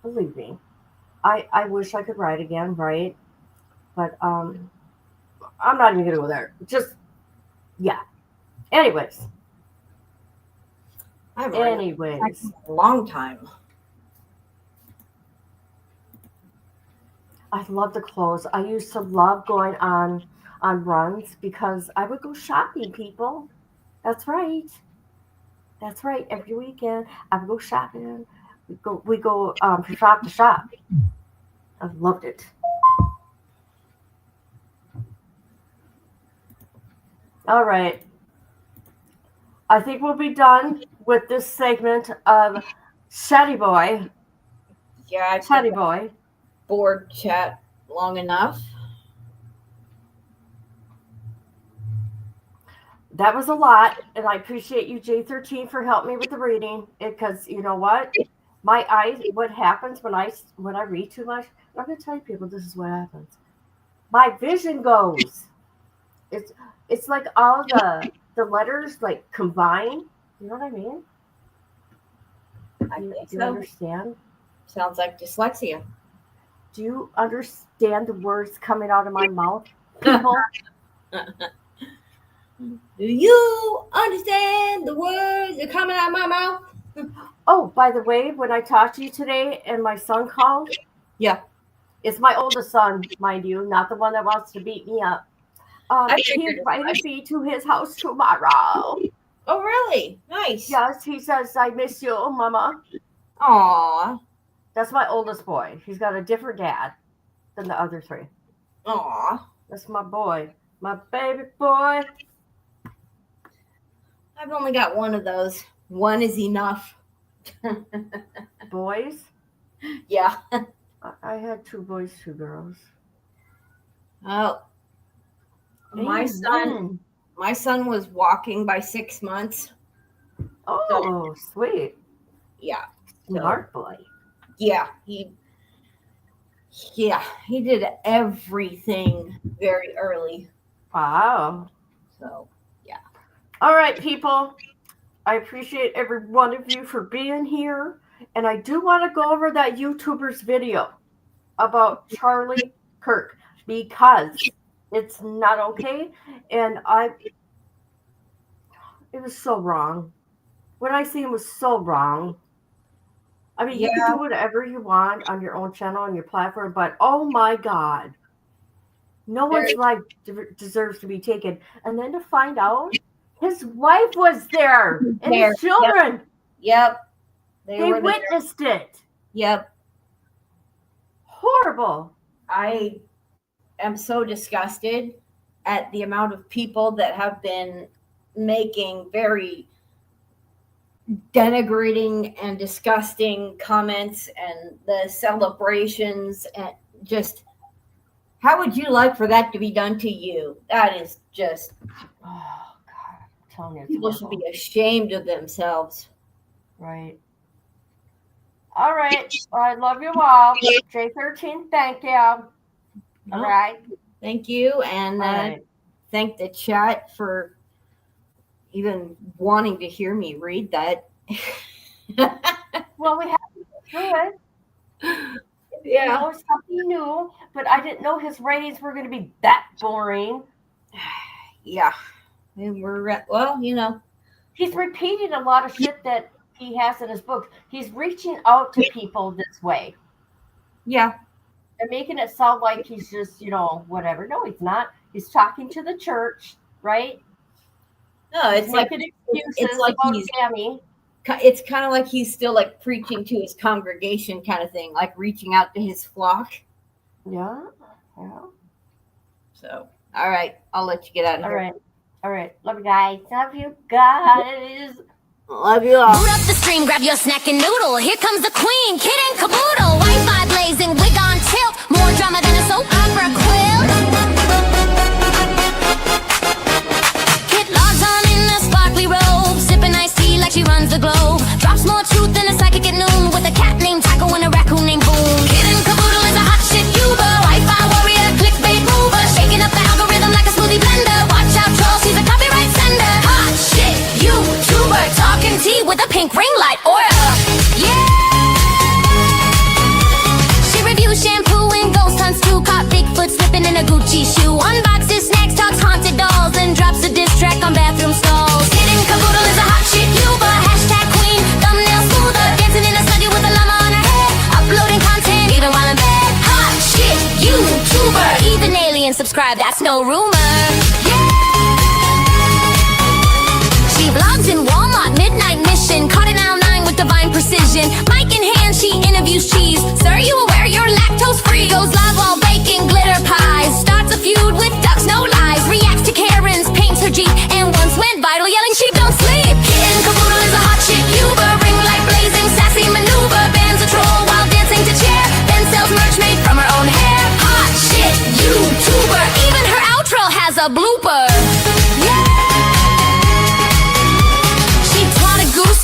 Believe me, I wish I could ride again, right? But I'm not even gonna go there. Just yeah. Anyways,
I've already a long time.
I love the clothes. I used to love going on runs because I would go shopping, people. That's right. That's right. Every weekend I would go shopping. We go from shop to shop. I loved it. All right. I think we'll be done with this segment of Chatty Boy.
Yeah,
Chatty Boy.
Board chat long enough.
That was a lot, and I appreciate you, J13, for helping me with the reading. Because you know what, my eyes. What happens when I read too much? I'm gonna tell you, people, this is what happens. My vision goes. It's like all the letters like combine. You know what I mean? Do you understand?
Sounds like dyslexia.
Do you understand the words coming out of my mouth, people?
Do you understand the words that are coming out of my mouth?
Oh, by the way, when I talked to you today and my son called,
yeah,
it's my oldest son, mind you, not the one that wants to beat me up. He invited me to his house tomorrow.
Oh, really? Nice.
Yes, he says, I miss you, Mama.
Aw.
That's my oldest boy. He's got a different dad than the other three.
Aw.
That's my boy. My baby boy.
I've only got one of those. One is enough.
Boys?
Yeah.
I had 2 boys, 2 girls.
Oh. My son was walking by 6 months.
Oh, so, sweet.
Yeah.
Smart boy.
Yeah, he did everything very early.
Wow.
So, yeah.
All right, people. I appreciate every one of you for being here. And I do want to go over that YouTuber's video about Charlie Kirk because it's not okay. And it was so wrong. What I seen was so wrong. I mean, you can do whatever you want on your own channel, on your platform, but oh my God. No one's life deserves to be taken. And then to find out his wife was there and his children.
Yep.
They witnessed it.
Yep.
Horrible.
I am so disgusted at the amount of people that have been making very denigrating and disgusting comments and the celebrations and just how would you like for that to be done to you? That is just
God, I'm telling you,
people should be ashamed of themselves.
Right. All right. I love you all. J13, thank you. All right.
Thank you. And thank the chat for even wanting to hear me read that.
Well, we have to go through it.
Yeah.
It's something new, but I didn't know his ratings were going to be that boring.
Yeah. And well,
he's repeating a lot of shit that he has in his books. He's reaching out to people this way.
Yeah.
And making it sound like he's just, whatever. No, he's not. He's talking to the church, right?
No, it's like
excuses about Sammy.
It's kind of like he's still like preaching to his congregation kind of thing, like reaching out to his flock.
Yeah.
So, all right, I'll let you get out of here.
All right. Love you guys. Love you guys.
Love you all.
Boot up the stream, grab your snack and noodle. Here comes the queen, kid and caboodle. Wi-Fi blazing, wig on tilt. More drama than a soap opera quilt. Kit logs on in a sparkly robe, sipping iced tea like she runs the globe. Drops more truth than a psychic at noon, with a cat named Taco and a raccoon named Boom. Kid and caboodle is a hot shit Uber. Wi-Fi warrior, clickbait mover, shaking up the algorithm like a smoothie blender. Watch out, troll, she's a copyright sender. Hot shit YouTuber, talking tea with a pink ring light aura. Yeah. She reviews shampoo and ghost hunts too. Caught Bigfoot slipping in a Gucci shoe. Unboxes snacks, talks haunted dolls, and drops a diss track on bathroom stalls. Kid and caboodle is a hot shit YouTuber. Hashtag queen, thumbnail smoother, dancing in a studio with a llama on her head. Uploading content even while in bed. Hot shit YouTuber. Even alien subscribe, that's no rumor. Yeah. She vlogs in Walmart, midnight mission. Caught in aisle 9 with divine precision. Mic in hand, she interviews cheese. Sir, you aware you're lactose free? Goes live while baking glitter pies. Starts a feud with ducks, no lies. Reacts to Karen's, paints her Jeep, and once went viral yelling sheep don't sleep. Kid caboodle is a hot shit Uber. Ring light blazing, sassy maneuver. Bans a troll while dancing to chair. Then sells merch made from her own hair. Hot shit YouTuber. Even her outro has a blooper.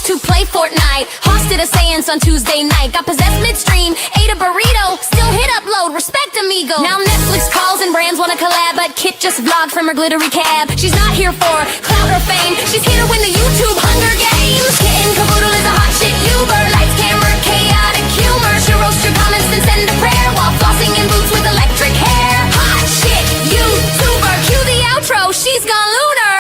To play Fortnite, hosted a seance on Tuesday night. Got possessed midstream, ate a burrito, still hit upload, respect amigo. Now Netflix calls and brands wanna collab, but Kit just vlogged from her glittery cab. She's not here for clout or fame, she's here to win the YouTube Hunger Games.